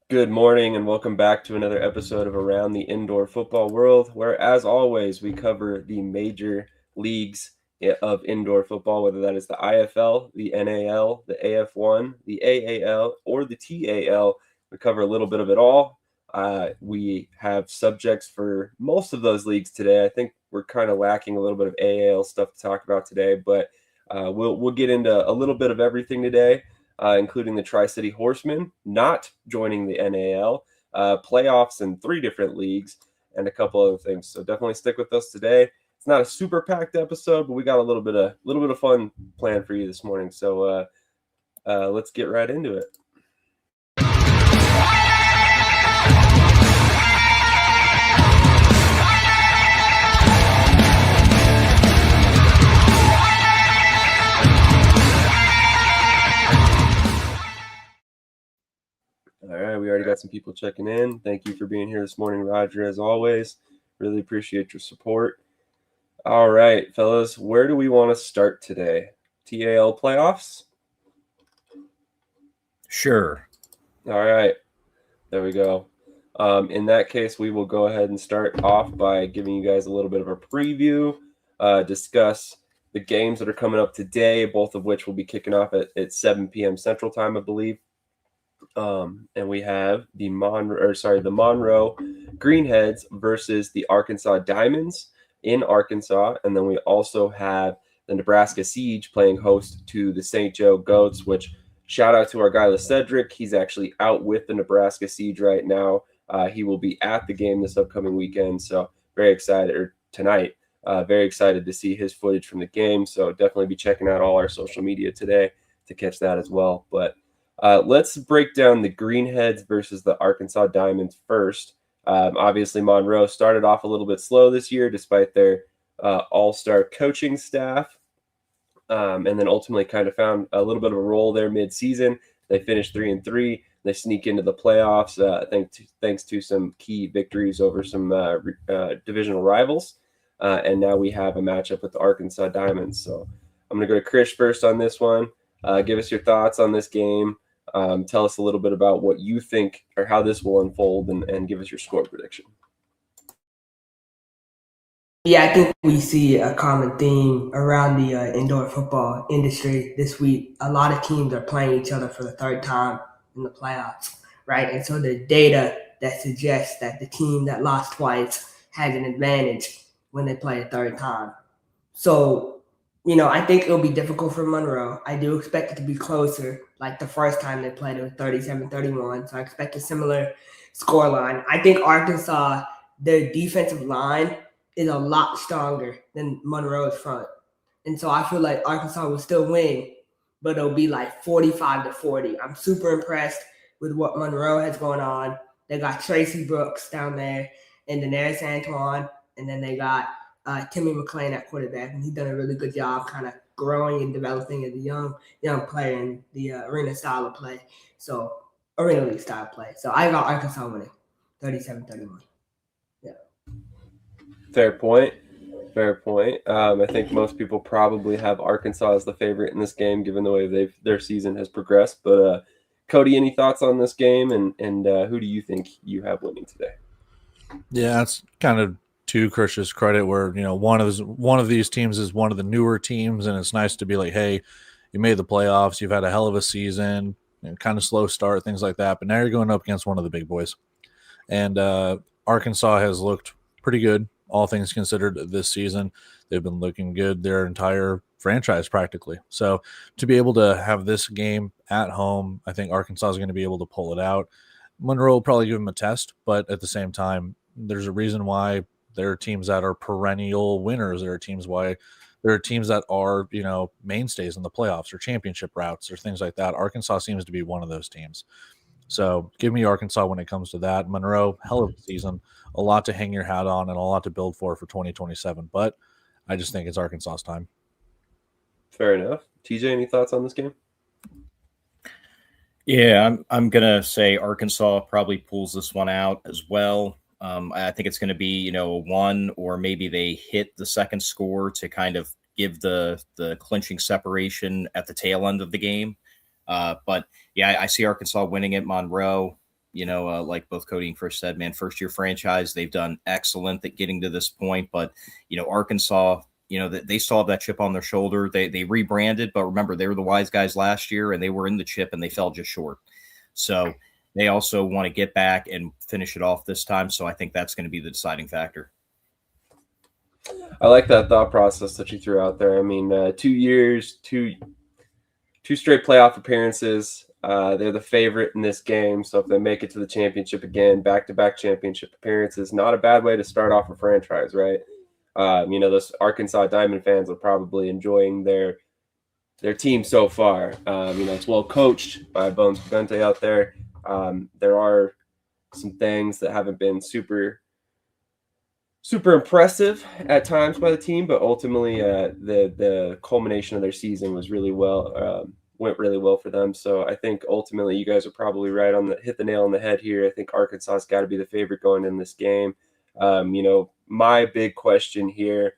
Good morning and welcome back to another episode of Around the Indoor Football World, where, as always, we cover the major leagues of indoor football, whether that is the IFL, the NAL, the AF1, the AAL, or the TAL. We cover a little bit of it all. We have subjects for most of those leagues today. I think we're kind of lacking a little bit of AAL stuff to talk about today, but we'll get into a little bit of everything today. Including the Tri-City Horsemen not joining the NAL, playoffs in 3 different leagues, and a couple other things. So definitely stick with us today. It's not a super packed episode, but we got a little bit of fun planned for you this morning. So let's get right into it. All right, we already got some people checking in. Thank you for being here this morning, Roger, as always. Really appreciate your support. All right, fellas, where do we want to start today? TAL playoffs? Sure. All right, there we go. In that case, we will go ahead and start off by giving you guys a little bit of a preview, discuss the games that are coming up today, both of which will be kicking off at 7 p.m. Central Time, I believe. And we have the Monroe Greenheads versus the Arkansas Diamonds in Arkansas, and then we also have the Nebraska Siege playing host to the St. Joe Goats, which shout out to our guy LeCedric. He's actually out with the Nebraska Siege right now. He will be at the game this upcoming weekend, so very excited, or tonight. Very excited to see his footage from the game, so definitely be checking out all our social media today to catch that as well. But let's break down the Greenheads versus the Arkansas Diamonds first. Obviously, Monroe started off a little bit slow this year despite their all-star coaching staff, and then ultimately kind of found a little bit of a role there mid-season. They finished 3-3. They sneak into the playoffs thanks to some key victories over some divisional rivals. And now we have a matchup with the Arkansas Diamonds. So I'm going to go to Krish first on this one. Give us your thoughts on this game. Tell us a little bit about what you think or how this will unfold, and give us your score prediction. Yeah, I think we see a common theme around the indoor football industry this week. A lot of teams are playing each other for the third time in the playoffs, right? And so the data that suggests that the team that lost twice has an advantage when they play a third time. So, I think it'll be difficult for Monroe. I do expect it to be closer. Like the first time they played, it was 37-31. So I expect a similar scoreline. I think Arkansas, their defensive line is a lot stronger than Monroe's front. And so I feel like Arkansas will still win, but it'll be like 45-40. I'm super impressed with what Monroe has going on. They got Tracy Brooks down there, and Daenerys Antoine, and then they got Timmy McClain at quarterback, and he's done a really good job kind of growing and developing as a young player in the arena league style play. So I got Arkansas winning 37-31. Yeah. Fair point. I think most people probably have Arkansas as the favorite in this game, given the way their season has progressed. But Cody, any thoughts on this game, and who do you think you have winning today? Yeah, it's kind of to Krish's credit, where one of these teams is one of the newer teams, and it's nice to be like, hey, you made the playoffs, you've had a hell of a season, kind of slow start, things like that, but now you're going up against one of the big boys. And Arkansas has looked pretty good, all things considered, this season. They've been looking good their entire franchise practically. So to be able to have this game at home, I think Arkansas is going to be able to pull it out. Monroe will probably give them a test, but at the same time, there's a reason why there are teams that are perennial winners. There are teams that are, mainstays in the playoffs or championship routes or things like that. Arkansas seems to be one of those teams. So give me Arkansas when it comes to that. Monroe, hell of a season, a lot to hang your hat on and a lot to build for 2027. But I just think it's Arkansas's time. Fair enough. TJ, any thoughts on this game? Yeah, I'm gonna say Arkansas probably pulls this one out as well. I think it's going to be, a one, or maybe they hit the second score to kind of give the clinching separation at the tail end of the game. But yeah, I see Arkansas winning at Monroe. like both Cody and Chris said, man, first-year franchise, they've done excellent at getting to this point. But, Arkansas, they still have that chip on their shoulder. They rebranded, but remember, they were the wise guys last year, and they were in the chip, and they fell just short. So they also want to get back and finish it off this time. So I think that's going to be the deciding factor. I like that thought process that you threw out there. I mean, 2 years, two straight playoff appearances. They're the favorite in this game. So if they make it to the championship again, back-to-back championship appearances, not a bad way to start off a franchise, right? Those Arkansas Diamond fans are probably enjoying their team so far. It's well coached by Bones Pagante out there. There are some things that haven't been super impressive at times by the team, but ultimately the culmination of their season was really went really well for them. So I think ultimately you guys are probably right hit the nail on the head here. I think Arkansas's got to be the favorite going in this game. My big question here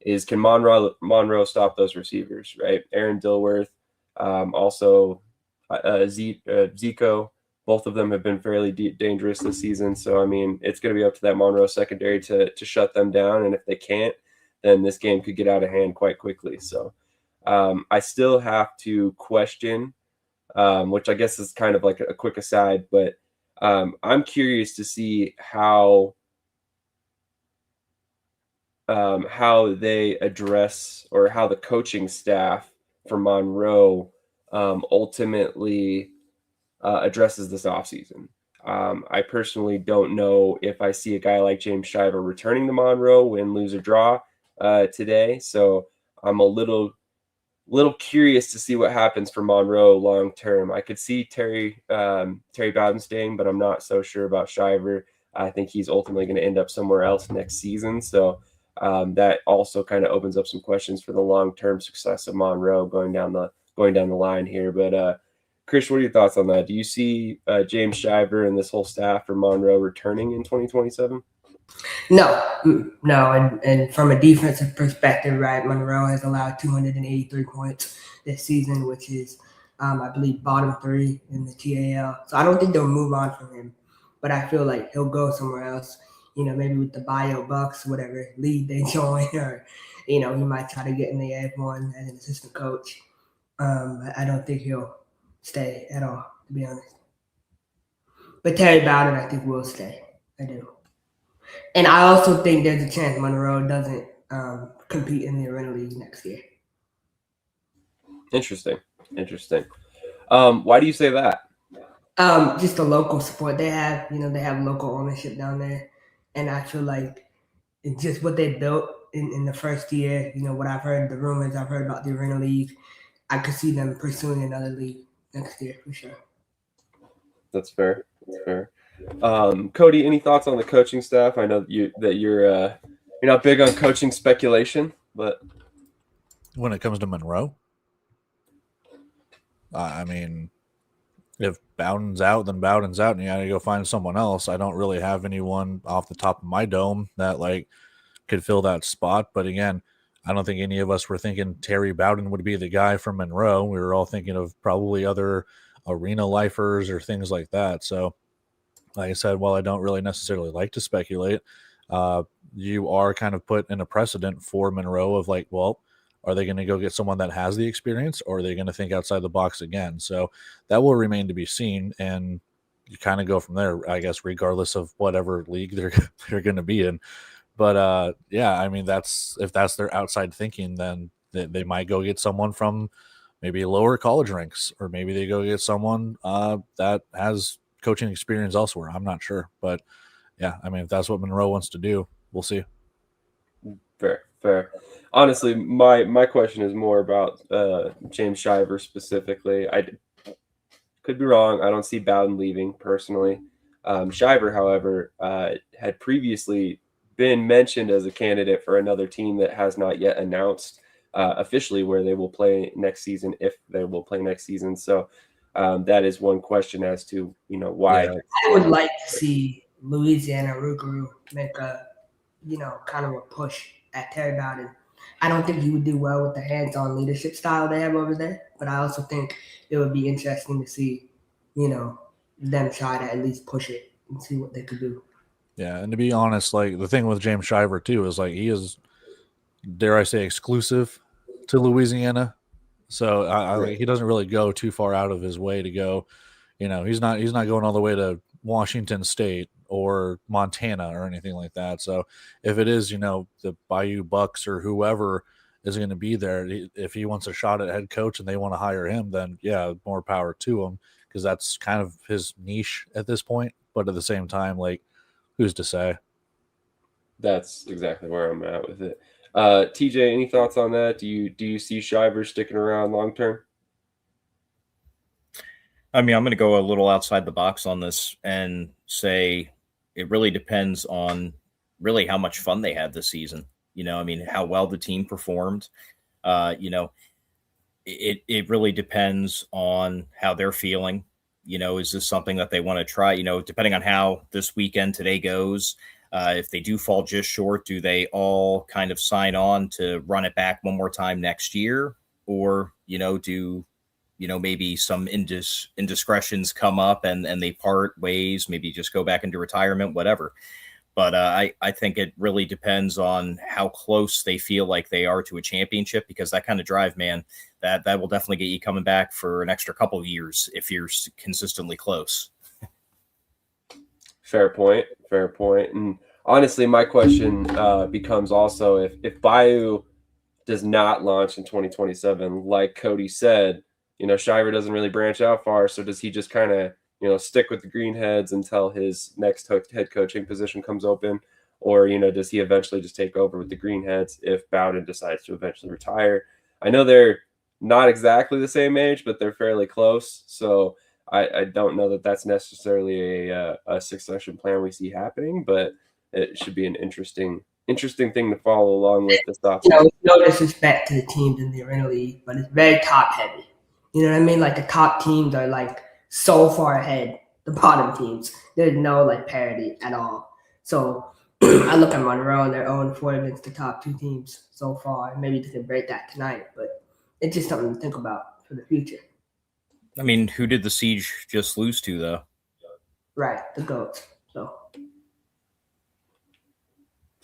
is, can Monroe stop those receivers, right? Aaron Dilworth, also Zico. Both of them have been fairly dangerous this season. So, I mean, it's going to be up to that Monroe secondary to shut them down. And if they can't, then this game could get out of hand quite quickly. So I still have to question, which I guess is kind of like a quick aside, but I'm curious to see how they address, or how the coaching staff for Monroe ultimately addresses this offseason. I personally don't know if I see a guy like James Shiver returning to Monroe, win, lose, or draw today. So I'm a little curious to see what happens for Monroe long term. I could see Terry Bowden staying, but I'm not so sure about Shiver. I think he's ultimately going to end up somewhere else next season. So that also kind of opens up some questions for the long-term success of Monroe going down the line here. But Krish, what are your thoughts on that? Do you see James Shiver and this whole staff for Monroe returning in 2027? No. And from a defensive perspective, right, Monroe has allowed 283 points this season, which is, I believe, bottom 3 in the TAL. So I don't think they'll move on from him, but I feel like he'll go somewhere else, maybe with the Bio Bucks, whatever league they join, or, he might try to get in the F1 as an assistant coach. I don't think he'll stay at all, to be honest. But Terry Bowden, I think, will stay. I do. And I also think there's a chance Monroe doesn't compete in the Arena League next year. Interesting. Why do you say that? Just the local support they have. They have local ownership down there. And I feel like it's just what they built in the first year. What I've heard, the rumors I've heard about the Arena League, I could see them pursuing another league next year for sure. That's fair. Cody, any thoughts on the coaching staff? I know that you're not big on coaching speculation, but when it comes to Monroe, I mean, if Bowden's out, then Bowden's out, and you got to go find someone else. I don't really have anyone off the top of my dome that could fill that spot. But again, I don't think any of us were thinking Terry Bowden would be the guy from Monroe. We were all thinking of probably other arena lifers or things like that. So, like I said, while I don't really necessarily like to speculate, you are kind of put in a precedent for Monroe of are they going to go get someone that has the experience, or are they going to think outside the box again? So that will remain to be seen, and you kind of go from there, I guess, regardless of whatever league they're going to be in. But yeah, I mean, if that's their outside thinking, then they might go get someone from maybe lower college ranks, or maybe they go get someone that has coaching experience elsewhere. I'm not sure, but yeah, I mean, if that's what Monroe wants to do, we'll see. Fair. Honestly, my question is more about James Shiver specifically. I could be wrong. I don't see Bowden leaving personally. Shiver, however, had previously been mentioned as a candidate for another team that has not yet announced officially where they will play next season, if they will play next season. So that is one question as to why. Yeah. I would like to see Louisiana Rougarou make a kind of a push at Terry Bowden. I don't think he would do well with the hands-on leadership style they have over there, but I also think it would be interesting to see them try to at least push it and see what they could do. Yeah, and to be honest, like the thing with James Shiver too is like he is, dare I say, exclusive to Louisiana. So Right. he doesn't really go too far out of his way to go. He's not going all the way to Washington State or Montana or anything like that. So if it is, the Bayou Bucks or whoever is going to be there, if he wants a shot at head coach and they want to hire him, then yeah, more power to him, because that's kind of his niche at this point. But at the same time, like, who's to say? That's exactly where I'm at with it. TJ, any thoughts on that? Do you see Shiver sticking around long term? I mean, I'm going to go a little outside the box on this and say it really depends on really how much fun they had this season. I mean, how well the team performed. It really depends on how they're feeling. Is this something that they want to try? Depending on how this weekend today goes, if they do fall just short, do they all kind of sign on to run it back one more time next year? Or, do maybe some indiscretions come up and they part ways, maybe just go back into retirement, whatever. But I think it really depends on how close they feel like they are to a championship, because that kind of drive, man, that will definitely get you coming back for an extra couple of years if you're consistently close. Fair point. And honestly, my question becomes also if Bayou does not launch in 2027, like Cody said, Shiver doesn't really branch out far. So does he just kind of, stick with the Greenheads until his next head coaching position comes open? Or, does he eventually just take over with the Greenheads if Bowden decides to eventually retire? I know they're not exactly the same age, but they're fairly close. So I don't know that that's necessarily a succession plan we see happening, but it should be an interesting thing to follow along with this offseason. No disrespect to the teams in the Arena League, but it's very top heavy. You know what I mean? Like the top teams are like so far ahead the bottom teams. There's no like parity at all. So I look at Monroe and they're 0-4 against the top two teams so far. Maybe they can break that tonight, but it's just something to think about for the future. I mean, who did the Siege just lose to, though? Right, the GOATs. So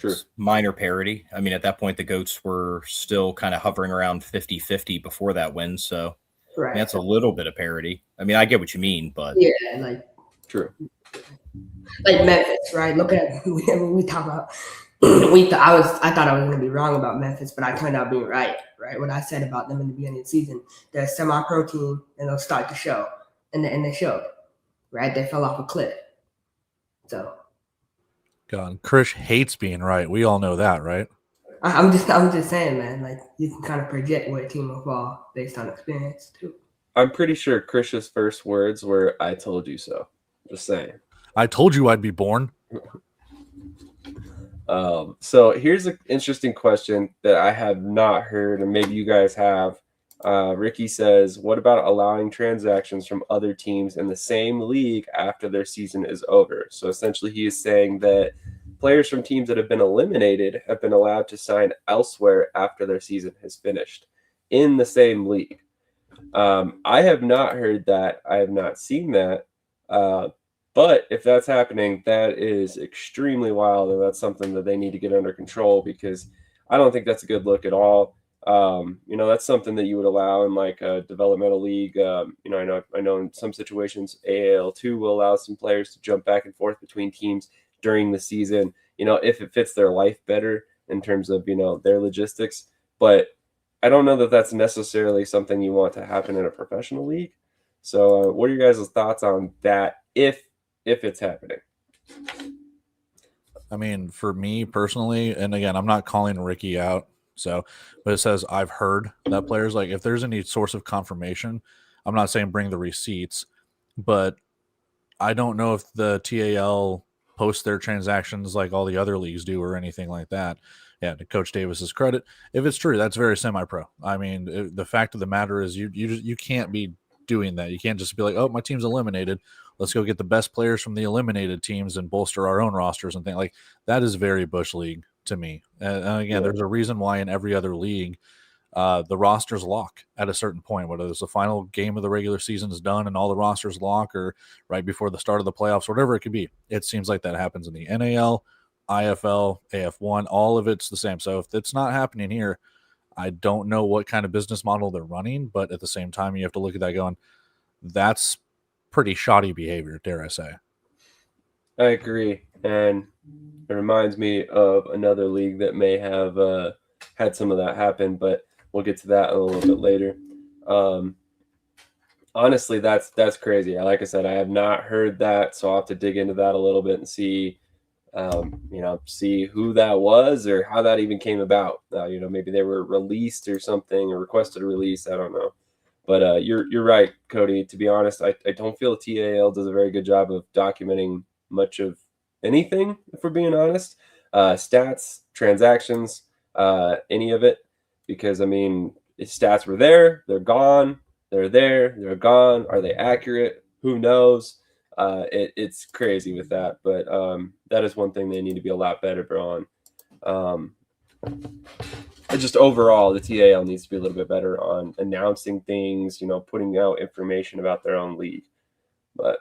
True. Minor parity. I mean, at that point, the GOATs were still kind of hovering around 50-50 before that win. So right. That's a little bit of parity. I mean, I get what you mean, but yeah, like true. Like Memphis, right? Look at we talk about. I thought I was going to be wrong about Memphis, but I turned out being right. What I said about them in the beginning of the season, they're a semi-pro team, and they'll start to show, and they showed. Right? They fell off a cliff. So. God, Krish hates being right. We all know that, right? I'm just saying, man. Like you can kind of project where a team will fall based on experience too. I'm pretty sure Krish's first words were, "I told you so." Just saying. I told you I'd be born. So here's an interesting question that I have not heard, and maybe you guys have. Ricky says, what about allowing transactions from other teams in the same league after their season is over? So essentially he is saying that players from teams that have been eliminated have been allowed to sign elsewhere after their season has finished in the same league. I have not heard that. I have not seen that. But if that's happening, that is extremely wild, and that's something that they need to get under control, because I don't think that's a good look at all. That's something that you would allow in like a developmental league. I know in some situations AAL2 will allow some players to jump back and forth between teams during the season, if it fits their life better in terms of, their logistics. But I don't know that that's necessarily something you want to happen in a professional league. So what are your guys' thoughts on that if it's happening? I mean, for me personally, and again, I'm not calling Ricky out, but it says I've heard that players, like, if there's any source of confirmation, I'm not saying bring the receipts, but I don't know if the TAL posts their transactions like all the other leagues do or anything like that. Yeah, to Coach Davis's credit, if it's true, that's very semi-pro. I mean, the fact of the matter is you can't be doing that. You can't just be like, oh, my team's eliminated, let's go get the best players from the eliminated teams and bolster our own rosters and things like that. Is very Bush League to me. And again, there's a reason why in every other league, the rosters lock at a certain point, whether it's the final game of the regular season is done and all the rosters lock, or right before the start of the playoffs, whatever it could be. It seems like that happens in the NAL, IFL, AF1, all of it's the same. So if it's not happening here, I don't know what kind of business model they're running, but at the same time, you have to look at that going, that's pretty shoddy behavior, dare I say. I agree. And it reminds me of another league that may have had some of that happen, but we'll get to that a little bit later. Honestly, that's crazy. Like I said, I have not heard that, so I'll have to dig into that a little bit and see, see who that was or how that even came about. Maybe they were released or something, or requested a release. I don't know. But you're right, Cody. To be honest, I don't feel the TAL does a very good job of documenting much of anything, if we're being honest. Stats, transactions, any of it. Because, I mean, if stats were there, they're gone. They're there, they're gone. Are they accurate? Who knows? It's crazy with that. But that is one thing they need to be a lot better on. Just overall, the TAL needs to be a little bit better on announcing things, putting out information about their own league. But,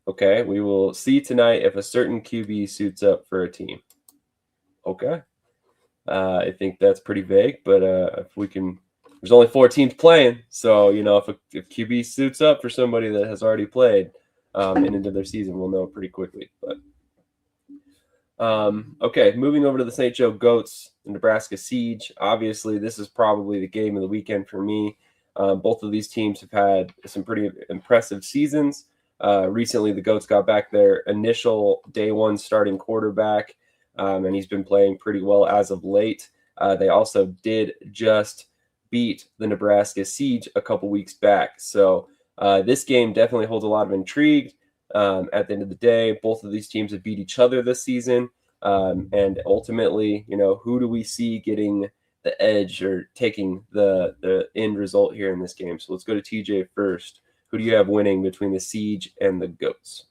okay, we will see tonight if a certain QB suits up for a team. Okay. I think that's pretty vague, but if we can, there's only 4 teams playing. So, if QB suits up for somebody that has already played and into their season, we'll know pretty quickly. But okay, moving over to the St. Joe Goats and Nebraska Siege. Obviously, this is probably the game of the weekend for me. Both of these teams have had some pretty impressive seasons. Recently, the Goats got back their initial day one starting quarterback, and he's been playing pretty well as of late. They also did just beat the Nebraska Siege a couple weeks back. So this game definitely holds a lot of intrigue. At the end of the day, both of these teams have beat each other this season. And ultimately, who do we see getting the edge or taking the end result here in this game? So let's go to TJ first. Who do you have winning between the Siege and the Goats?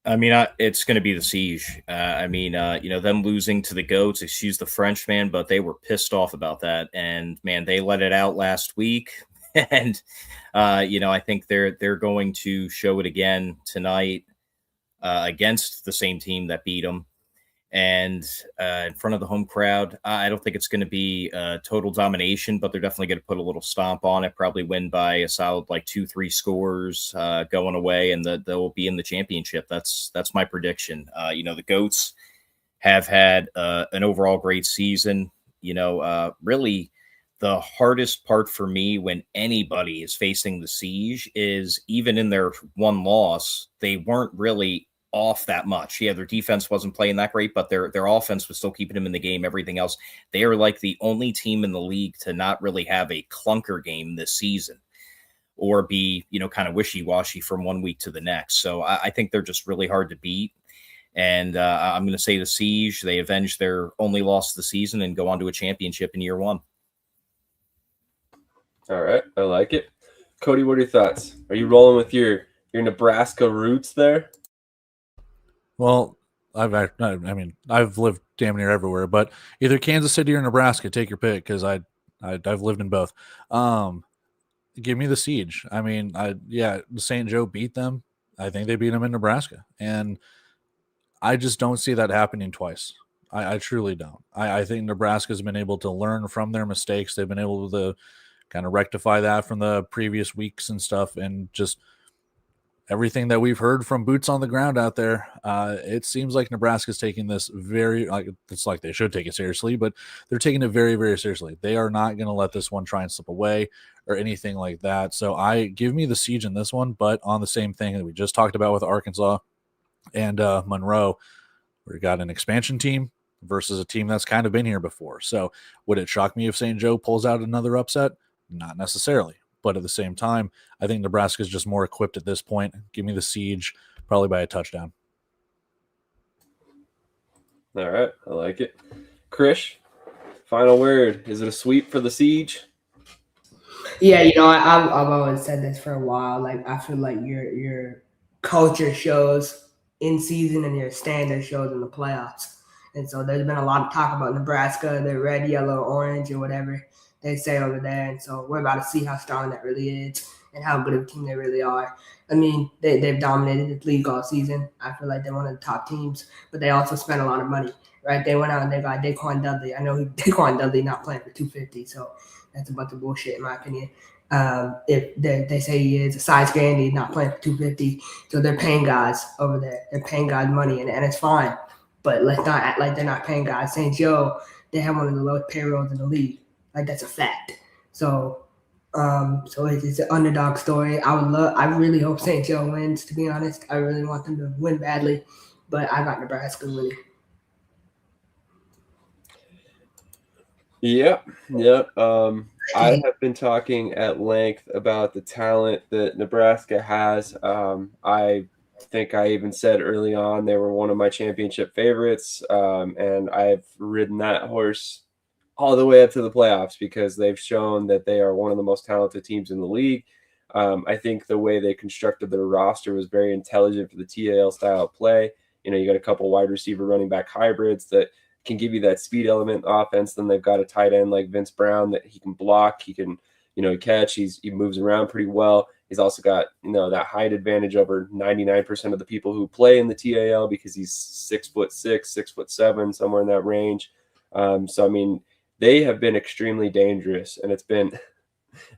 I mean, it's going to be the Siege. Them losing to the Goats, excuse the French, man, but they were pissed off about that. And, man, they let it out last week. And, I think they're going to show it again tonight against the same team that beat them. And in front of the home crowd, I don't think it's going to be total domination, but they're definitely going to put a little stomp on it, probably win by a solid 2-3 scores going away, and they'll be in the championship. That's my prediction. The Goats have had an overall great season. Really the hardest part for me when anybody is facing the Siege is even in their one loss, they weren't really off that much. Yeah, their defense wasn't playing that great, but their offense was still keeping them in the game, everything else. They are like the only team in the league to not really have a clunker game this season or be, kind of wishy-washy from one week to the next. So I think they're just really hard to beat. And I'm going to say the Siege, they avenge their only loss of the season and go on to a championship in year one. All right, I like it. Cody, what are your thoughts? Are you rolling with your Nebraska roots there? Well, I've lived damn near everywhere, but either Kansas City or Nebraska, take your pick, because I've lived in both. Give me the Siege. I mean, St. Joe beat them. I think they beat them in Nebraska, and I just don't see that happening twice. I truly don't. I think Nebraska's been able to learn from their mistakes. They've been able to kind of rectify that from the previous weeks and stuff, and just everything that we've heard from boots on the ground out there, it seems like Nebraska's taking this it's like they should take it seriously, but they're taking it very, very seriously. They are not going to let this one try and slip away or anything like that. So I give me the Siege in this one, but on the same thing that we just talked about with Arkansas and Monroe, we got an expansion team versus a team that's kind of been here before. So would it shock me if St. Joe pulls out another upset? Not necessarily. But at the same time, I think Nebraska is just more equipped at this point. Give me the Siege, probably by a touchdown. All right, I like it. Krish, final word. Is it a sweep for the Siege? Yeah, I've always said this for a while. I feel like your culture shows in season and your standard shows in the playoffs. And so there's been a lot of talk about Nebraska, the red, yellow, orange, or whatever they say over there. And so we're about to see how strong that really is and how good of a team they really are. I mean, they've dominated the league all season. I feel like they're one of the top teams, but they also spent a lot of money, right? They went out and they got Daquan Dudley. I know Daquan Dudley not playing for $250, so that's a bunch of bullshit in my opinion. If they say he is a size Grandy, not playing for $250, so they're paying guys over there. They're paying guys money, and it's fine. But let's not act like they're not paying guys. St. Joe, they have one of the lowest payrolls in the league. Like, that's a fact. So it's an underdog story. I really hope St. Joe wins, to be honest. I really want them to win badly, but I got Nebraska winning. Yep. I have been talking at length about the talent that Nebraska has. I think I even said early on they were one of my championship favorites, and I've ridden that horse all the way up to the playoffs because they've shown that they are one of the most talented teams in the league. I think the way they constructed their roster was very intelligent for the TAL style of play. You got a couple wide receiver running back hybrids that can give you that speed element offense. Then they've got a tight end like Vince Brown that he can block, he can, catch. He moves around pretty well. He's also got, that height advantage over 99% of the people who play in the TAL because he's 6'6", 6'7", somewhere in that range. So I mean, they have been extremely dangerous, and it's been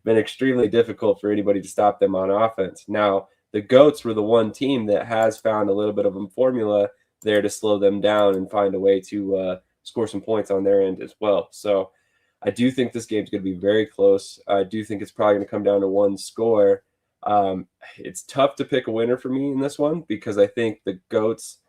extremely difficult for anybody to stop them on offense. Now, the Goats were the one team that has found a little bit of a formula there to slow them down and find a way to score some points on their end as well. So I do think this game's going to be very close. I do think it's probably going to come down to one score. It's tough to pick a winner for me in this one because I think the Goats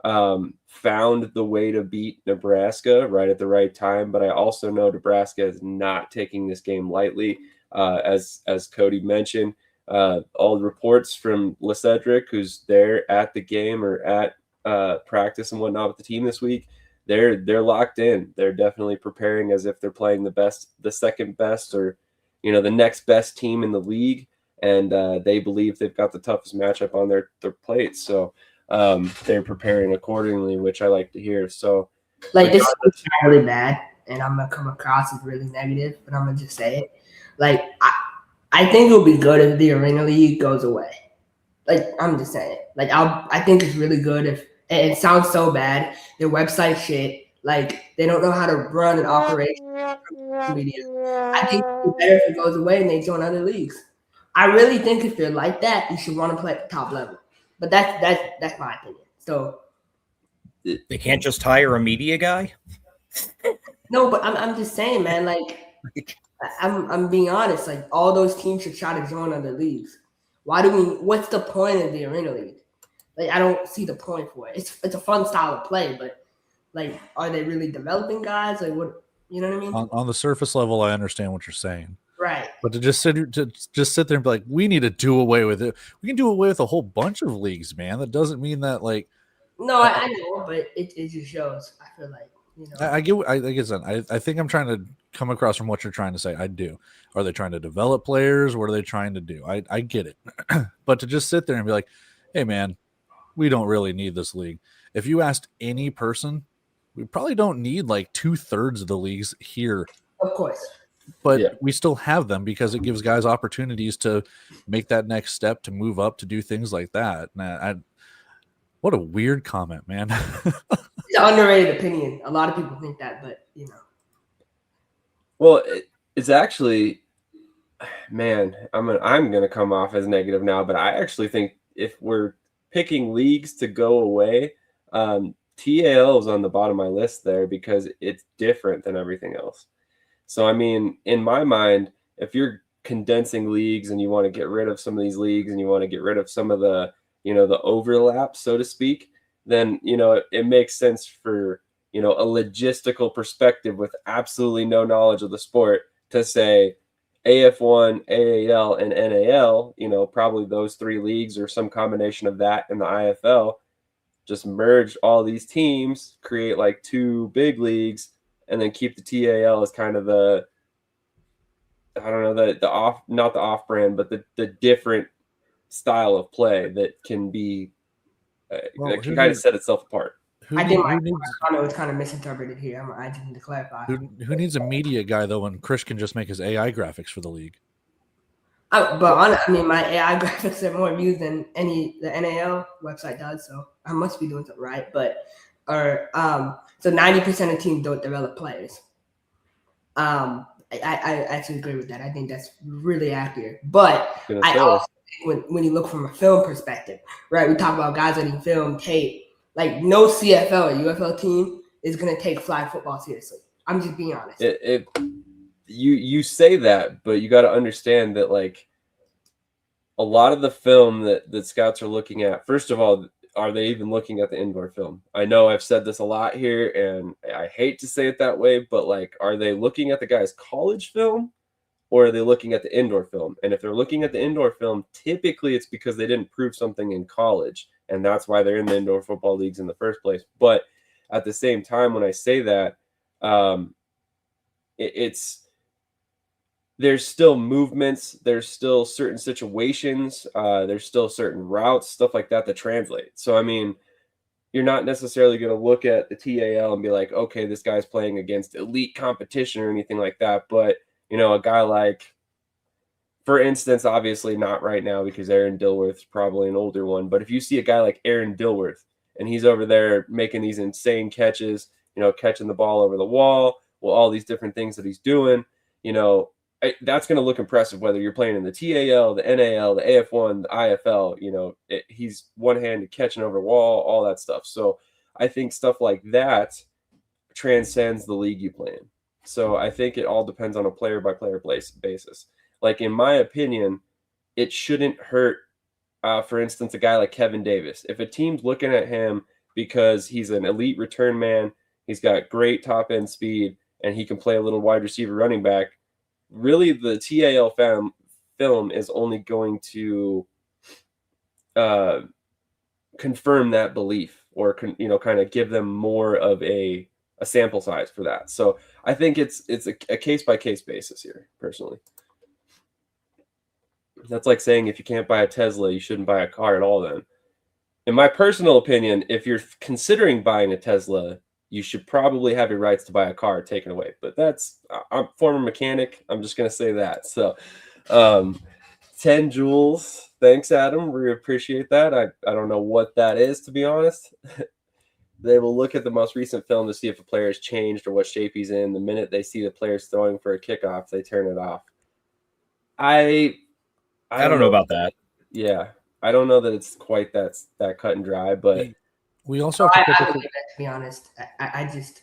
found the way to beat Nebraska right at the right time, but I also know Nebraska is not taking this game lightly. As Cody mentioned, all the reports from LeCedric, who's there at the game or at practice and whatnot with the team this week, they're locked in. They're definitely preparing as if they're playing the second best, or the next best team in the league, and they believe they've got the toughest matchup on their plate. So they're preparing accordingly, which I like to hear. So, like, this is really bad, and I'm gonna come across as really negative, but I'm gonna just say it. Like, I think it would be good if the Arena League goes away. Like, I'm just saying. Like, I think it's really good if it sounds so bad. Their website shit. Like, they don't know how to run an operation. Media. I think it's better if it goes away and they join other leagues. I really think if they're like that, you should want to play at the top level. But that's my opinion. So they can't just hire a media guy. No, but I'm just saying, man. Like, I'm being honest. Like, all those teams should try to join other leagues. What's the point of the Arena League? Like, I don't see the point for it. It's a fun style of play, but like, are they really developing guys? Like, what, you know what I mean? On the surface level, I understand what you're saying. Right. But to just sit there and be like, we need to do away with it. We can do away with a whole bunch of leagues, man. That doesn't mean that, like. No, I know, but it just shows. I feel like, I think I'm trying to come across from what you're trying to say. I do. Are they trying to develop players? What are they trying to do? I get it. But to just sit there and be like, hey, man, we don't really need this league. If you asked any person, we probably don't need like 2/3 of the leagues here. Of course. But we still have them because it gives guys opportunities to make that next step, to move up, to do things like that. What a weird comment, man. It's an underrated opinion. A lot of people think that, but Well, it's actually, man, I'm gonna come off as negative now, but I actually think if we're picking leagues to go away, TAL is on the bottom of my list there because it's different than everything else. So, I mean, in my mind, if you're condensing leagues and you want to get rid of some of these leagues and you want to get rid of some of the, the overlap, so to speak, then, it makes sense for, a logistical perspective with absolutely no knowledge of the sport to say AF1, AAL, and NAL, probably those three leagues or some combination of that and the IFL, just merge all these teams, create like two big leagues, and then keep the TAL as kind of the, I don't know, the off, not the off brand, but the different style of play that can be, that can kind of set itself apart. I think my comment was kind of misinterpreted here. I just need to clarify. Who needs a media guy though when Krish can just make his AI graphics for the league? My AI graphics are more views than the NAL website does, so I must be doing something right. So 90% of teams don't develop players. I actually agree with that. I think that's really accurate. But I also think when you look from a film perspective, right? We talk about guys letting film tape. Like no CFL or UFL team is going to take flag football seriously. I'm just being honest. You say that, but you got to understand that like a lot of the film that scouts are looking at, first of all, are they even looking at the indoor film? I know I've said this a lot here, and I hate to say it that way, but like, are they looking at the guy's college film, or are they looking at the indoor film? And if they're looking at the indoor film, typically it's because they didn't prove something in college, and that's why they're in the indoor football leagues in the first place. But at the same time, when I say that, there's still movements, there's still certain situations, there's still certain routes, stuff like that translate. So, I mean, you're not necessarily going to look at the TAL and be like, okay, this guy's playing against elite competition or anything like that. But, you know, a guy like, for instance, obviously not right now because Aaron Dilworth's probably an older one. But if you see a guy like Aaron Dilworth and he's over there making these insane catches, you know, catching the ball over the wall, well, all these different things that he's doing, you know, that's going to look impressive whether you're playing in the TAL, the NAL, the AF1, the IFL. You know, he's one-handed catching over wall, all that stuff. So I think stuff like that transcends the league you play in. So I think it all depends on a player-by-player basis. Like, in my opinion, it shouldn't hurt, for instance, a guy like Kevin Davis. If a team's looking at him because he's an elite return man, he's got great top-end speed, and he can play a little wide receiver running back, really, the TAL film is only going to confirm that belief, or kind of give them more of a sample size for that. So I think it's a case by case basis here, personally. That's like saying if you can't buy a Tesla, you shouldn't buy a car at all. Then, in my personal opinion, if you're considering buying a Tesla, you should probably have your rights to buy a car taken away. But I'm a former mechanic. I'm just going to say that. So 10 joules. Thanks, Adam. We appreciate that. I don't know what that is, to be honest. They will look at the most recent film to see if a player has changed or what shape he's in. The minute they see the players throwing for a kickoff, they turn it off. I don't know about that. Yeah. I don't know that it's quite that cut and dry, but we also have to be honest. I just,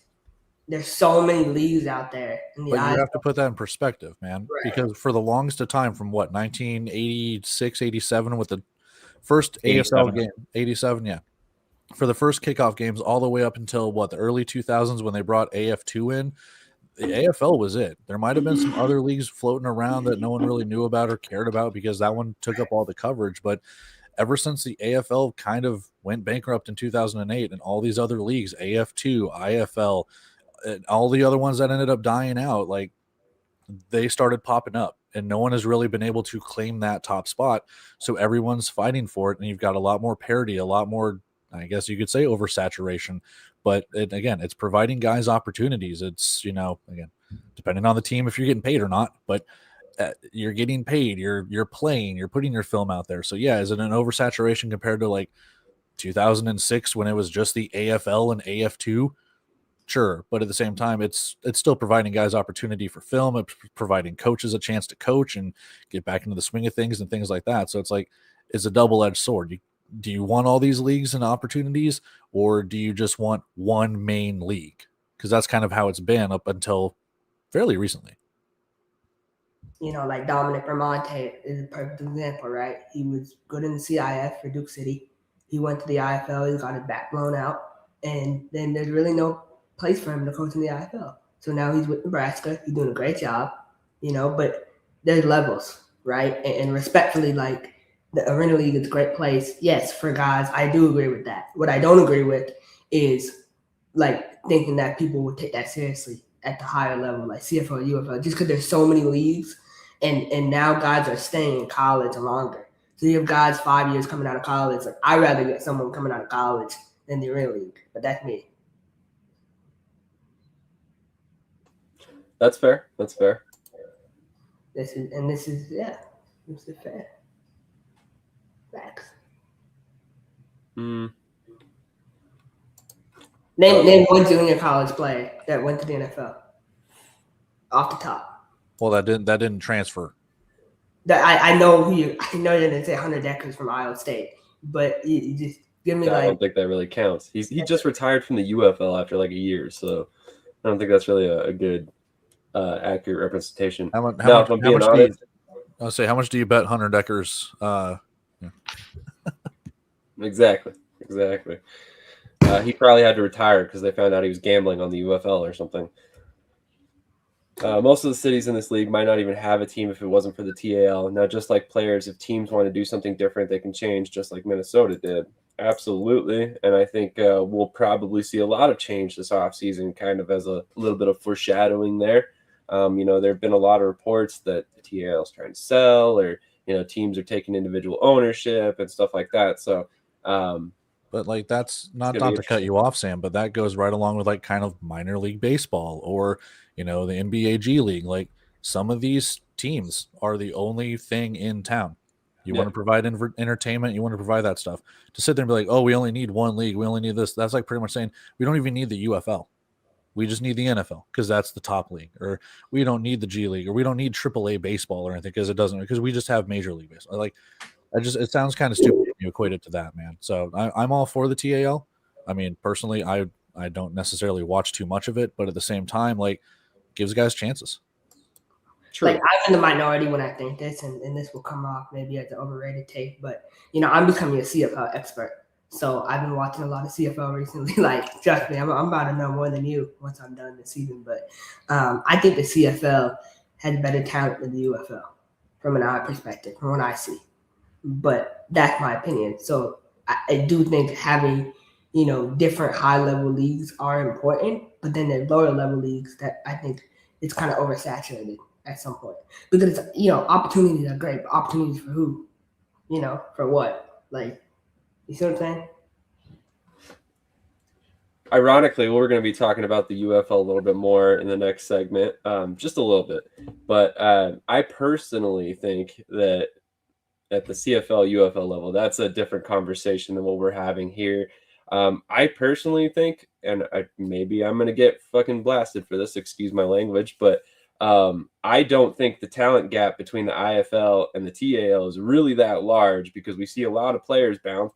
there's so many leagues out there. But you have to put that in perspective, man. Right. Because for the longest of time, from 1986, 87, with the first 87. AFL game, 87, yeah. For the first kickoff games all the way up until the early 2000s when they brought AF2 in, the AFL was it. There might have been some other leagues floating around that no one really knew about or cared about because that one took up all the coverage. But ever since the AFL kind of went bankrupt in 2008 and all these other leagues, AF2, IFL, and all the other ones that ended up dying out, like, they started popping up and no one has really been able to claim that top spot. So everyone's fighting for it. And you've got a lot more parity, a lot more, I guess you could say, oversaturation. But again, it's providing guys opportunities. It's, again, depending on the team, if you're getting paid or not, but you're getting paid, you're playing, you're putting your film out there. So yeah, is it an oversaturation compared to like 2006 when it was just the AFL and AF2? Sure. But at the same time, it's still providing guys opportunity for film, it's providing coaches a chance to coach and get back into the swing of things and things like that. So it's like, it's a double-edged sword. Do you want all these leagues and opportunities, or do you just want one main league? Because that's kind of how it's been up until fairly recently. Like Dominic Vermonte is a perfect example, right? He was good in the CIF for Duke City. He went to the IFL. He got his back blown out. And then there's really no place for him to coach in the IFL. So now he's with Nebraska. He's doing a great job, but there's levels, right? And respectfully, like, the Arena League is a great place. Yes, for guys, I do agree with that. What I don't agree with is, like, thinking that people would take that seriously at the higher level, like CFL, UFL, just because there's so many leagues, and now guys are staying in college longer. So you have guys 5 years coming out of college. Like, I'd rather get someone coming out of college than the Arena League. But that's me. That's fair. That's fair. This is fair. Facts. Mm. Name one junior college player that went to the NFL. Off the top. Well, that didn't transfer. I know you didn't say Hunter Deckers from Iowa State, but you just give me I don't think that really counts. He just retired from the UFL after like a year, so I don't think that's really a good accurate representation. How much do you bet Hunter Deckers? Exactly. He probably had to retire because they found out he was gambling on the UFL or something. Most of the cities in this league might not even have a team if it wasn't for the TAL. Now, just like players, if teams want to do something different, they can change, just like Minnesota did. Absolutely. And I think we'll probably see a lot of change this offseason, kind of as a little bit of foreshadowing there. There have been a lot of reports that the TAL is trying to sell, or teams are taking individual ownership and stuff like that. So, but like that's not to cut you off, Sam, but that goes right along with like kind of minor league baseball or the NBA G League. Like some of these teams are the only thing in town. You want to provide entertainment, you want to provide that stuff. To sit there and be like, oh, we only need one league, we only need this. That's like pretty much saying we don't even need the UFL. We just need the NFL because that's the top league, or we don't need the G League, or we don't need AAA baseball or anything because we just have Major League Baseball. Like, it sounds kind of stupid when you equate it to that, man. So I'm all for the TAL. I mean, personally, I don't necessarily watch too much of it, but at the same time, like, gives guys chances. True. Like, I'm in the minority when I think this, and this will come off maybe as an overrated take, but I'm becoming a CFL expert. So I've been watching a lot of CFL recently. Like, trust me, I'm about to know more than you once I'm done this season. But I think the CFL has better talent than the UFL from an eye perspective, from what I see. But that's my opinion. So I do think having, different high-level leagues are important. But then the lower-level leagues, that I think it's kind of oversaturated at some point. Because, opportunities are great, but opportunities for who? For what? Like, you see what I'm saying? Ironically, we're going to be talking about the UFL a little bit more in the next segment, just a little bit. But I personally think that at the CFL, UFL level, that's a different conversation than what we're having here. I personally think, and maybe I'm going to get fucking blasted for this, excuse my language, but I don't think the talent gap between the IFL and the TAL is really that large because we see a lot of players bounce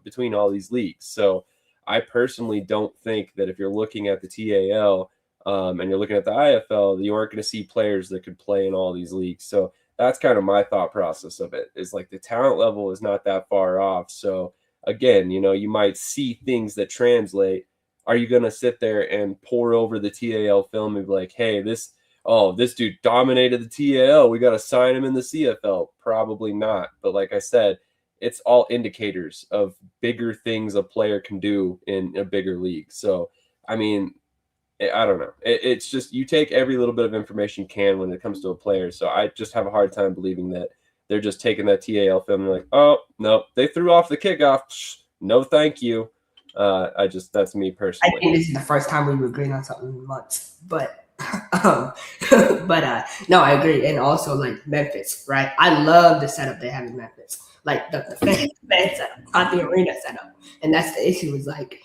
between all these leagues. So I personally don't think that if you're looking at the TAL and you're looking at the IFL, you aren't going to see players that could play in all these leagues. So that's kind of my thought process of it, is like the talent level is not that far off. So again, you might see things that translate. Are you going to sit there and pour over the TAL film and be like, hey, this dude dominated the TAL, we got to sign him in the CFL? Probably not. But like I said, it's all indicators of bigger things a player can do in a bigger league. So, I mean, I don't know. It's just you take every little bit of information you can when it comes to a player. So I just have a hard time believing that they're just taking that TAL film and they're like, oh, no, they threw off the kickoff. No, thank you. That's me personally. I think this is the first time we've agreed on something in months, but no, I agree. And also like Memphis, right? I love the setup they have in Memphis, like the fan setup, not the arena setup. And that's the issue, is like,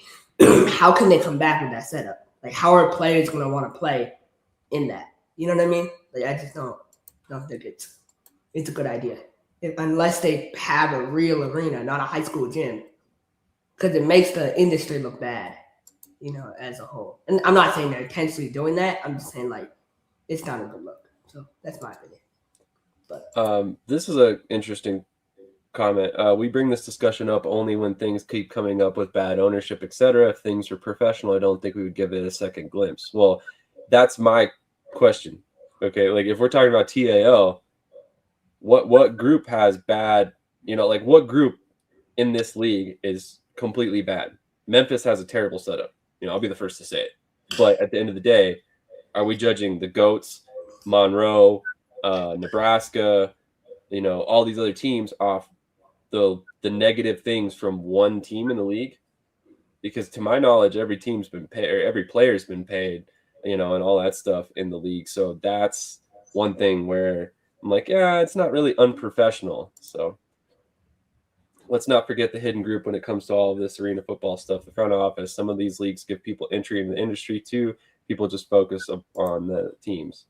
how can they come back with that setup? Like, how are players going to want to play in that? You know what I mean? Like, I just don't think it's a good idea. Unless they have a real arena, not a high school gym. Because it makes the industry look bad, as a whole. And I'm not saying they're intentionally doing that. I'm just saying, like, it's not a good look. So that's my opinion. But this is an interesting comment. We bring this discussion up only when things keep coming up with bad ownership, etc. If things were professional, I don't think we would give it a second glimpse. Well, that's my question. Okay, like if we're talking about TAL, what group has bad? Like what group in this league is completely bad? Memphis has a terrible setup. I'll be the first to say it. But at the end of the day, are we judging the Goats, Monroe, Nebraska, all these other teams off the negative things from one team in the league? because to my knowledge, every team's been paid, or every player's been paid, and all that stuff in the league. So that's one thing where I'm like, yeah, it's not really unprofessional. So let's not forget the hidden group when it comes to all of this arena football stuff. The front office, some of these leagues give people entry into the industry too. People just focus on the teams.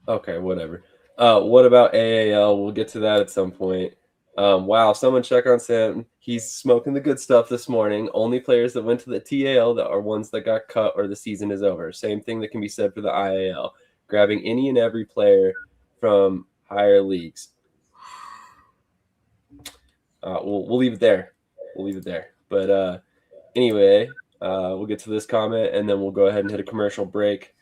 Okay, whatever. What about AAL? We'll get to that at some point. Wow, someone check on Sam. He's smoking the good stuff this morning. Only players that went to the TAL that are ones that got cut or the season is over. Same thing that can be said for the IAL. Grabbing any and every player from higher leagues. We'll leave it there. We'll leave it there. But anyway, we'll get to this comment and then we'll go ahead and hit a commercial break.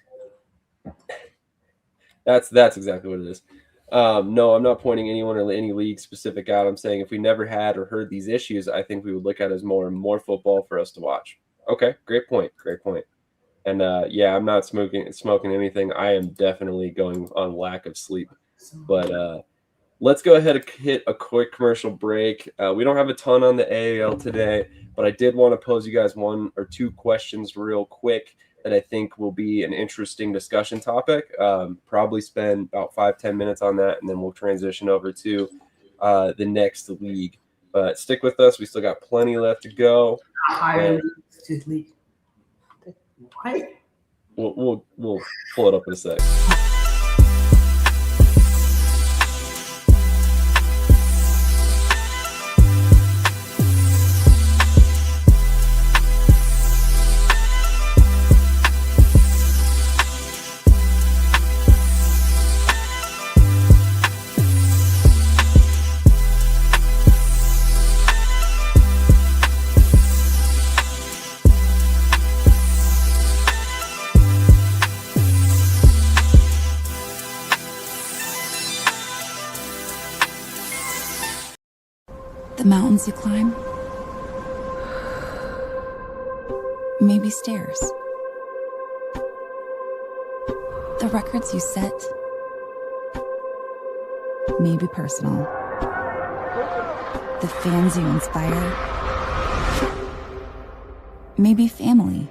That's exactly what it is. No, I'm not pointing anyone or any league specific out. I'm saying if we never had or heard these issues, I think we would look at it as more and more football for us to watch. Okay, great point. And yeah, I'm not smoking anything. I am definitely going on lack of sleep. But let's go ahead and hit a quick commercial break. We don't have a ton on the AAL today, but I did want to pose you guys one or two questions real quick that I think will be an interesting discussion topic. Probably spend about 5-10 minutes on that, and then we'll transition over to the next league. But stick with us. We still got plenty left to go. What? We'll pull it up in a sec. The mountains you climb, maybe stairs. The records you set, maybe personal. The fans you inspire, maybe family.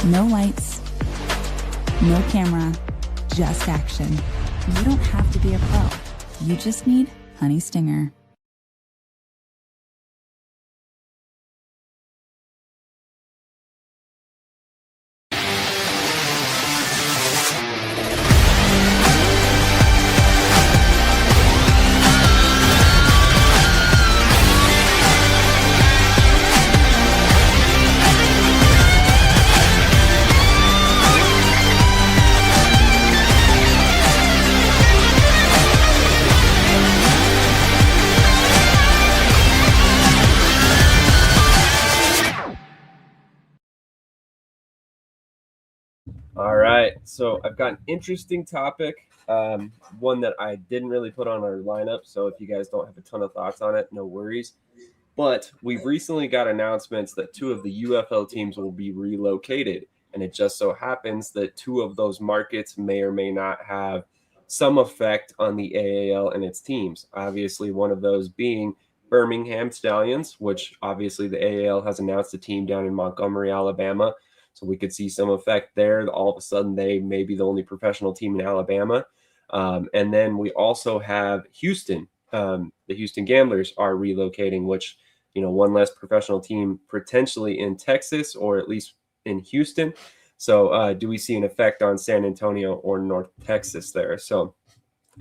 No lights, no camera, just action. You don't have to be a pro. You just need HoneyStinger. All right, so I've got an interesting topic, one that I didn't really put on our lineup, so if you guys don't have a ton of thoughts on it, no worries. But we've recently got announcements that 2 of the UFL teams will be relocated, and it just so happens that 2 of those markets may or may not have some effect on the AAL and its teams. Obviously, one of those being Birmingham Stallions, which obviously the AAL has announced a team down in Montgomery, Alabama. So we could see some effect there. All of a sudden, they may be the only professional team in Alabama. And then we also have Houston. The Houston Gamblers are relocating, which, one less professional team potentially in Texas or at least in Houston. So do we see an effect on San Antonio or North Texas there? So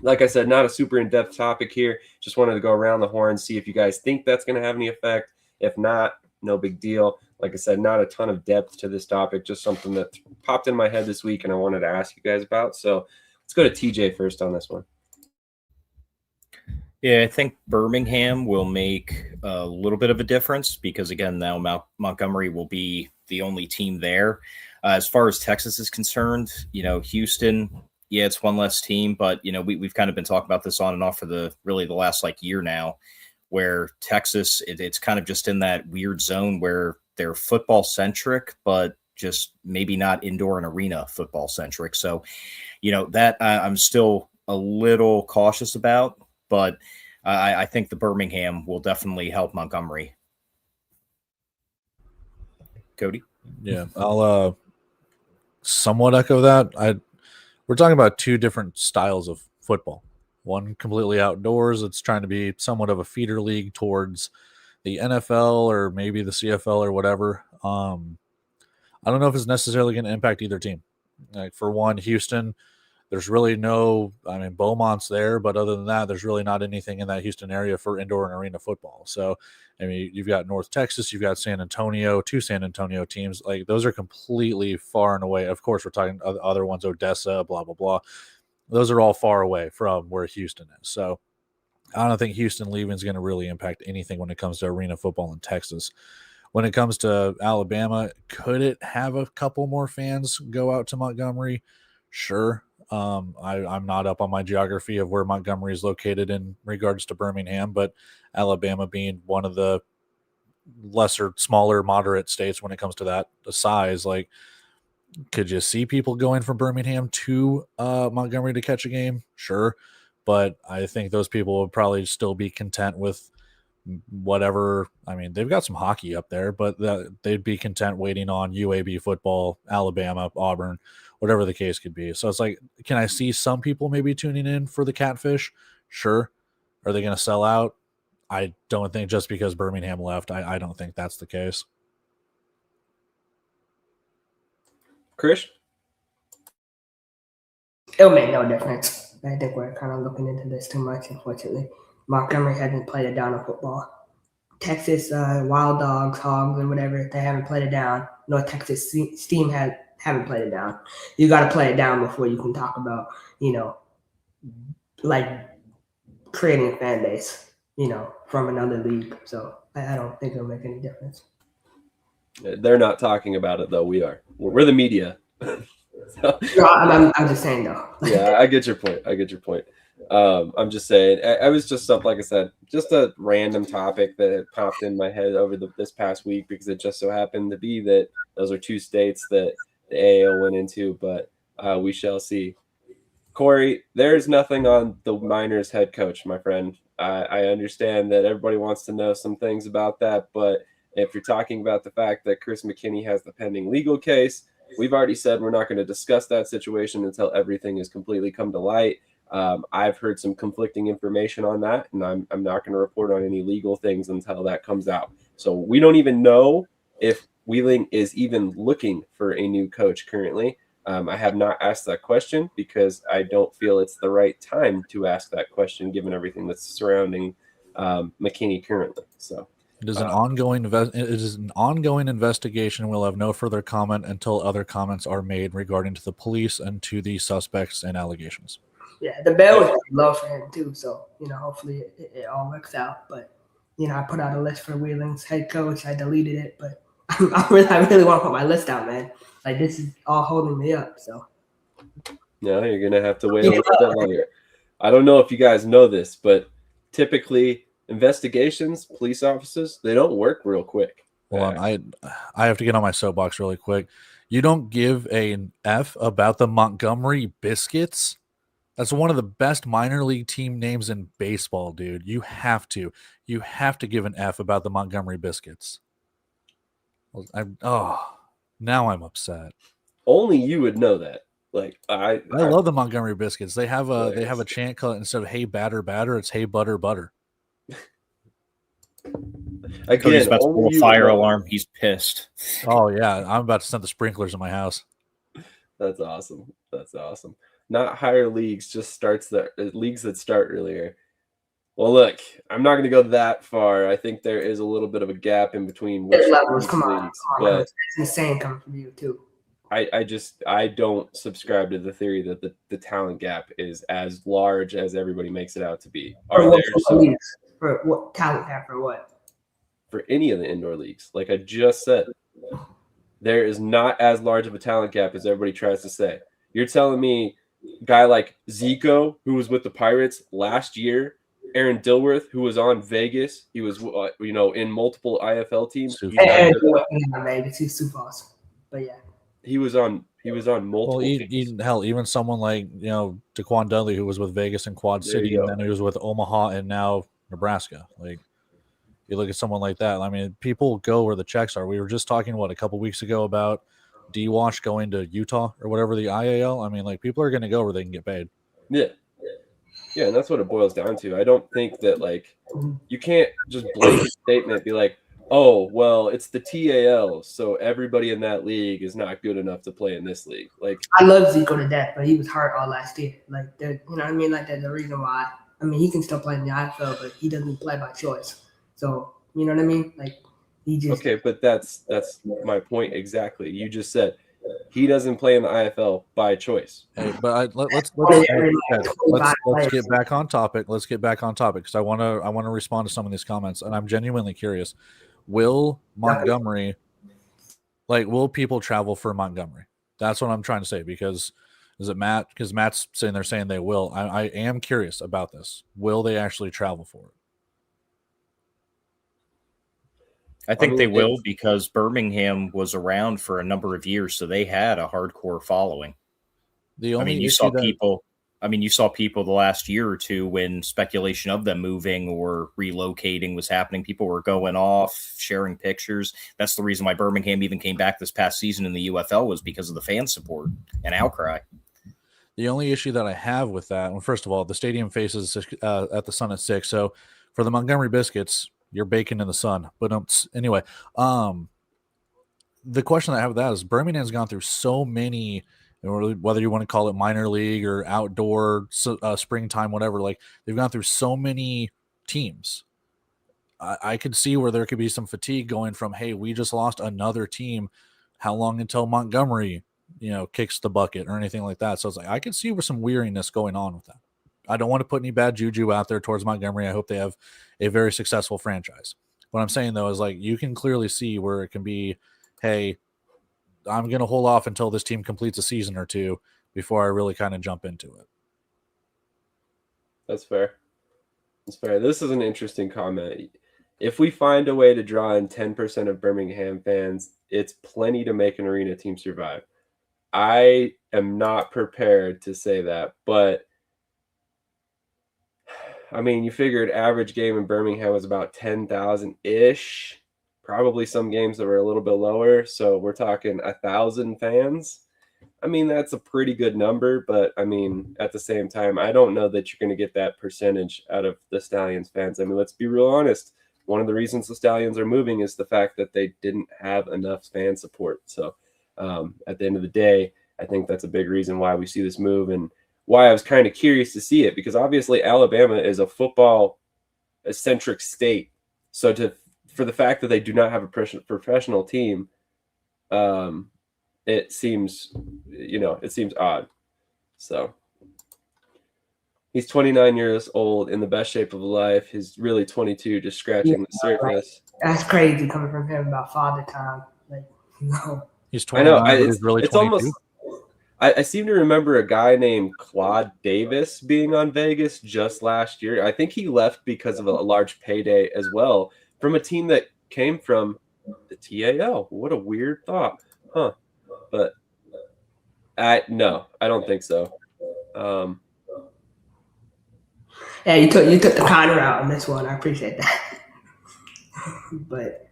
like I said, not a super in-depth topic here. Just wanted to go around the horn, see if you guys think that's going to have any effect. If not, no big deal. Like I said, not a ton of depth to this topic, just something that popped in my head this week and I wanted to ask you guys about. So let's go to TJ first on this one. Yeah, I think Birmingham will make a little bit of a difference because, again, now Montgomery will be the only team there. As far as Texas is concerned, Houston, yeah, it's one less team, but, we've kind of been talking about this on and off for the last year now, where Texas, it's kind of just in that weird zone where they're football centric, but just maybe not indoor and arena football centric. So, that I'm still a little cautious about, but I think the Birmingham will definitely help Montgomery. Cody? Yeah, I'll somewhat echo that. We're talking about two different styles of football. One completely outdoors. It's trying to be somewhat of a feeder league towards the NFL or maybe the CFL or whatever. I don't know if it's necessarily going to impact either team. Like for one, Houston, there's really Beaumont's there, but other than that, there's really not anything in that Houston area for indoor and arena football. So, I mean, you've got North Texas, you've got San Antonio, two San Antonio teams. Like those are completely far and away. Of course, we're talking other ones, Odessa, blah, blah, blah. Those are all far away from where Houston is. So I don't think Houston leaving is going to really impact anything when it comes to arena football in Texas. When it comes to Alabama, could it have a couple more fans go out to Montgomery? Sure. I'm not up on my geography of where Montgomery is located in regards to Birmingham, but Alabama being one of the smaller, moderate states when it comes to that size, like, could you see people going from Birmingham to Montgomery to catch a game? Sure. But I think those people would probably still be content with whatever. I mean, they've got some hockey up there, but they'd be content waiting on UAB football, Alabama, Auburn, whatever the case could be. So it's like, can I see some people maybe tuning in for the Catfish? Sure. Are they going to sell out? I don't think just because Birmingham left. I don't think that's the case. Krish? It'll make no difference. I think we're kind of looking into this too much, unfortunately. Montgomery hasn't played it down in football. Texas, Wild Dogs, Hogs, or whatever, they haven't played it down. North Texas Steam haven't played it down. You got to play it down before you can talk about, like creating a fan base, from another league. So I don't think it'll make any difference. They're not talking about it, though. We are. We're the media. So. No, I'm just saying, though. Yeah, I get your point. I'm just saying, I was just something, like I said, just a random topic that had popped in my head over this past week because it just so happened to be that those are two states that the AAO went into, but we shall see. Corey, there's nothing on the Miners head coach, my friend. I understand that everybody wants to know some things about that, but if you're talking about the fact that Chris McKinney has the pending legal case, we've already said we're not going to discuss that situation until everything has completely come to light. I've heard some conflicting information on that, and I'm not going to report on any legal things until that comes out. So we don't even know if Wheeling is even looking for a new coach currently. I have not asked that question because I don't feel it's the right time to ask that question given everything that's surrounding McKinney currently. So it is an ongoing investigation. We'll have no further comment until other comments are made regarding to the police and to the suspects and allegations. Yeah, the bail was low for him too, so hopefully it all works out. But I put out a list for Wheeling's head coach. I deleted it, but I really want to put my list out, man. Like this is all holding me up. So no, you're gonna have to wait a little bit longer. I don't know if you guys know this, but typically investigations, police officers, they don't work real quick. Well, I have to get on my soapbox really quick. You don't give an F about the Montgomery Biscuits? That's one of the best minor league team names in baseball, dude. You have to give an F about the Montgomery Biscuits. Now I'm upset. Only you would know that. Like I love the Montgomery Biscuits. They have a chant called, instead of "Hey batter batter," it's "Hey butter butter." Again, about to pull a fire alarm. He's pissed. Oh yeah, I'm about to send the sprinklers in my house. That's awesome. Not higher leagues, just starts that leagues that start earlier. Well, look, I'm not going to go that far. I think there is a little bit of a gap in between which levels. Come on, but that's insane coming from you too. I don't subscribe to the theory that the talent gap is as large as everybody makes it out to be. For what talent gap for what? For any of the indoor leagues, like I just said, there is not as large of a talent gap as everybody tries to say. You're telling me a guy like Zico, who was with the Pirates last year, Aaron Dilworth, who was on Vegas, he was in multiple IFL teams. Vegas, he's super awesome. But yeah, he was on multiple. Well, even someone like Daquan Dudley, who was with Vegas and Quad City, and then he was with Omaha, and now Nebraska. Like, you look at someone like that. I mean, people go where the checks are. We were just talking, a couple weeks ago about D-Wash going to Utah or whatever, the IAL. I mean, like, people are going to go where they can get paid. Yeah. Yeah, and that's what it boils down to. I don't think that, like, you can't just blanket statement be like, oh, well, it's the TAL, so everybody in that league is not good enough to play in this league. Like, I love Zico to death, but he was hurt all last year. Like, you know what I mean? Like, there's a reason why. I mean, he can still play in the IFL, but he doesn't play by choice. So, you know what I mean? Like, he just. Okay, but that's my point exactly. You just said he doesn't play in the IFL by choice. Hey, but let's get back on topic. Let's get back on topic because I want to respond to some of these comments, and I'm genuinely curious. Will Montgomery, will people travel for Montgomery? That's what I'm trying to say. Because is it Matt? Because Matt's saying they will. I am curious about this. Will they actually travel for it? I think they will, because Birmingham was around for a number of years, so they had a hardcore following. You saw people the last year or two when speculation of them moving or relocating was happening. People were going off, sharing pictures. That's the reason why Birmingham even came back this past season in the UFL, was because of the fan support and outcry. The only issue that I have with that, well, first of all, the stadium faces at the sun at 6. So for the Montgomery Biscuits, you're baking in the sun. But anyway, the question I have with that is Birmingham's gone through so many, whether you want to call it minor league or outdoor, springtime, whatever, like they've gone through so many teams. I could see where there could be some fatigue going from, hey, we just lost another team. How long until Montgomery, kicks the bucket or anything like that? So it's like, I could see where some weariness going on with that. I don't want to put any bad juju out there towards Montgomery. I hope they have a very successful franchise. What I'm saying, though, is like you can clearly see where it can be, hey, I'm going to hold off until this team completes a season or two before I really kind of jump into it. That's fair. That's fair. This is an interesting comment. If we find a way to draw in 10% of Birmingham fans, it's plenty to make an arena team survive. I am not prepared to say that, but I mean, you figured average game in Birmingham was about 10,000-ish. Probably some games that were a little bit lower. So we're talking 1,000 fans. I mean, that's a pretty good number. But, I mean, at the same time, I don't know that you're going to get that percentage out of the Stallions fans. I mean, let's be real honest. One of the reasons the Stallions are moving is the fact that they didn't have enough fan support. So at the end of the day, I think that's a big reason why we see this move, and why I was kind of curious to see it, because obviously Alabama is a football-centric state. So for the fact that they do not have a professional team, it seems odd. So he's 29 years old, in the best shape of life. He's really 22, just scratching the surface. That's crazy coming from him about father time. Like, no. He's 29, I know. He's really it's 22. Almost. I seem to remember a guy named Claude Davis being on Vegas just last year. I think he left because of a large payday as well from a team that came from the TAL. What a weird thought, huh? But no, I don't think so. Yeah, you took the Connor out on this one. I appreciate that. But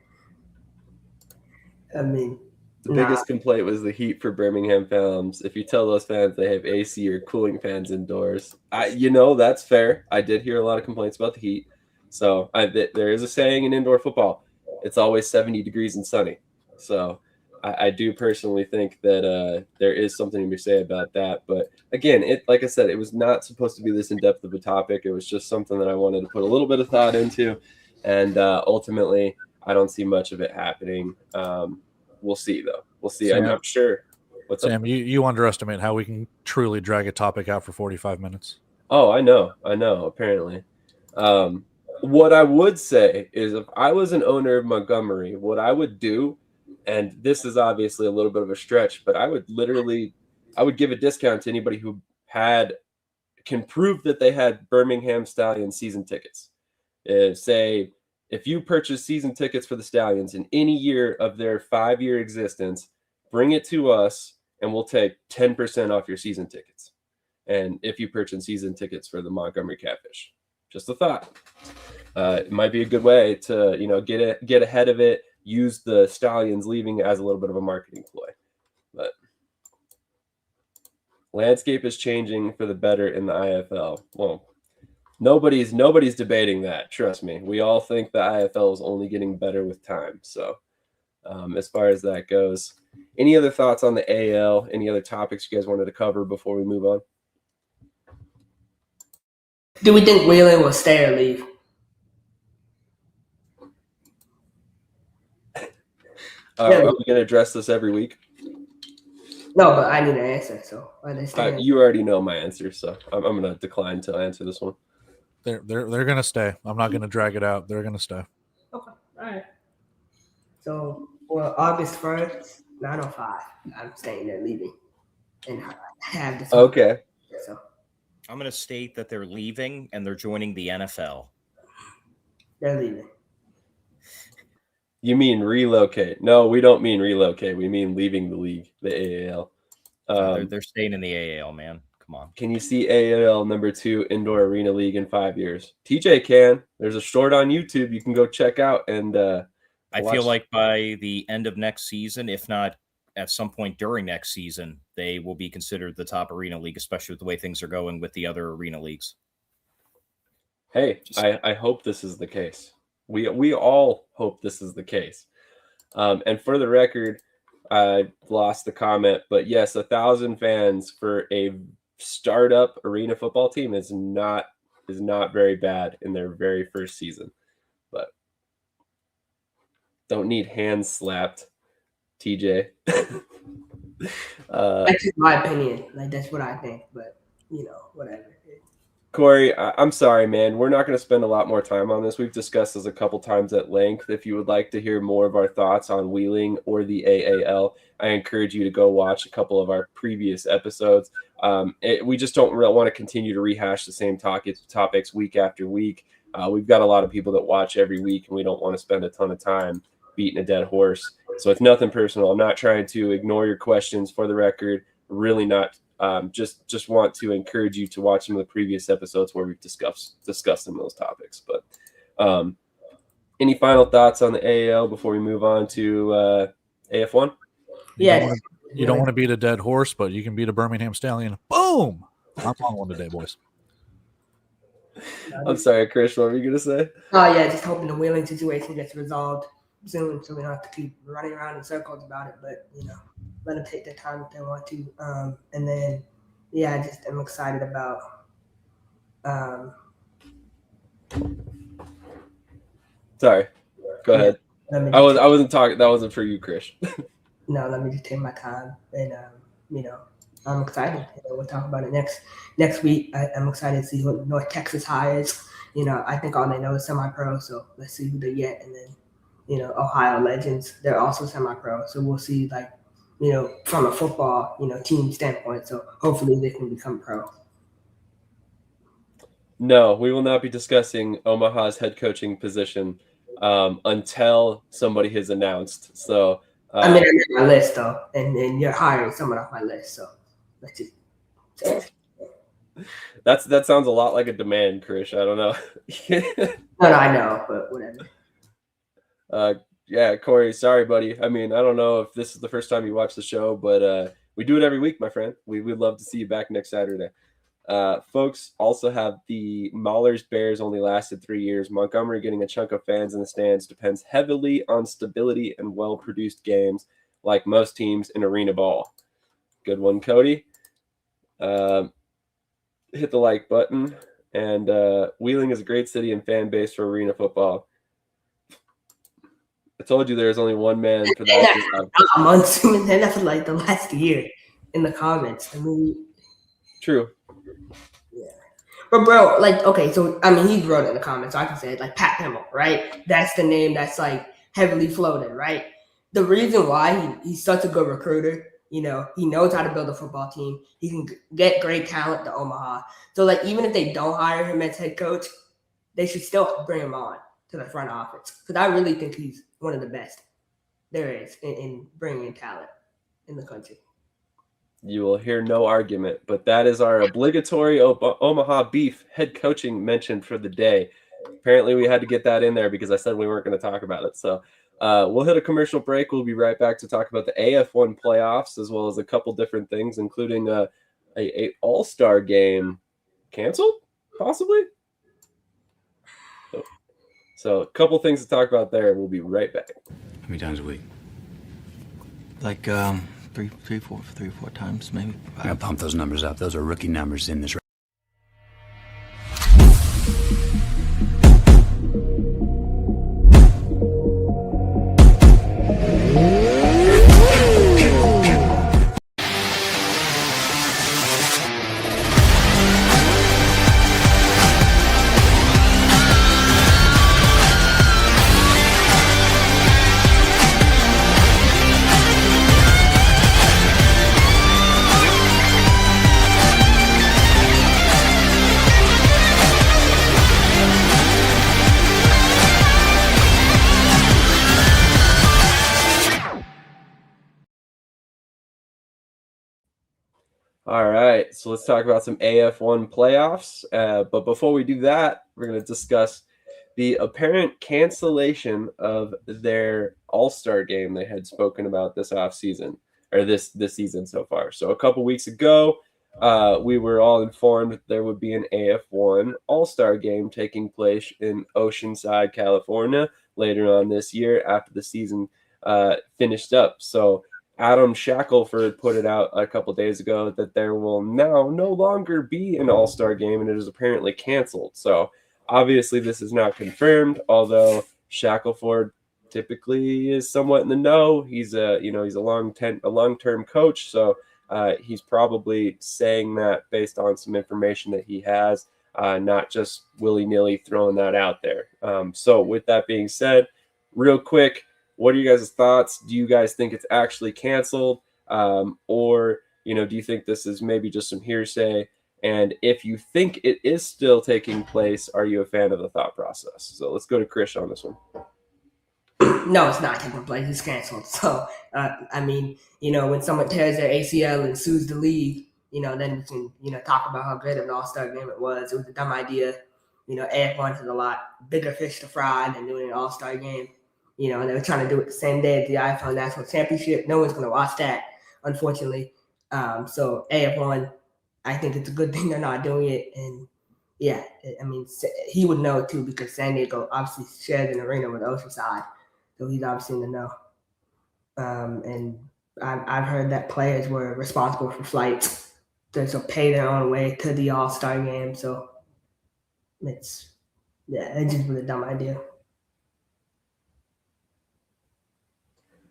I mean, the biggest complaint was the heat for Birmingham fans. If you tell those fans they have AC or cooling fans indoors, that's fair. I did hear a lot of complaints about the heat. So there is a saying in indoor football, it's always 70 degrees and sunny. So I do personally think that there is something to be said about that. But again, like I said, it was not supposed to be this in-depth of a topic. It was just something that I wanted to put a little bit of thought into. And ultimately, I don't see much of it happening. We'll see, though. We'll see. Sam, I'm sure. What's Sam, up? you underestimate how we can truly drag a topic out for 45 minutes. Oh, I know, apparently. What I would say is, if I was an owner of Montgomery, what I would do, and this is obviously a little bit of a stretch, but I would give a discount to anybody who can prove that they had Birmingham Stallions season tickets. If you purchase season tickets for the Stallions in any year of their 5-year existence, bring it to us and we'll take 10% off your season tickets. And if you purchase season tickets for the Montgomery Catfish, just a thought. it might be a good way to, get ahead of it, use the Stallions leaving as a little bit of a marketing ploy. But landscape is changing for the better in the IFL. Well, nobody's debating that. Trust me. We all think the IFL is only getting better with time. So as far as that goes, any other thoughts on the AL? Any other topics you guys wanted to cover before we move on? Do we think Wheeling will stay or leave? Are we going to address this every week? No, but I need an answer. So I understand. You already know my answer, so I'm going to decline to answer this one. They're going to stay. I'm not going to drag it out. They're going to stay. Okay, all right. So for August 1st, 9:05, I'm staying there, leaving, and I have this. Okay. So I'm going to state that they're leaving and they're joining the NFL. they're leaving. You mean relocate? No, we don't mean relocate. We mean leaving the league, the AAL. They're staying in the AAL, man. Come on. Can you see AAL number 2 indoor arena league in 5 years? TJ can. There's a short on YouTube you can go check out. And I feel like by the end of next season, if not at some point during next season, they will be considered the top arena league, especially with the way things are going with the other arena leagues. Hey, I hope this is the case. We all hope this is the case. And for the record, I lost the comment, but yes, 1,000 fans for a startup arena football team is not very bad in their very first season. But don't need hands slapped, TJ. That's just my opinion. Like that's what I think, but whatever. Corey, I'm sorry, man. We're not going to spend a lot more time on this. We've discussed this a couple times at length. If you would like to hear more of our thoughts on Wheeling or the AAL, I encourage you to go watch a couple of our previous episodes. We just don't really want to continue to rehash the same topics week after week. We've got a lot of people that watch every week, and we don't want to spend a ton of time beating a dead horse. So it's nothing personal. I'm not trying to ignore your questions, for the record. Really not. Just want to encourage you to watch some of the previous episodes where we've discussed some of those topics. But any final thoughts on the AAL before we move on to AF1? Yeah. You don't want to beat a dead horse, but you can beat a Birmingham Stallion. Boom! I'm on one today, boys. I'm sorry, Krish. What were you going to say? Oh, yeah, just hoping the Wheeling situation gets resolved soon so we don't have to keep running around in circles about it. But, let them take their time if they want to. And then, yeah, I'm excited about. Sorry, go ahead. I wasn't talking. That wasn't for you, Krish. No, let me just take my time, and I'm excited. We'll talk about it next week. I'm excited to see who North Texas hires. I think all they know is semi-pro, so let's see who they get, and then Ohio Legends, they're also semi-pro, so we'll see from a football, team standpoint. So hopefully they can become pro. No, we will not be discussing Omaha's head coaching position until somebody has announced. So I'm on my list though, and you're hiring someone off my list. So let's just. That sounds a lot like a demand, Krish. I don't know. No, I know, but whatever. Yeah, Corey, sorry, buddy. I mean, I don't know if this is the first time you watch the show, but we do it every week, my friend. We'd love to see you back next Saturday. Folks also have the Maulers Bears only lasted 3 years. Montgomery getting a chunk of fans in the stands depends heavily on stability and well-produced games, like most teams in arena ball. Good one, Cody. Hit the like button. And Wheeling is a great city and fan base for arena football. I told you there's only one man for that. I'm assuming that for like the last year in the comments. I mean, true. Yeah. But bro, okay, so I mean he wrote it in the comments, so I can say it like Pat Hamill, right? That's the name that's heavily floated, right? The reason why he's such a good recruiter, he knows how to build a football team. He can get great talent to Omaha. So even if they don't hire him as head coach, they should still bring him on to the front office, because I really think he's one of the best there is in bringing in talent in the country. You will hear no argument, but that is our obligatory Omaha Beef head coaching mention for the day. Apparently, we had to get that in there because I said we weren't going to talk about it. So we'll hit a commercial break. We'll be right back to talk about the AF1 playoffs as well as a couple different things, including a All-Star game canceled, possibly. So a couple things to talk about there. We'll be right back. How many times a week? Like three, four times maybe. I gotta pump those numbers up. Those are rookie numbers in this. All right, so let's talk about some AF1 playoffs. But before we do that, we're going to discuss the apparent cancellation of their All-Star game they had spoken about this offseason, or this season so far. So a couple weeks ago, we were all informed that there would be an AF1 All-Star game taking place in Oceanside, California, later on this year after the season finished up. So Adam Shackelford put it out a couple days ago that there will now no longer be an All-Star game, and it is apparently canceled. So obviously this is not confirmed, although Shackelford typically is somewhat in the know. He's a long-term coach, so he's probably saying that based on some information that he has, not just willy-nilly throwing that out there. So with that being said, real quick, what are you guys' thoughts? Do you guys think it's actually canceled? Or, do you think this is maybe just some hearsay? And if you think it is still taking place, are you a fan of the thought process? So let's go to Krish on this one. No, it's not taking place. It's canceled. So, when someone tears their ACL and sues the league, then we can, talk about how great of an All-Star game it was. It was a dumb idea. AF1 is a lot bigger fish to fry than doing an All-Star game. And they were trying to do it the same day as the iPhone National Championship. No one's going to watch that, unfortunately. So AF1, I think it's a good thing they're not doing it. And yeah, he would know too because San Diego obviously shares an arena with Oceanside, so he's obviously in the know. And I've heard that players were responsible for flights to pay their own way to the All-Star game. So it just was a dumb idea.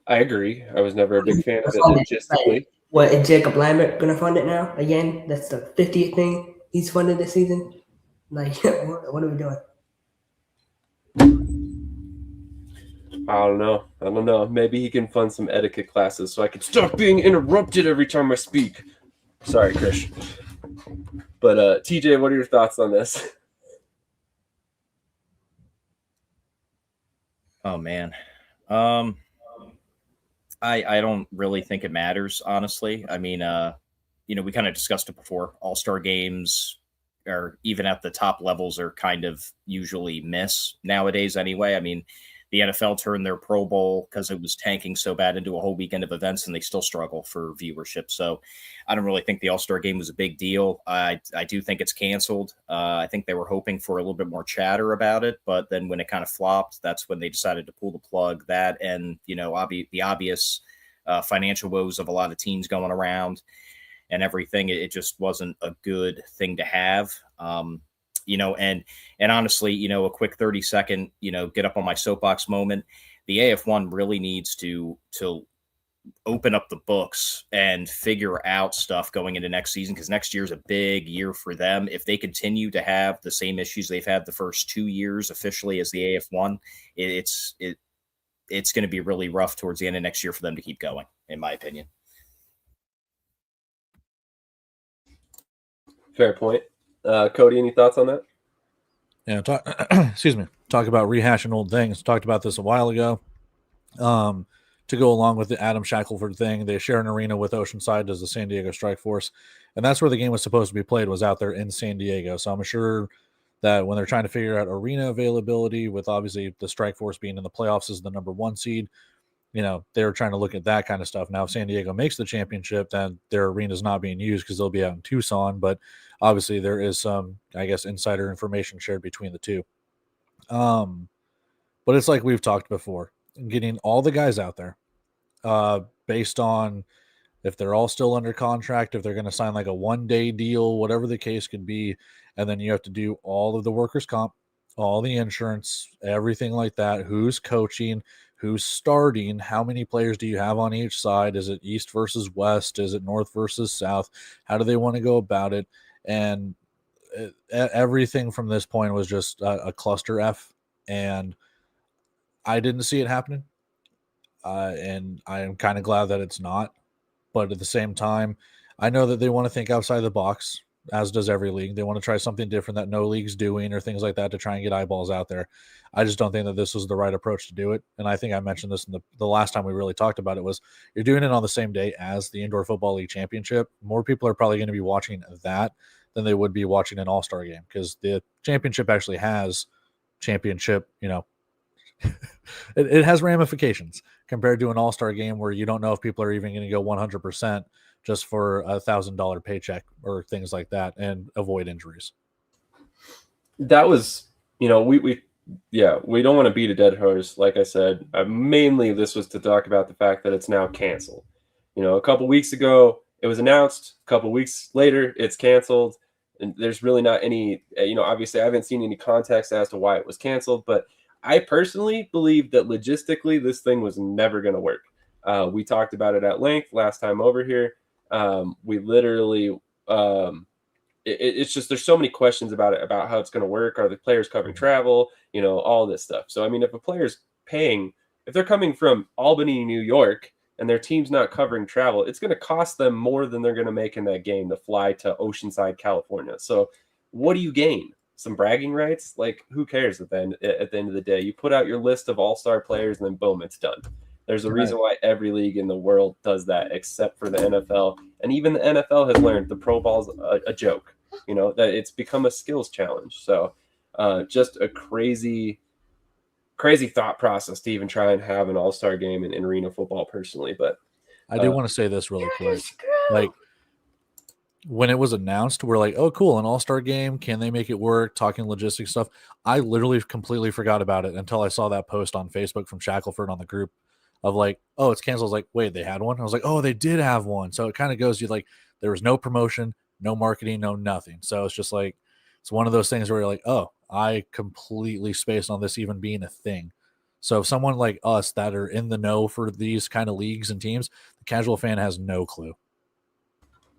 I agree. I was never a big fan of it logistically. What, is Jacob Lambert going to fund it now? Again, that's the 50th thing he's funded this season. Like, what are we doing? I don't know. Maybe he can fund some etiquette classes so I can stop being interrupted every time I speak. Sorry, Krish. But TJ, what are your thoughts on this? Oh, man. I don't really think it matters, honestly. I mean, we kind of discussed it before. All-Star games, or even at the top levels, are kind of usually miss nowadays anyway. I mean, the NFL turned their Pro Bowl because it was tanking so bad into a whole weekend of events, and they still struggle for viewership. So I don't really think the All-Star game was a big deal. I do think it's canceled. I think they were hoping for a little bit more chatter about it, but then when it kind of flopped, that's when they decided to pull the plug. That and, the obvious financial woes of a lot of teams going around and everything. It just wasn't a good thing to have. And honestly, a quick 30-second, get up on my soapbox moment. The AF1 really needs to open up the books and figure out stuff going into next season, because next year's a big year for them. If they continue to have the same issues they've had the first 2 years officially as the AF1, it's going to be really rough towards the end of next year for them to keep going, in my opinion. Fair point. Cody, any thoughts on that? Yeah, talk about rehashing old things. Talked about this a while ago. To go along with the Adam Shackelford thing, they share an arena with Oceanside as the San Diego Strike Force, and that's where the game was supposed to be played, was out there in San Diego. So I'm sure that when they're trying to figure out arena availability, with obviously the Strike Force being in the playoffs as the number 1 seed, they're trying to look at that kind of stuff. Now, if San Diego makes the championship, then their arena is not being used because they'll be out in Tucson. But obviously, there is some, I guess, insider information shared between the two. But it's like we've talked before, getting all the guys out there, based on if they're all still under contract, if they're going to sign like a 1-day deal, whatever the case could be. And then you have to do all of the workers' comp, all the insurance, everything like that. Who's coaching, who's starting, how many players do you have on each side? Is it East versus West? Is it North versus South? How do they want to go about it? And everything from this point was just a cluster F. And I didn't see it happening. And I am kind of glad that it's not. But at the same time, I know that they want to think outside the box, as does every league. They want to try something different that no league's doing or things like that to try and get eyeballs out there. I just don't think that this was the right approach to do it. And I think I mentioned this in the last time we really talked about it, was you're doing it on the same day as the Indoor Football League Championship. More people are probably going to be watching that than they would be watching an all-star game, because the championship actually has championship, it has ramifications compared to an all-star game where you don't know if people are even going to go 100% just for $1,000 paycheck or things like that and avoid injuries. That was, we don't want to beat a dead horse. Like I said, mainly this was to talk about the fact that it's now canceled. A couple weeks ago it was announced, a couple weeks later it's canceled, and there's really not any, obviously I haven't seen any context as to why it was canceled, but I personally believe that logistically this thing was never going to work. We talked about it at length last time over here. We literally, it's just, there's so many questions about it, about how it's going to work. Are the players covering travel? All this stuff. So, I mean, if a player's paying, if they're coming from Albany, New York, and their team's not covering travel, it's going to cost them more than they're going to make in that game to fly to Oceanside, California. So what do you gain? Some bragging rights? Like, who cares at the end of the day? You put out your list of all-star players and then boom, it's done. There's a reason why every league in the world does that, except for the NFL. And even the NFL has learned the Pro Bowl's a joke, that it's become a skills challenge. So just a crazy thought process to even try and have an all-star game in arena football personally. But I do want to say this really quick. Like, when it was announced, we're like, oh, cool, an all-star game. Can they make it work? Talking logistics stuff. I literally completely forgot about it until I saw that post on Facebook from Shackelford on the group of like, oh, it's canceled. I was like, wait, they had one? I was like, oh, they did have one. So it kind of goes, you like, there was no promotion, no marketing, no nothing. So it's just like, it's one of those things where you're like, oh, I completely spaced on this even being a thing. So if someone like us that are in the know for these kind of leagues and teams, the casual fan has no clue.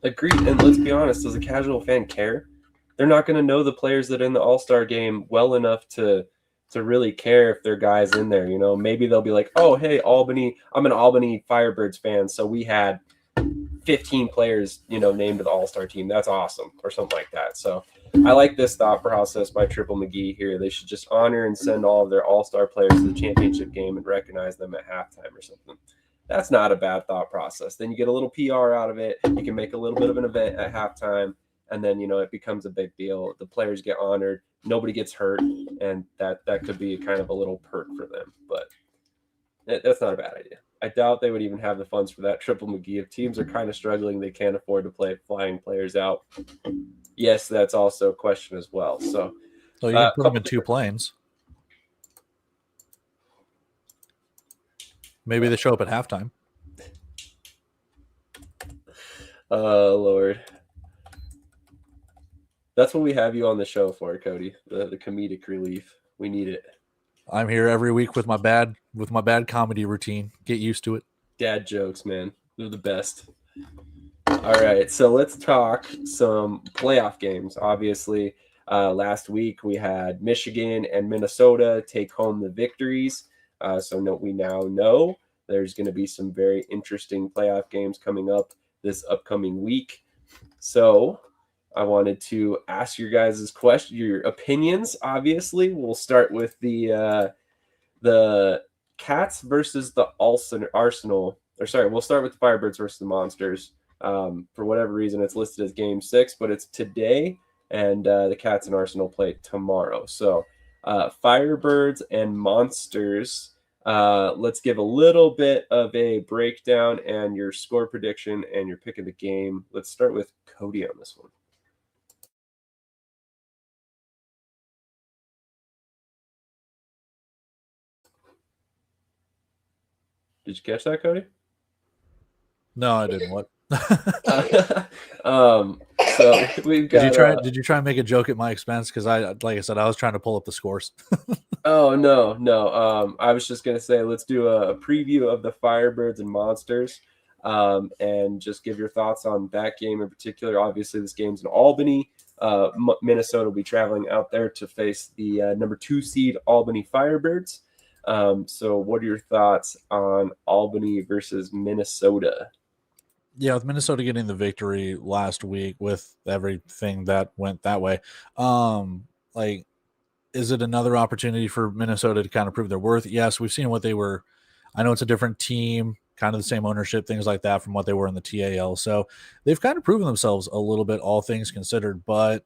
Agreed. And let's be honest, does a casual fan care? They're not going to know the players that are in the all-star game well enough to really care if their guy's in there. Maybe they'll be like, oh, hey, Albany, I'm an Albany Firebirds fan, so we had 15 players, named to the all-star team. That's awesome, or something like that. So I like this thought process by Triple McGee here. They should just honor and send all of their all-star players to the championship game and recognize them at halftime or something. That's not a bad thought process. Then you get a little PR out of it. You can make a little bit of an event at halftime, and then, it becomes a big deal. The players get honored. Nobody gets hurt, and that could be kind of a little perk for them. But that's not a bad idea. I doubt they would even have the funds for that. Triple McGee, if teams are kind of struggling, they can't afford to play flying players out. Yes, that's also a question as well. So you can put them in 2 planes. Maybe they show up at halftime. Oh, Lord. That's what we have you on the show for, Cody. The comedic relief. We need it. I'm here every week with my bad comedy routine. Get used to it. Dad jokes, man. They're the best. All right, so let's talk some playoff games. Obviously, last week we had Michigan and Minnesota take home the victories. We now know there's going to be some very interesting playoff games coming up this upcoming week. So I wanted to ask your guys' your opinions. Obviously, we'll start with the Cats versus the Arsenal. We'll start with the Firebirds versus the Monsters. For whatever reason, it's listed as Game 6, but it's today and the Cats and Arsenal play tomorrow. So Firebirds and Monsters. Let's give a little bit of a breakdown and your score prediction and your pick of the game. Let's start with Cody on this one. Did you catch that, Cody? No, I didn't. What? So we've got. Did you try and make a joke at my expense? Because like I said, I was trying to pull up the scores. Oh no. I was just gonna say let's do a preview of the Firebirds and Monsters, and just give your thoughts on that game in particular. Obviously, this game's in Albany. Minnesota will be traveling out there to face the number 2 seed Albany Firebirds. So what are your thoughts on Albany versus Minnesota? Yeah, with Minnesota getting the victory last week with everything that went that way, like, is it another opportunity for Minnesota to kind of prove their worth? Yes, we've seen what they were. I know it's a different team, kind of the same ownership, things like that from what they were in the TAL. So they've kind of proven themselves a little bit, all things considered, but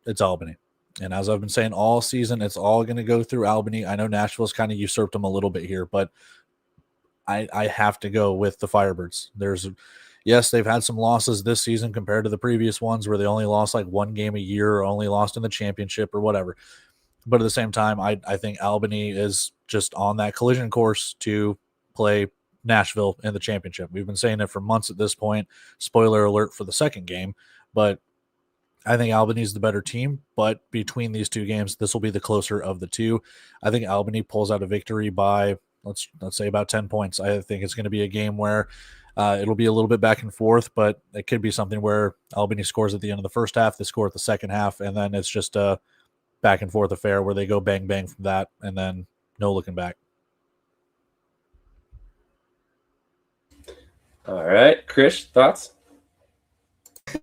it's Albany. And as I've been saying all season, it's all going to go through Albany. I know Nashville's kind of usurped them a little bit here, but I have to go with the Firebirds. Yes, they've had some losses this season compared to the previous ones where they only lost like 1 game a year or only lost in the championship or whatever. But at the same time, I think Albany is just on that collision course to play Nashville in the championship. We've been saying it for months at this point. Spoiler alert for the second game, but I think Albany's the better team. But between these two games, this will be the closer of the two. I think Albany pulls out a victory by let's say about 10 points. I think it's going to be a game where it'll be a little bit back and forth, but it could be something where Albany scores at the end of the first half, they score at the second half, and then it's just a back and forth affair where they go bang bang from that, and then no looking back. All right, Krish, thoughts?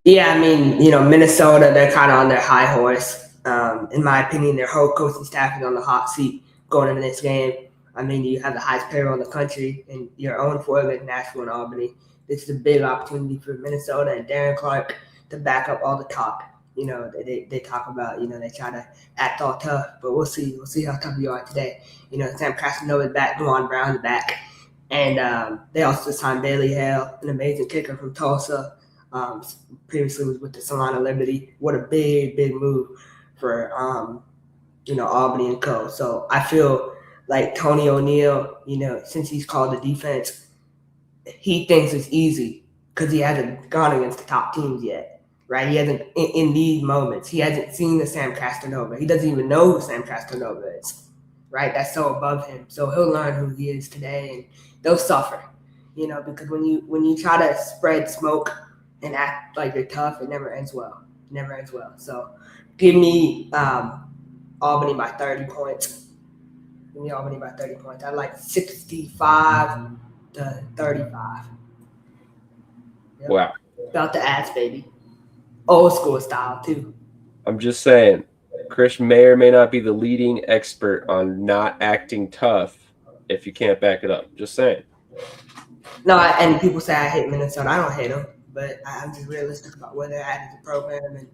Yeah, I mean, Minnesota, they're kind of on their high horse. In my opinion, their whole coaching staff is on the hot seat going into this game. I mean, you have the highest payroll in the country, and your own for it, Nashville and Albany. This is a big opportunity for Minnesota and Darren Clark to back up all the talk. They talk about, they try to act all tough, but we'll see. We'll see how tough you are today. Sam Castanova's back, Juwan Brown's back. And they also signed Bailey Hale, an amazing kicker from Tulsa. Previously was with the Solana Liberty. What a big, big move for, Albany and Co. So I feel like Tony O'Neill, since he's called the defense, he thinks it's easy because he hasn't gone against the top teams yet, right? He hasn't, in these moments, he hasn't seen the Sam Castanova. He doesn't even know who Sam Castanova is, right? That's so above him. So he'll learn who he is today, and they'll suffer, because when you try to spread smoke and act like you're tough, it never ends well. It never ends well. So give me Albany by 30 points. Give me Albany by 30 points. I like 65 to 35. Yep. Wow. About the ass, baby. Old school style, too. I'm just saying, Krish may or may not be the leading expert on not acting tough if you can't back it up. Just saying. No, and people say I hate Minnesota. I don't hate them, but I'm just realistic about where they're at as a program and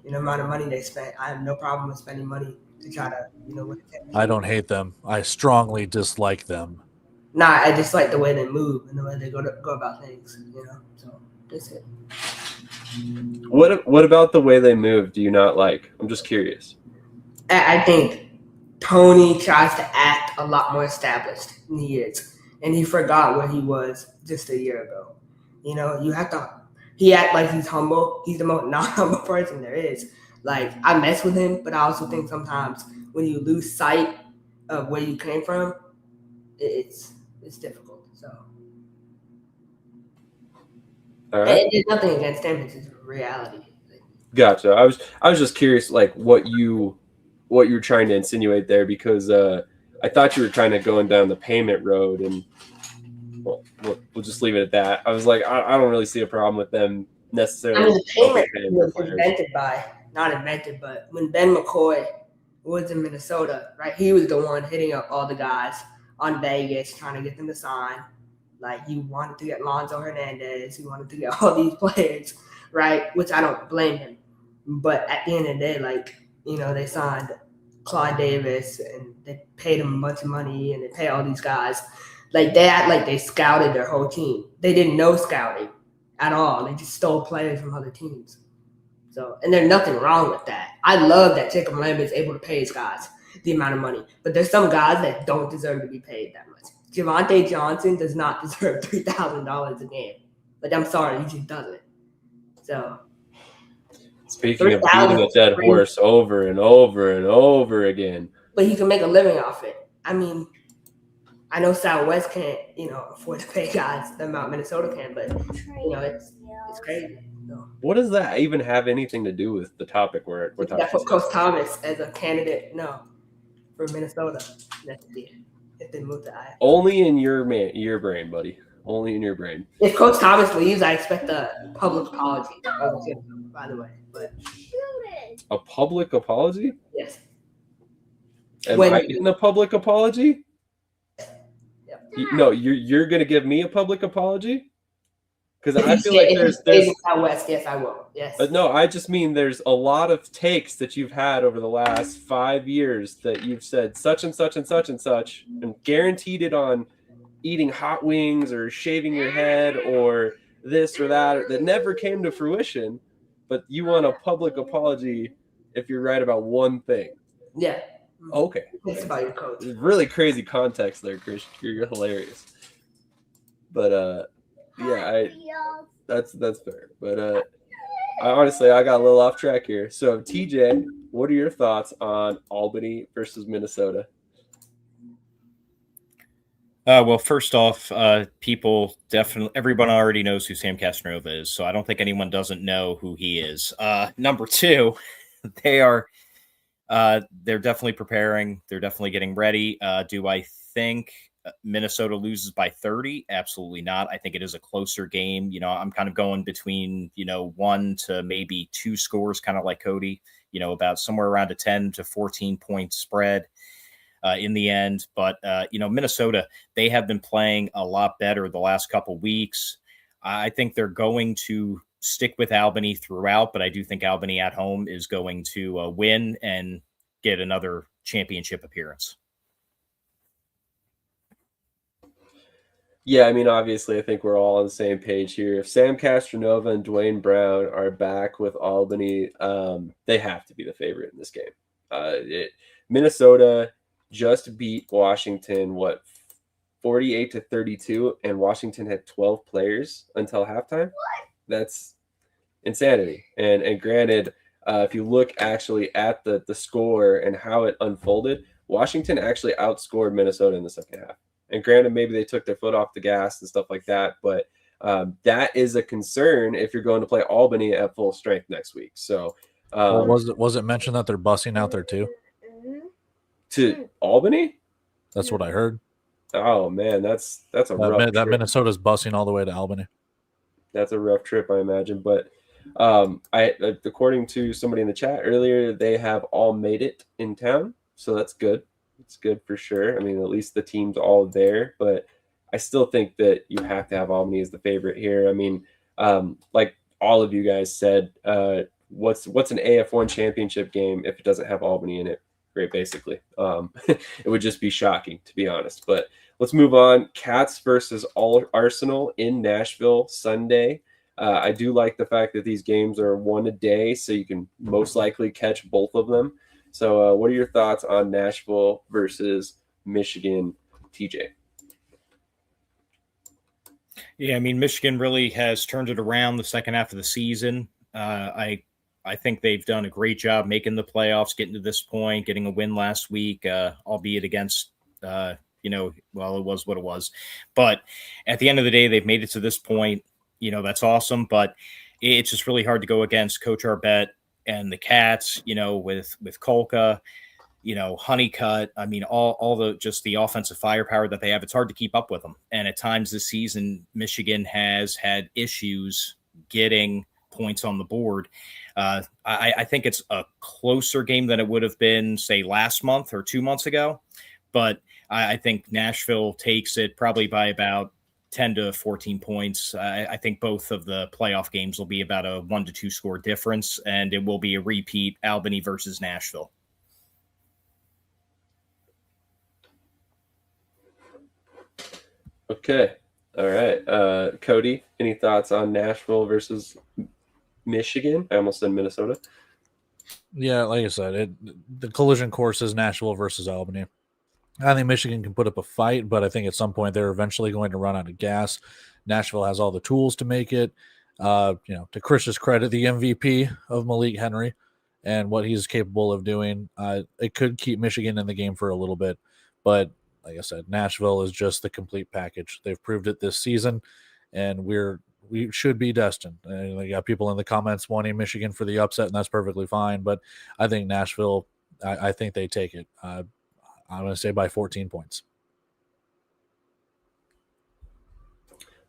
the amount of money they spent. I have no problem with spending money to try to, win the I don't hate them. I strongly dislike them. Nah, I just like the way they move and the way they go about things, So that's it. What about the way they move do you not like? I'm just curious. I think Tony tries to act a lot more established than he is. And he forgot where he was just a year ago. He act like he's humble. He's the most non-humble person there is. Like, I mess with him, but I also think sometimes when you lose sight of where you came from, it's difficult. So, all right. And there's nothing against him. It's just reality. Gotcha. I was just curious, like what you were trying to insinuate there, because I thought you were trying to go down the payment road, and we'll just leave it at that. I was like, I don't really see a problem with them necessarily. I mean, the payment was not invented, but when Ben McCoy was in Minnesota, right, he was the one hitting up all the guys on Vegas, trying to get them to sign. Like, he wanted to get Lonzo Hernandez. He wanted to get all these players, right, which I don't blame him. But at the end of the day, like, they signed Claude Davis and they paid him a bunch of money and they pay all these guys. Like, they act like they scouted their whole team. They didn't know scouting at all. They just stole players from other teams. So, and there's nothing wrong with that. I love that Jacob Lamb is able to pay his guys the amount of money. But there's some guys that don't deserve to be paid that much. Javonte Johnson does not deserve $3,000 a game. Like, I'm sorry, he just doesn't. So, speaking of beating a dead horse over and over and over again. But he can make a living off it. I mean, I know Southwest can't, afford to pay guys the amount Minnesota can, but, it's crazy. So, what does that even have anything to do with the topic we're talking about? That's Coach Thomas as a candidate, for Minnesota next year if they move to Iowa. Only in your brain, buddy. Only in your brain. If Coach Thomas leaves, I expect a public apology. By the way, but a public apology? Yes. Am I getting a public apology? Yep. No, you're gonna give me a public apology? Because I feel like there's Southwest. Yes, I will. Yes. No, I just mean there's a lot of takes that you've had over the last 5 years that you've said such and such and such and such, and guaranteed it on eating hot wings or shaving your head or this or that never came to fruition. But you want a public apology if you're right about one thing. Yeah. Okay. It's about your coach. It's really crazy context there, Krish. You're hilarious. But yeah, that's fair. But I got a little off track here. So TJ, what are your thoughts on Albany versus Minnesota? Well, first off, everyone already knows who Sam Casanova is, so I don't think anyone doesn't know who he is. Number two, they're definitely preparing. They're definitely getting ready. Do I think Minnesota loses by 30? Absolutely not. I think it is a closer game. I'm kind of going between, 1 to maybe 2 scores, kind of like Cody, about somewhere around a 10 to 14 point spread. In the end. But, Minnesota, they have been playing a lot better the last couple weeks. I think they're going to stick with Albany throughout, but I do think Albany at home is going to win and get another championship appearance. Yeah, I mean, obviously, I think we're all on the same page here. If Sam Castronova and Dwayne Brown are back with Albany, they have to be the favorite in this game. Minnesota just beat Washington, 48-32, and Washington had 12 players until halftime. What? That's insanity. And granted, if you look actually at the score and how it unfolded, Washington actually outscored Minnesota in the second half. And granted, maybe they took their foot off the gas and stuff like that, but that is a concern if you're going to play Albany at full strength next week. So, was it mentioned that they're bussing out there too? To Albany? That's what I heard. Oh man, that's a rough trip. That Minnesota's busing all the way to Albany. That's a rough trip, I imagine. But according to somebody in the chat earlier, they have all made it in town, so that's good. It's good for sure. I mean, at least the team's all there, but I still think that you have to have Albany as the favorite here. I mean, like all of you guys said, what's an AF1 championship game if it doesn't have Albany in it? Right, basically. It would just be shocking, to be honest. But let's move on. Cats versus Arsenal in Nashville Sunday. I do like the fact that these games are one a day, so you can most likely catch both of them. So what are your thoughts on Nashville versus Michigan, TJ? Yeah, I mean, Michigan really has turned it around the second half of the season. I think they've done a great job making the playoffs, getting to this point, getting a win last week, albeit against, it was what it was. But at the end of the day, they've made it to this point. That's awesome. But it's just really hard to go against Coach Arbette and the Cats, with Kolka, Honeycutt. I mean, all the offensive firepower that they have. It's hard to keep up with them. And at times this season, Michigan has had issues getting points on the board. I think it's a closer game than it would have been, say, last month or 2 months ago. But I think Nashville takes it probably by about 10 to 14 points. I think both of the playoff games will be about a 1 to 2 score difference, and it will be a repeat Albany versus Nashville. Okay. All right. Cody, any thoughts on Nashville versus Michigan? I almost said Minnesota. Yeah, like I said, the collision course is Nashville versus Albany. I think Michigan can put up a fight, but I think at some point they're eventually going to run out of gas. Nashville has all the tools to make it. To Krish's credit, the MVP of Malik Henry and what he's capable of doing, it could keep Michigan in the game for a little bit. But like I said, Nashville is just the complete package. They've proved it this season, and we should be destined. And they got people in the comments wanting Michigan for the upset, and that's perfectly fine. But I think Nashville, I think they take it. I'm going to say by 14 points.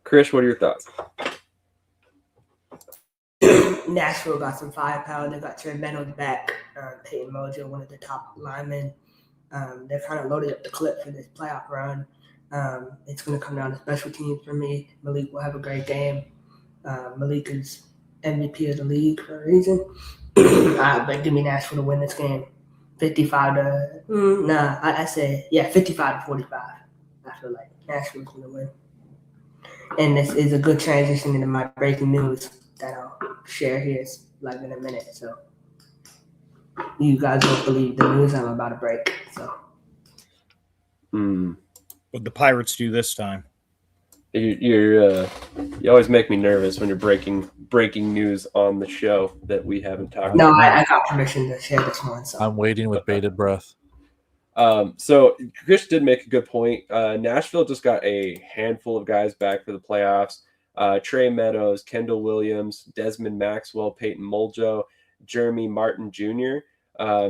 Krish, what are your thoughts? Nashville got some firepower. They got Trey Reynolds back. Peyton Mojo, one of the top linemen. They're kind of loaded up the clip for this playoff run. It's going to come down to special teams for me. Malik will have a great game. Malik is MVP of the league for a reason. But give me Nashville to win this game. 55 to I say 55 to 45. I feel like Nashville's going to win. And this is a good transition into my breaking news that I'll share here like in a minute. So you guys won't believe the news I'm about to break. So What the Pirates do this time? You always make me nervous when you're breaking news on the show that we haven't talked about. No, I got permission to share this one. So I'm waiting with bated breath. So Krish did make a good point. Nashville just got a handful of guys back for the playoffs. Trey Meadows, Kendall Williams, Desmond Maxwell, Peyton Muljo, Jeremy Martin Jr.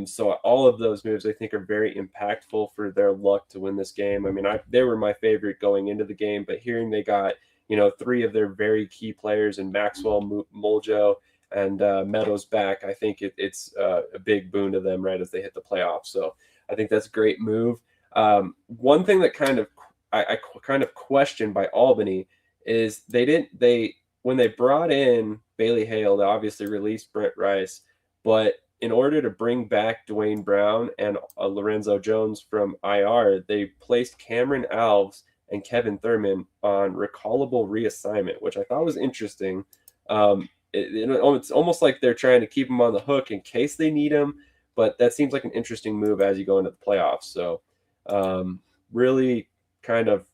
So all of those moves I think are very impactful for their luck to win this game. I mean, they were my favorite going into the game, but hearing they got, three of their very key players in Maxwell, Muljo, and Meadows back, I think it's a big boon to them right as they hit the playoffs. So I think that's a great move. One thing that I kind of questioned by Albany is when they brought in Bailey Hale, they obviously released Brent Rice, but in order to bring back Dwayne Brown and Lorenzo Jones from IR, they placed Cameron Alves and Kevin Thurman on recallable reassignment, which I thought was interesting. It's almost like they're trying to keep them on the hook in case they need them, but that seems like an interesting move as you go into the playoffs. So really kind of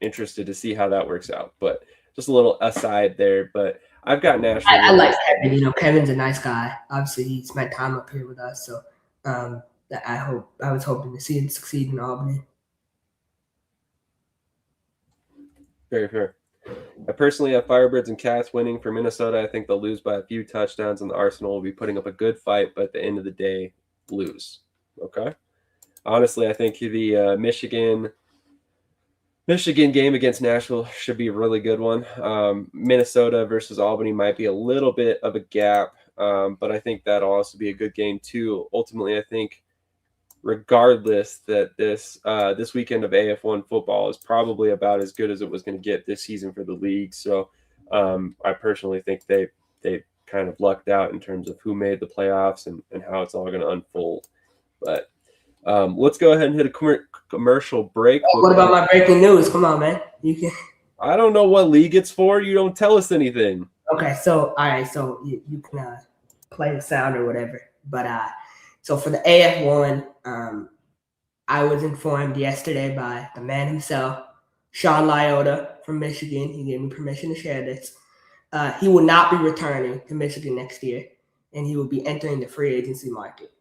interested to see how that works out. But just a little aside there, but I've got Nashville. I like Kevin. Kevin's a nice guy. Obviously, he spent time up here with us, so I was hoping to see him succeed in Albany. Very fair. I personally have Firebirds and Cats winning for Minnesota. I think they'll lose by a few touchdowns, and the Arsenal will be putting up a good fight, but at the end of the day, lose. Okay. Honestly, I think the Michigan game against Nashville should be a really good one. Minnesota versus Albany might be a little bit of a gap, but I think that'll also be a good game too. Ultimately, I think regardless that this weekend of AF1 football is probably about as good as it was going to get this season for the league. So I personally think they kind of lucked out in terms of who made the playoffs and how it's all going to unfold. But let's go ahead and hit a commercial break. What about my breaking news? Come on, man. You can. I don't know what league it's for. You don't tell us anything. Okay, so all right, so you can play the sound or whatever. But so for the AF1, I was informed yesterday by the man himself, Sean Lyota from Michigan. He gave me permission to share this. He will not be returning to Michigan next year, and he will be entering the free agency market.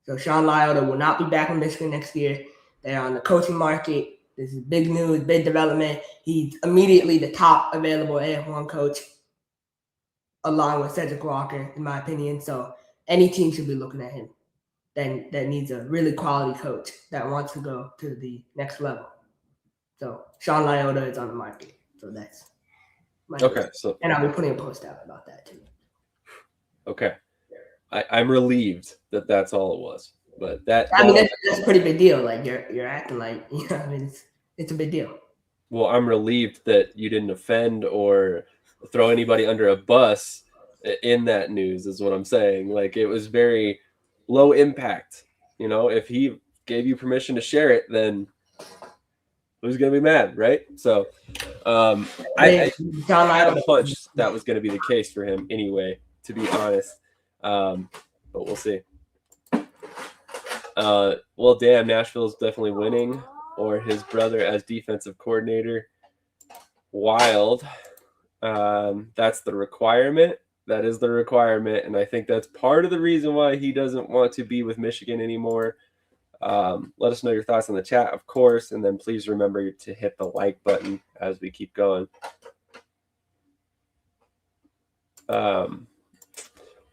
So Sean Lyota will not be back in Michigan next year. They're on the coaching market. This is big news, big development. He's immediately the top available AF1 coach, along with Cedric Walker, in my opinion. So any team should be looking at him that needs a really quality coach that wants to go to the next level. So Sean Lyota is on the market. So that's my okay. So and I'll be putting a post out about that too. Okay. I'm relieved that that's all it was, but that's a pretty big deal. Like you're acting like, I mean, it's a big deal. Well, I'm relieved that you didn't offend or throw anybody under a bus in that news, is what I'm saying. Like, it was very low impact. You know, if he gave you permission to share it, then who's going to be mad, right? So I had a hunch that was going to be the case for him anyway, to be honest. But we'll see. Well, damn, Nashville's definitely winning, or his brother as defensive coordinator. Wild. That's the requirement. That is the requirement, and I think that's part of the reason why he doesn't want to be with Michigan anymore. Let us know your thoughts in the chat, of course, and then please remember to hit the like button as we keep going.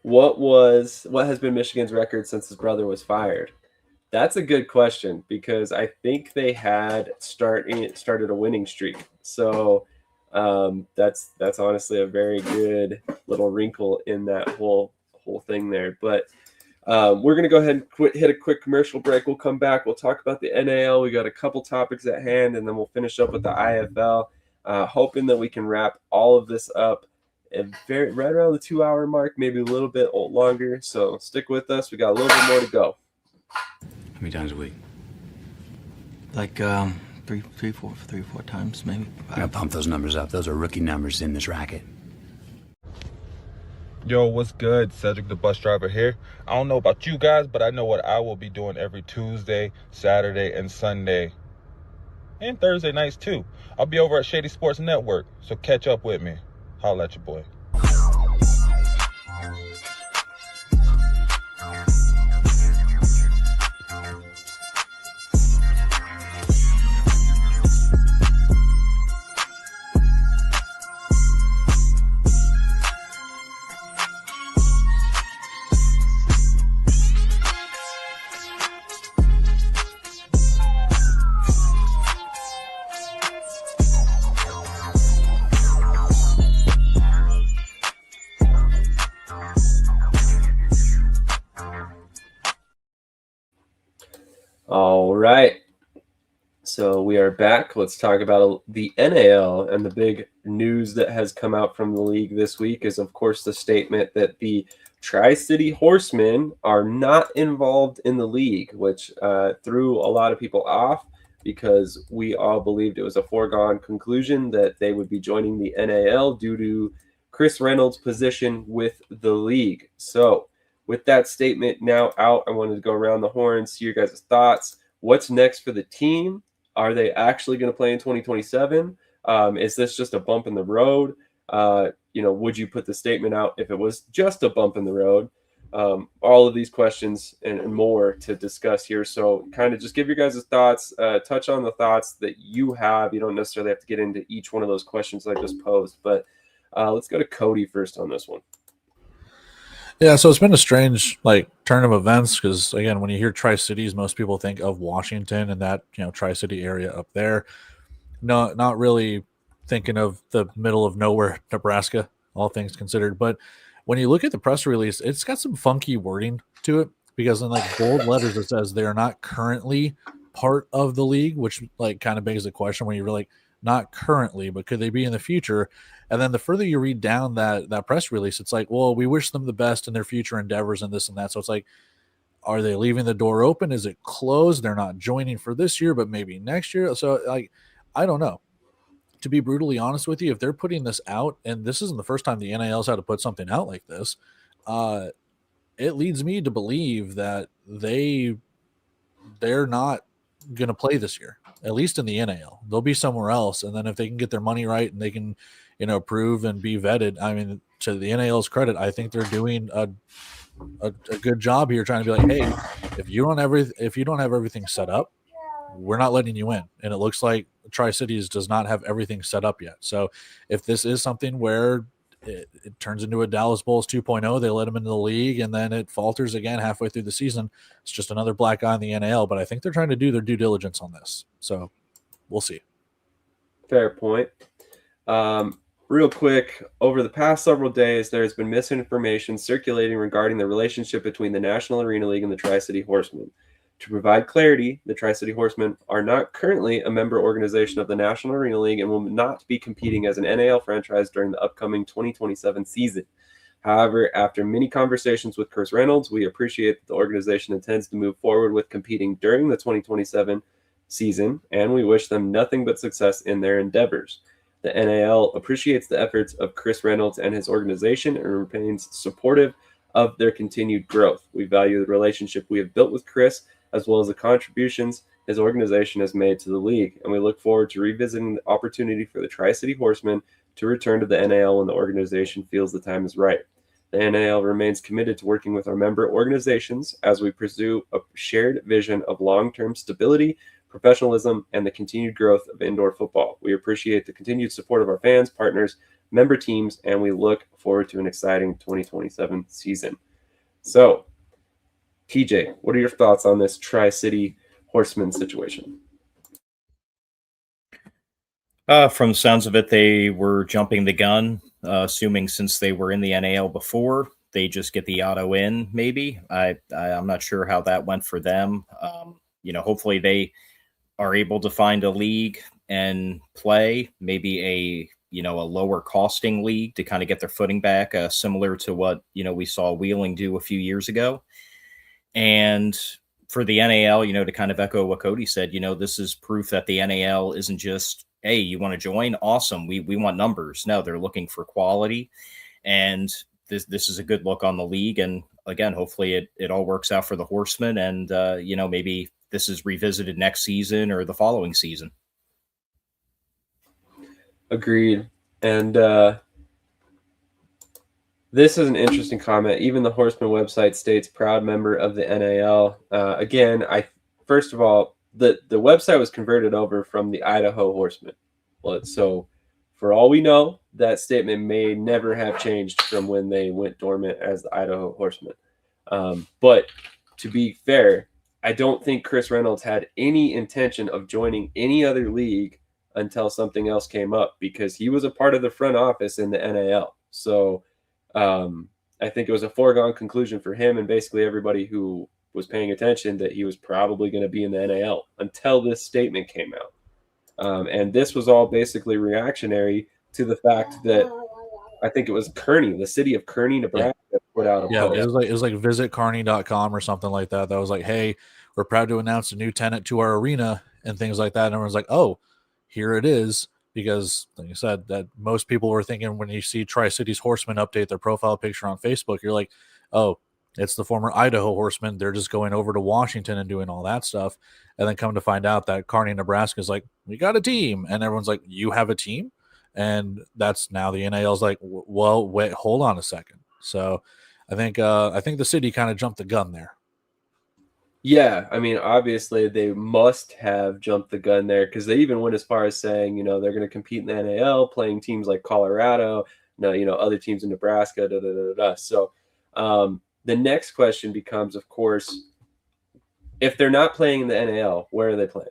What has been Michigan's record since his brother was fired? That's a good question, because I think they had started a winning streak. So that's honestly a very good little wrinkle in that whole thing there. But we're going to go ahead and hit a quick commercial break. We'll come back. We'll talk about the NAL. We got a couple topics at hand, and then we'll finish up with the IFL, hoping that we can wrap all of this up right around the 2-hour mark, maybe a little bit longer. So stick with us. We got a little bit more to go. How many times a week? Like three, four times maybe. I gotta pump those numbers up. Those are rookie numbers in this racket. Yo, what's good? Cedric the bus driver here. I don't know about you guys, but I know what I will be doing every Tuesday, Saturday, and Sunday. And Thursday nights too. I'll be over at Shady Sports Network, so catch up with me. Holla at your boy. All right. So we are back. Let's talk about the NAL, and the big news that has come out from the league this week is, of course, the statement that the Tri-City Horsemen are not involved in the league, which threw a lot of people off, because we all believed it was a foregone conclusion that they would be joining the NAL due to Chris Reynolds' position with the league. So with that statement now out, I wanted to go around the horn, see your guys' thoughts. What's next for the team? Are they actually going to play in 2027? Is this just a bump in the road? Would you put the statement out if it was just a bump in the road? All of these questions and more to discuss here. So kind of just give your guys' thoughts, touch on the thoughts that you have. You don't necessarily have to get into each one of those questions I just posed, but let's go to Cody first on this one. Yeah, so it's been a strange turn of events, because again, when you hear Tri-Cities, most people think of Washington and that Tri-City area up there. No, not really thinking of the middle of nowhere, Nebraska, all things considered. But when you look at the press release, it's got some funky wording to it, because in bold letters it says they are not currently part of the league, which kind of begs the question when you're not currently, but could they be in the future? And then the further you read down that press release, it's well, we wish them the best in their future endeavors and this and that. So it's are they leaving the door open? Is it closed? They're not joining for this year, but maybe next year. So I don't know. To be brutally honest with you, if they're putting this out, and this isn't the first time the NAL's had to put something out like this, it leads me to believe that they're not going to play this year, at least in the NAL. They'll be somewhere else, and then if they can get their money right and they can prove and be vetted, I mean, to the NAL's credit, I think they're doing a good job here, trying to be hey, if you don't have everything set up, we're not letting you in. And it looks like Tri-Cities does not have everything set up yet. So if this is something where it turns into a Dallas Bulls 2.0, they let them into the league, and then it falters again halfway through the season, it's just another black eye in the NAL. But I think they're trying to do their due diligence on this. So we'll see. Fair point. Real quick, over the past several days, there has been misinformation circulating regarding the relationship between the National Arena League and the Tri-City Horsemen. To provide clarity, the Tri-City Horsemen are not currently a member organization of the National Arena League and will not be competing as an NAL franchise during the upcoming 2027 season. However, after many conversations with Chris Reynolds, we appreciate that the organization intends to move forward with competing during the 2027 season, and we wish them nothing but success in their endeavors. The NAL appreciates the efforts of Chris Reynolds and his organization and remains supportive of their continued growth. We value the relationship we have built with Chris, as well as the contributions his organization has made to the league, and we look forward to revisiting the opportunity for the Tri-City Horsemen to return to the NAL when the organization feels the time is right. The NAL remains committed to working with our member organizations as we pursue a shared vision of long-term stability, professionalism, and the continued growth of indoor football. We appreciate the continued support of our fans, partners, member teams, and we look forward to an exciting 2027 season. So, TJ, what are your thoughts on this Tri-City Horseman situation? From the sounds of it, they were jumping the gun, assuming since they were in the NAL before, they just get the auto in, maybe. I'm not sure how that went for them. Hopefully they are able to find a league and play, maybe a lower costing league to kind of get their footing back, similar to what, we saw Wheeling do a few years ago. And for the NAL, to kind of echo what Cody said, this is proof that the NAL isn't just, hey, you want to join? Awesome. We want numbers. No, they're looking for quality. And this is a good look on the league. And again, hopefully it all works out for the Horsemen. And, maybe this is revisited next season or the following season. Agreed. And this is an interesting comment. Even the Horseman website states proud member of the NAL. Again, first of all, the website was converted over from the Idaho Horsemen. So for all we know, that statement may never have changed from when they went dormant as the Idaho Horsemen. But to be fair, I don't think Chris Reynolds had any intention of joining any other league until something else came up, because he was a part of the front office in the NAL. So I think it was a foregone conclusion for him and basically everybody who was paying attention that he was probably going to be in the NAL until this statement came out. And this was all basically reactionary to the fact that I think it was Kearney, the city of Kearney, Nebraska, put out a post. It was like visitkearney.com or something like that. That was like, hey, we're proud to announce a new tenant to our arena and things like that. And everyone's like, oh, here it is. Because, like you said, that most people were thinking when you see Tri-Cities Horsemen update their profile picture on Facebook, you're like, oh, it's the former Idaho Horsemen. They're just going over to Washington and doing all that stuff. And then come to find out that Kearney, Nebraska is like, we got a team. And everyone's like, you have a team? And that's now the NAL's like, well, wait, hold on a second. So I think the city kind of jumped the gun there. Yeah, I mean, obviously they must have jumped the gun there, because they even went as far as saying, they're going to compete in the NAL, playing teams like Colorado, other teams in Nebraska, So the next question becomes, of course, if they're not playing in the NAL, where are they playing?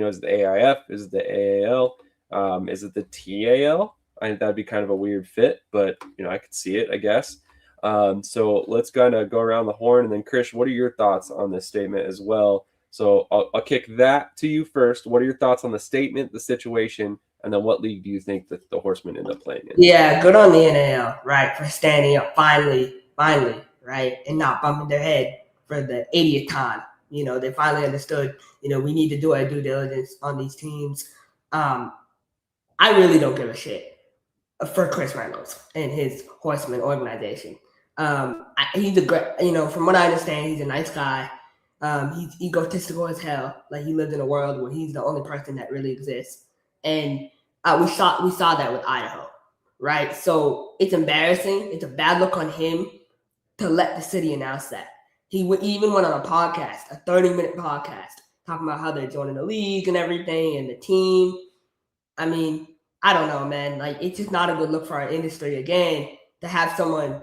Is it the AIF? Is it the AAL? Is it the TAL? I think that'd be kind of a weird fit, but I could see it, I guess. So let's kind of go around the horn, and then Krish, what are your thoughts on this statement as well? So I'll kick that to you first. What are your thoughts on the statement, the situation, and then what league do you think that the Horsemen end up playing in? Yeah, good on the NAL, right, for standing up finally, right, and not bumping their head for the 80th time. They finally understood, we need to do our due diligence on these teams. I really don't give a shit for Chris Reynolds and his Horseman organization. He's a great, from what I understand, he's a nice guy. He's egotistical as hell. Like, he lives in a world where he's the only person that really exists. And we saw that with Idaho, right? So it's embarrassing. It's a bad look on him to let the city announce that. He even went on a podcast, a 30-minute podcast, talking about how they're joining the league and everything and the team. I mean, I don't know, man. Like, it's just not a good look for our industry, again, to have someone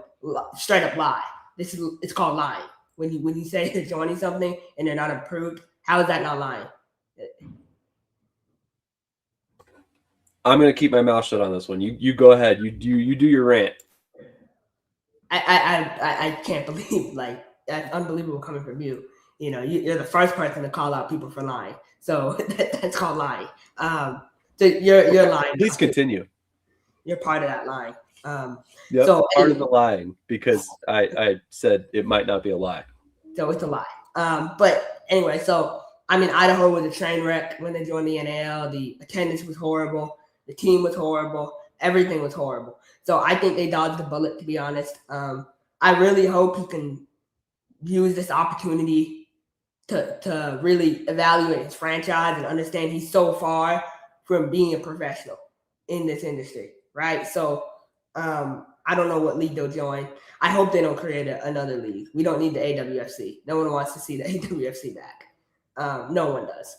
straight up lie. It's called lying. When you say they're joining something and they're not approved, how is that not lying? I'm gonna keep my mouth shut on this one. You go ahead. You do your rant. I can't believe, like, that's unbelievable coming from you. You're the first person to call out people for lying. So that's called lying. So you're lying. Please continue. You're part of that lying. Yep, So part of the lying, because I said it might not be a lie. So it's a lie. But anyway, Idaho was a train wreck when they joined the NAL. The attendance was horrible. The team was horrible. Everything was horrible. So I think they dodged the bullet, to be honest. I really hope he can use this opportunity to really evaluate his franchise and understand he's so far from being a professional in this industry, right? So I don't know what league they'll join. I hope they don't create another league. We don't need the AWFC. No one wants to see the AWFC back. No one does.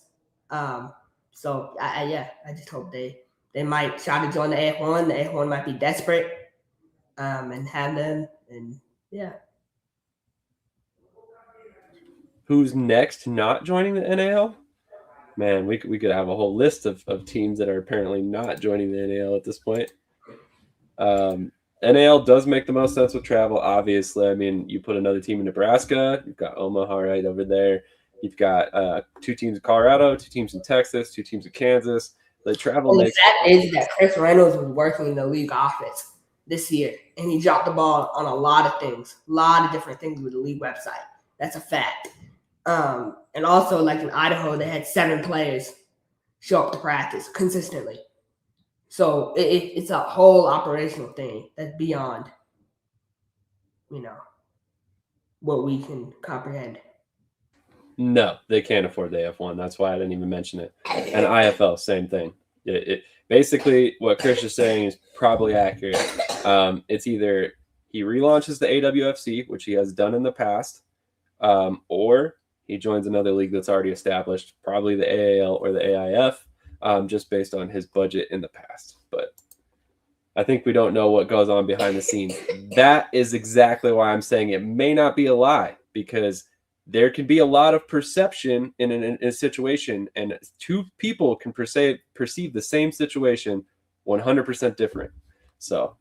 So I just hope they might try to join the AF1. The AF1 might be desperate and have them. And yeah. Who's next not joining the NAL? Man, we could have a whole list of teams that are apparently not joining the NAL at this point. NAL does make the most sense with travel, obviously. I mean, you put another team in Nebraska. You've got Omaha right over there. You've got 2 teams in Colorado, 2 teams in Texas, 2 teams in Kansas. The travel and makes the fact is that Chris Reynolds was working in the league office this year, and he dropped the ball on a lot of things, a lot of different things with the league website. That's a fact. And also, like in Idaho, they had 7 players show up to practice consistently. So it's a whole operational thing that's beyond, what we can comprehend. No, they can't afford the AF1. That's why I didn't even mention it. And IFL, same thing. It basically, what Krish is saying is probably accurate. It's either he relaunches the AWFC, which he has done in the past, or he joins another league that's already established, probably the AAL or the AIF, just based on his budget in the past. But I think we don't know what goes on behind the scenes. That is exactly why I'm saying it may not be a lie, because there can be a lot of perception in a situation, and 2 people can perceive the same situation 100% different. So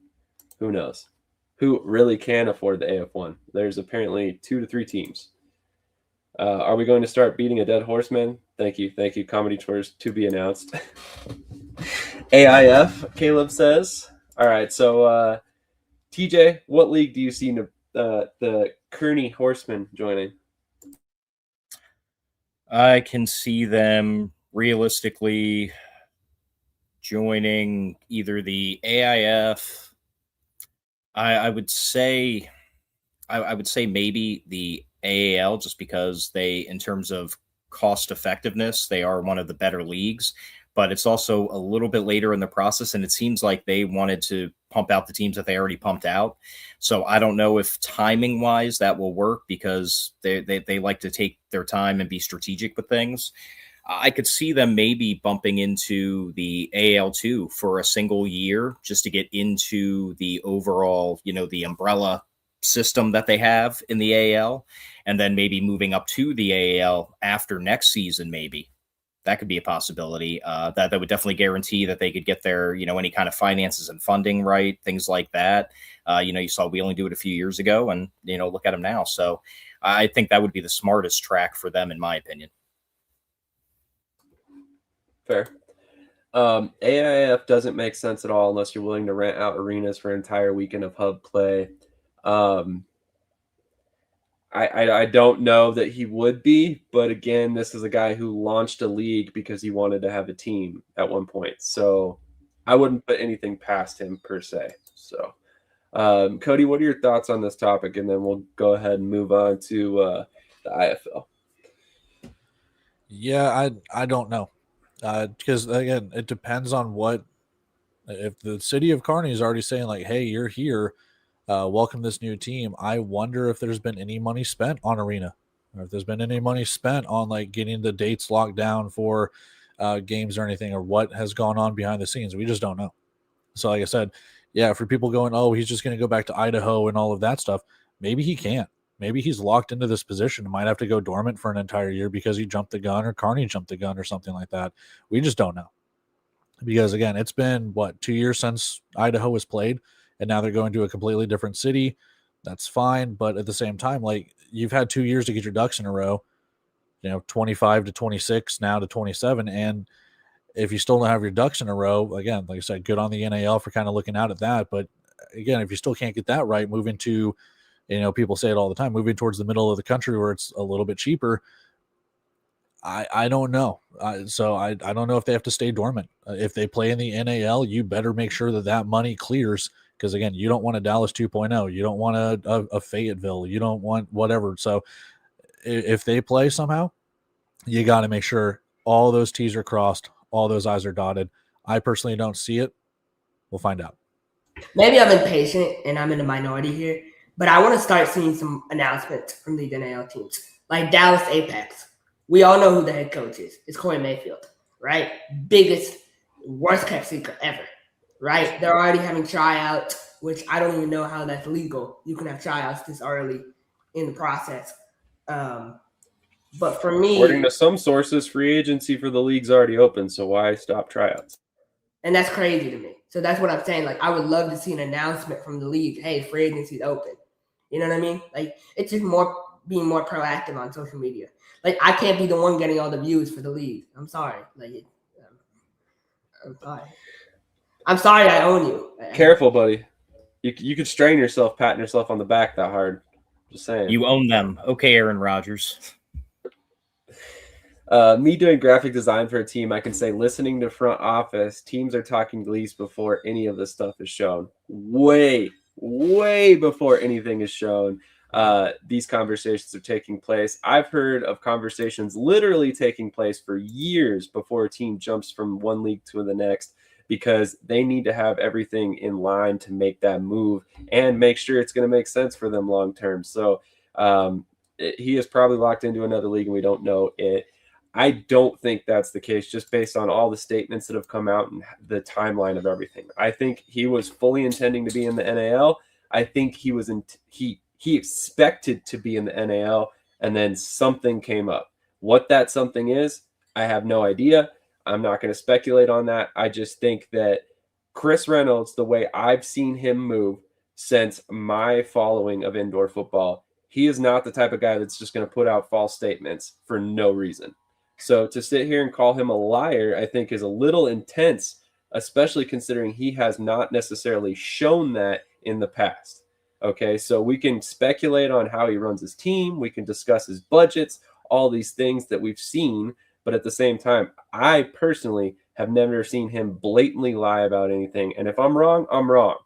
who knows? Who really can afford the AF1? There's apparently 2 to 3 teams. Are we going to start beating a dead horseman? Thank you. Comedy tours to be announced. AIF, Caleb says. All right, so TJ, what league do you see the Kearney Horsemen joining? I can see them realistically joining either the AIF. I would say maybe the AAL, just because they, in terms of cost effectiveness, they are one of the better leagues, but it's also a little bit later in the process, and it seems like they wanted to pump out the teams that they already pumped out. So I don't know if timing wise that will work, because they like to take their time and be strategic with things. I could see them maybe bumping into the AL2 for a single year, just to get into the overall, the umbrella system that they have in the AL, and then maybe moving up to the AL after next season. Maybe that could be a possibility. That would definitely guarantee that they could get their, any kind of finances and funding right, things like that. You saw Wheeling do it a few years ago, and look at them now. So I think that would be the smartest track for them, in my opinion. Fair. AIF doesn't make sense at all unless you're willing to rent out arenas for an entire weekend of hub play. I don't know that he would be, but again, this is a guy who launched a league because he wanted to have a team at one point. So I wouldn't put anything past him per se. So, Cody, what are your thoughts on this topic? And then we'll go ahead and move on to the IFL. Yeah, I don't know. Because again, it depends on if the city of Kearney is already saying like, hey, you're here, welcome this new team. I wonder if there's been any money spent on arena, or if there's been any money spent on like getting the dates locked down for games or anything, or what has gone on behind the scenes. We just don't know. So like I said, yeah, for people going, oh, he's just going to go back to Idaho and all of that stuff, maybe he can't. Maybe he's locked into this position and might have to go dormant for an entire year because he jumped the gun, or Kearney jumped the gun, or something like that. We just don't know. Because again, it's been 2 years since Idaho was played, and now they're going to a completely different city. That's fine, but at the same time, like, you've had 2 years to get your ducks in a row. 25 to 26, now to 27. And if you still don't have your ducks in a row, again, like I said, good on the NAL for kind of looking out at that. But again, if you still can't get that right, move into, people say it all the time, moving towards the middle of the country where it's a little bit cheaper. I don't know. So I don't know if they have to stay dormant. If they play in the NAL, you better make sure that money clears. Because again, you don't want a Dallas 2.0. You don't want a Fayetteville. You don't want whatever. So if they play somehow, you got to make sure all those T's are crossed, all those I's are dotted. I personally don't see it. We'll find out. Maybe I'm impatient and I'm in the minority here, but I want to start seeing some announcements from these NAL teams. Like Dallas Apex. We all know who the head coach is. It's Corey Mayfield, right? Biggest, worst kept secret ever, right? They're already having tryouts, which I don't even know how that's legal. You can have tryouts this early in the process. But for me, according to some sources, free agency for the league's already open, so why stop tryouts? And that's crazy to me. So that's what I'm saying. Like, I would love to see an announcement from the league. Hey, free agency's open. You know what I mean? Like, it's just being more proactive on social media. Like, I can't be the one getting all the views for the league. I'm sorry. Like, I'm sorry. I'm sorry I own you. Careful, buddy. You could strain yourself patting yourself on the back that hard. Just saying. You own them. Okay, Aaron Rodgers. Me doing graphic design for a team, I can say listening to front office, teams are talking lease before any of this stuff is shown. Way before anything is shown. These conversations are taking place. I've heard of conversations literally taking place for years before a team jumps from one league to the next, because they need to have everything in line to make that move and make sure it's going to make sense for them long term. So he is probably locked into another league and we don't know it. I don't think that's the case, just based on all the statements that have come out and the timeline of everything. I think he was fully intending to be in the NAL. I think he expected to be in the NAL, and then something came up. What that something is, I have no idea. I'm not going to speculate on that. I just think that Chris Reynolds, the way I've seen him move since my following of indoor football, he is not the type of guy that's just going to put out false statements for no reason. So to sit here and call him a liar, I think is a little intense, especially considering he has not necessarily shown that in the past. Okay, so we can speculate on how he runs his team. We can discuss his budgets, all these things that we've seen. But at the same time, I personally have never seen him blatantly lie about anything. And if I'm wrong, I'm wrong.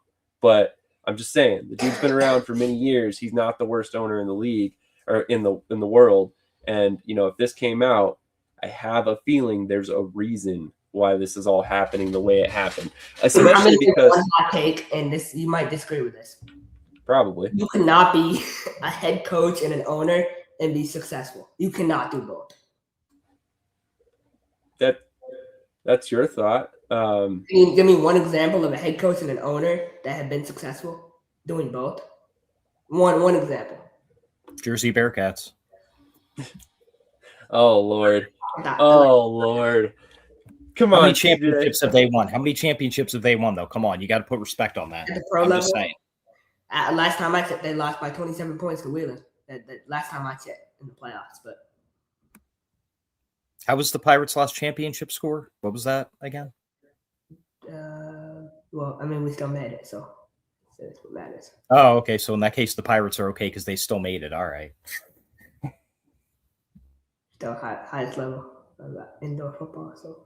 But I'm just saying, the dude's been around for many years. He's not the worst owner in the league or in the world. And, if this came out, I have a feeling there's a reason why this is all happening the way it happened. Especially because one hot take, and this you might disagree with this. Probably. You cannot be a head coach and an owner and be successful. You cannot do both. That's your thought. Can you give me one example of a head coach and an owner that have been successful doing both? One example. Jersey Bearcats. Oh, Lord. Oh, Lord. Come on. How many championships have they won? How many championships have they won, though? Come on. You got to put respect on that. At the pro level, last time I checked, they lost by 27 points to Wheeling. That last time I checked in the playoffs. But how was the Pirates' last championship score? What was that again? Well, I mean, we still made it, so that's what matters. Oh, okay. So in that case, the Pirates are okay because they still made it. All right. Still highest level of indoor football, so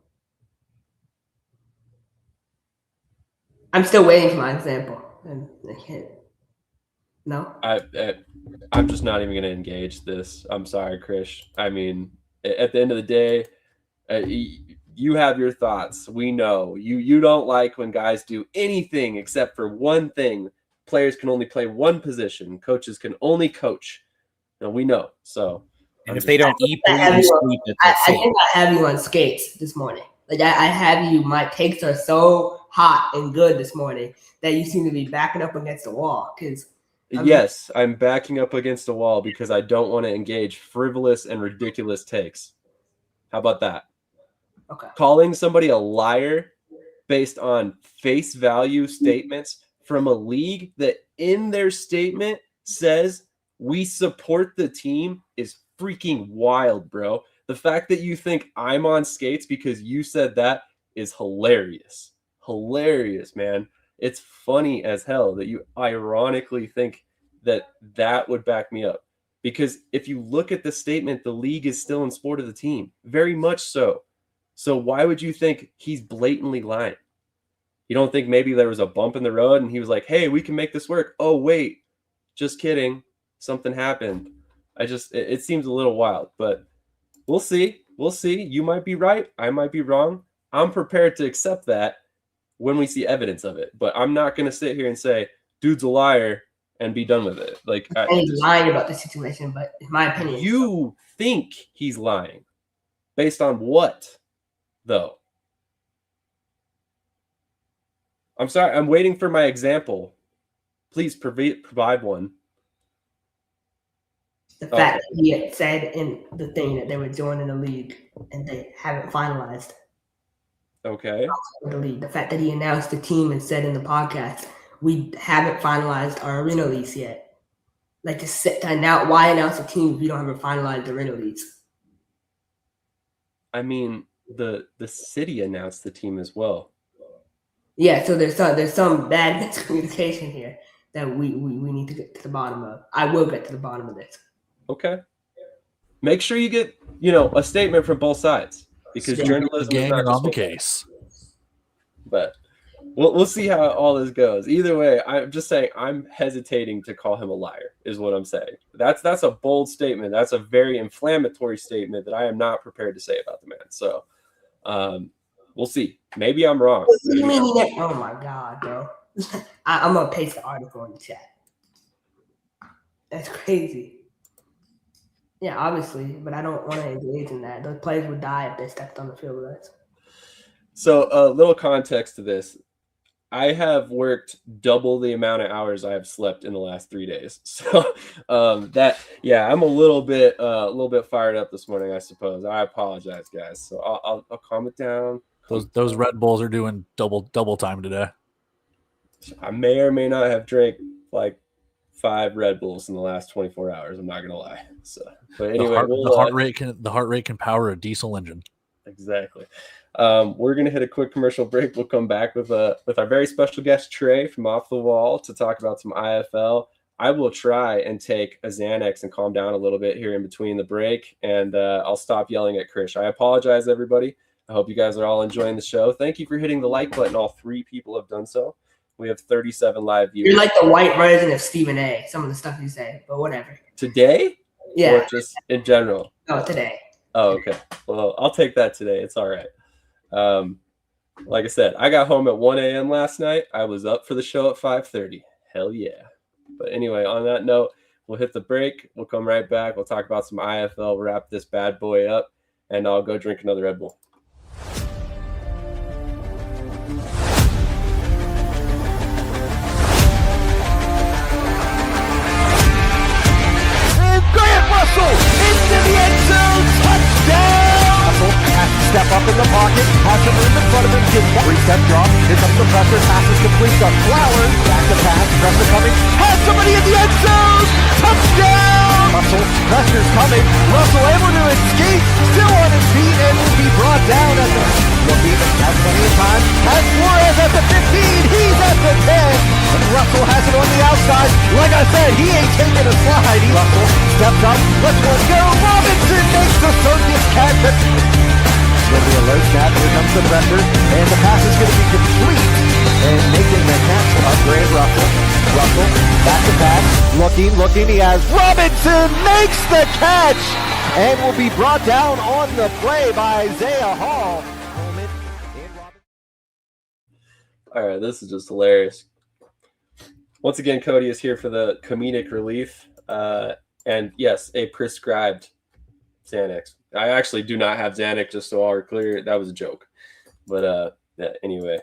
I'm still waiting for my example, and I can't. No, I'm just not even going to engage this. I'm sorry, Krish. I mean, at the end of the day, you have your thoughts. We know you don't like when guys do anything except for one thing. Players can only play one position. Coaches can only coach. No, we know. So, and if they don't eat, I think I have you on skates this morning. Like I have you. My takes are so hot and good this morning that you seem to be backing up against the wall. Because yes, I'm backing up against the wall because I don't want to engage frivolous and ridiculous takes. How about that? Okay. Calling somebody a liar based on face value statements from a league that in their statement says we support the team is freaking wild, bro. The fact that you think I'm on skates because you said that is hilarious. Hilarious, man. It's funny as hell that you ironically think that that would back me up. Because if you look at the statement, the league is still in sport of the team. Very much so. So why would you think he's blatantly lying? You don't think maybe there was a bump in the road and he was like, hey, we can make this work. Oh, wait, just kidding. Something happened. It seems a little wild, but we'll see. We'll see. You might be right. I might be wrong. I'm prepared to accept that when we see evidence of it. But I'm not going to sit here and say, dude's a liar and be done with it. Like, he's lying about the situation, but in my opinion, you think he's lying. Based on what, though? I'm sorry. I'm waiting for my example. Please provide one. The fact that he had said in the thing that they were joining the league and they haven't finalized. Okay. The league. The fact that he announced the team and said in the podcast, we haven't finalized our arena lease yet. Like now, why announce a team if you don't have finalized the arena lease? I mean, the city announced the team as well. Yeah, so there's some bad miscommunication here that we need to get to the bottom of. I will get to the bottom of this. Okay. Make sure you get, a statement from both sides because journalism is not on the case. But we'll see how all this goes. Either way, I'm just saying I'm hesitating to call him a liar is what I'm saying. That's a bold statement. That's a very inflammatory statement that I am not prepared to say about the man. So, we'll see. Maybe I'm wrong. What do you mean? Oh my God, bro! I'm gonna paste the article in the chat. That's crazy. Yeah, obviously, but I don't want to engage in that. Those players would die if they stepped on the field with us. So, a little context to this: I have worked double the amount of hours I have slept in the last 3 days. So, I'm a little bit fired up this morning, I suppose. I apologize, guys. So I'll calm it down. Those Red Bulls are doing double time today. I may or may not have drank like 5 Red Bulls in the last 24 hours. I'm not gonna lie. So, but anyway, the heart rate can power a diesel engine. Exactly. We're gonna hit a quick commercial break. We'll come back with our very special guest Trey from Off the Wall to talk about some IFL. I will try and take a Xanax and calm down a little bit here in between the break, and I'll stop yelling at Krish. I apologize, everybody. I hope you guys are all enjoying the show. Thank you for hitting the like button. All 3 people have done so. We have 37 live viewers. You're like the white version of Stephen A. Some of the stuff you say, but whatever. Today? Yeah. Or just in general? No, today. Oh, okay. Well, I'll take that today. It's all right. Like I said, I got home at 1 a.m. last night. I was up for the show at 5:30. Hell yeah. But anyway, on that note, we'll hit the break. We'll come right back. We'll talk about some IFL, wrap this bad boy up, and I'll go drink another Red Bull. Into the end zone, touchdown! Russell has to step up in the pocket, has some room in front of him, gives 3-step drop, here comes the pressure, passes complete to Flowers, back to pass, pressure coming, has somebody in the end zone, touchdown! Russell, pressure's coming, Russell able to escape, still on his feet, and will be brought down at the looking, has plenty of time, has Flores at the 15, he's at the 10, and Russell has it on the outside. Like I said, he ain't taking a slide. Russell steps up, lets one go, Robinson makes the circus catch. With the alert snap, here comes the pressure, and the pass is going to be complete. And making the catch of Grant Russell. Russell, back to pass, looking, he has Robinson makes the catch, and will be brought down on the play by Isaiah Hall. All right, this is just hilarious. Once again, Cody is here for the comedic relief. And yes, a prescribed Xanax. I actually do not have Xanax, just so all are clear. That was a joke. But anyway,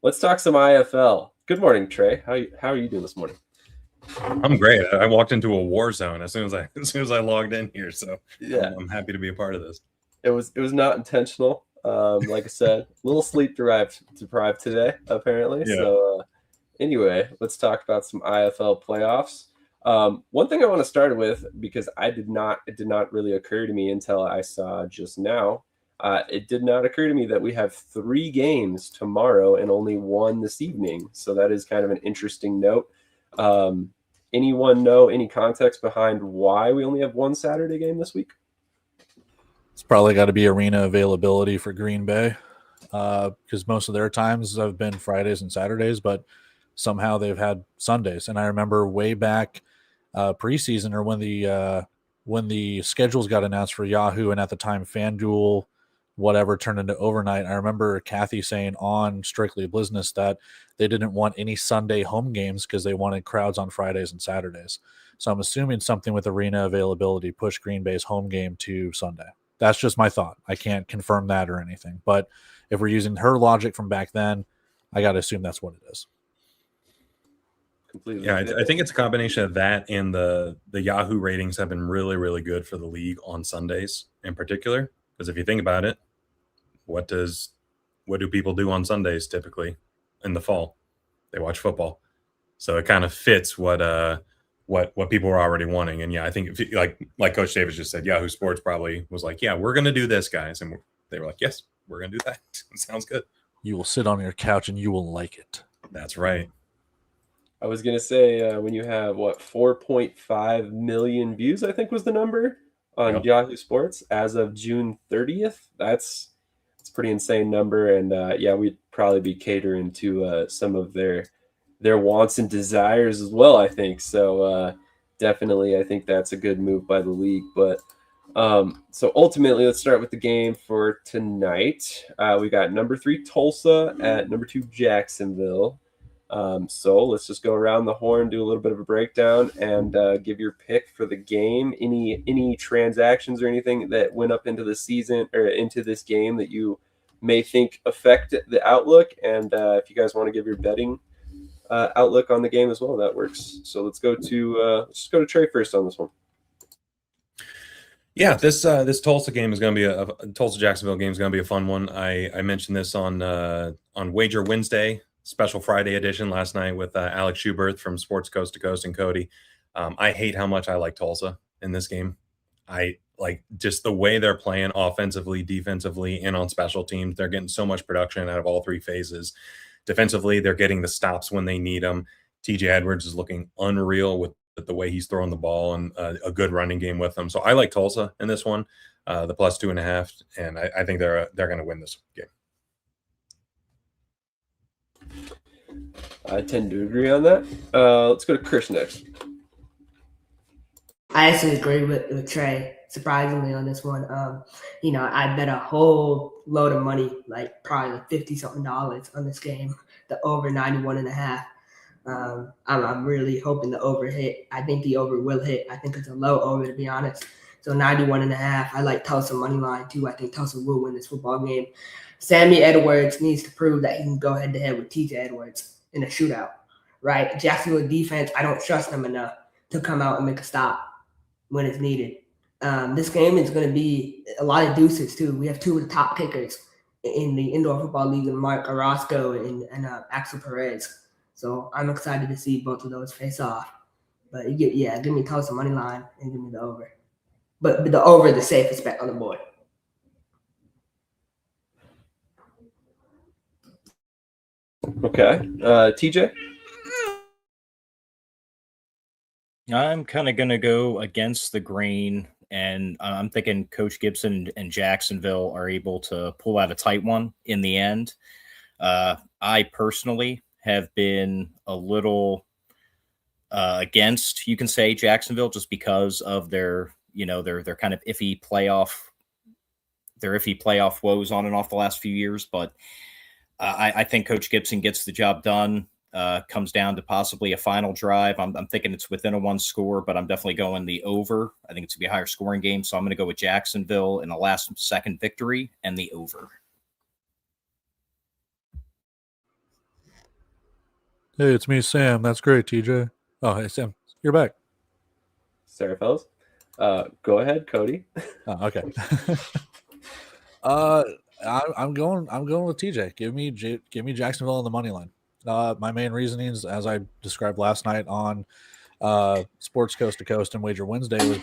let's talk some IFL. Good morning, Trey. How are you doing this morning? I'm great. I walked into a war zone as soon as I logged in here. So yeah, I'm happy to be a part of this. It was not intentional. Like I said, a little sleep deprived today, apparently. Yeah. So anyway, let's talk about some IFL playoffs. One thing I want to start with, because it did not really occur to me until I saw just now. It did not occur to me that we have 3 games tomorrow and only 1 this evening. So that is kind of an interesting note. Anyone know any context behind why we only have 1 Saturday game this week? It's probably got to be arena availability for Green Bay, because most of their times have been Fridays and Saturdays, but somehow they've had Sundays. And I remember way back preseason, or when the schedules got announced for Yahoo, and at the time FanDuel, whatever, turned into overnight. I remember Kathy saying on Strictly Business that they didn't want any Sunday home games because they wanted crowds on Fridays and Saturdays. So I'm assuming something with arena availability pushed Green Bay's home game to Sunday. That's just my thought. I can't confirm that or anything. But if we're using her logic from back then, I got to assume that's what it is. Completely. Yeah, I think it's a combination of that and the Yahoo ratings have been really, really good for the league on Sundays in particular. Because if you think about it, what do people do on Sundays typically in the fall? They watch football. So it kind of fits what people were already wanting. And yeah, I think like Coach Davis just said, Yahoo Sports probably was like, yeah, we're going to do this, guys. And they were like, yes, we're going to do that. Sounds good. You will sit on your couch and you will like it. That's right. I was going to say, when you have 4.5 million views, I think was the number on Yahoo Sports as of June 30th. It's a pretty insane number. And yeah, we'd probably be catering to some of their wants and desires as well, I think. So definitely, I think that's a good move by the league. But so ultimately, let's start with the game for tonight. We got number 3 Tulsa at number 2 Jacksonville. So let's just go around the horn, do a little bit of a breakdown, and give your pick for the game. Any transactions or anything that went up into the season or into this game that you may think affect the outlook, and if you guys want to give your betting outlook on the game as well, that works. So let's go to Trey first on this one. Yeah, this Tulsa game is going to be a Tulsa Jacksonville game is going to be a fun one. I mentioned this on Wager Wednesday, special Friday edition last night with Alex Schubert from Sports Coast to Coast and Cody. I hate how much I like Tulsa in this game. I like just the way they're playing offensively, defensively, and on special teams. They're getting so much production out of all 3 phases. Defensively, they're getting the stops when they need them. TJ Edwards is looking unreal with the way he's throwing the ball, and a good running game with them. So I like Tulsa in this one, the plus 2.5, and I think they're going to win this game. I tend to agree on that. Let's go to Krish next. I actually agree with Trey, surprisingly, on this one. I bet a whole load of money, like probably $50-something on this game, the over 91.5. I'm really hoping the over hit. I think the over will hit. I think it's a low over, to be honest. So 91.5. I like Tulsa money line too. I think Tulsa will win this football game. Sammy Edwards needs to prove that he can go head to head with TJ Edwards in a shootout, right? Jacksonville defense, I don't trust them enough to come out and make a stop when it's needed. This game is going to be a lot of deuces too. We have 2 of the top kickers in the indoor football league, Mark Orozco and Axel Perez. So I'm excited to see both of those face off. But yeah, give me Tulsa money line and give me the over. But the over, the safest bet on the board. Okay, TJ. I'm kind of going to go against the grain, and I'm thinking Coach Gibson and Jacksonville are able to pull out a tight one in the end. I personally have been a little against, you can say, Jacksonville just because of their kind of iffy playoff woes on and off the last few years. But I think Coach Gibson gets the job done. Comes down to possibly a final drive. I'm thinking it's within a 1 score, but I'm definitely going the over. I think it's going to be a higher scoring game. So I'm going to go with Jacksonville in a last-second victory and the over. Hey, it's me, Sam. That's great, TJ. Oh, hey, Sam. You're back. Sarah fellas. Go ahead, Cody. Oh, okay. I'm going with TJ. Give me Jacksonville on the money line. My main reasonings, as I described last night on Sports Coast to Coast and Wager Wednesday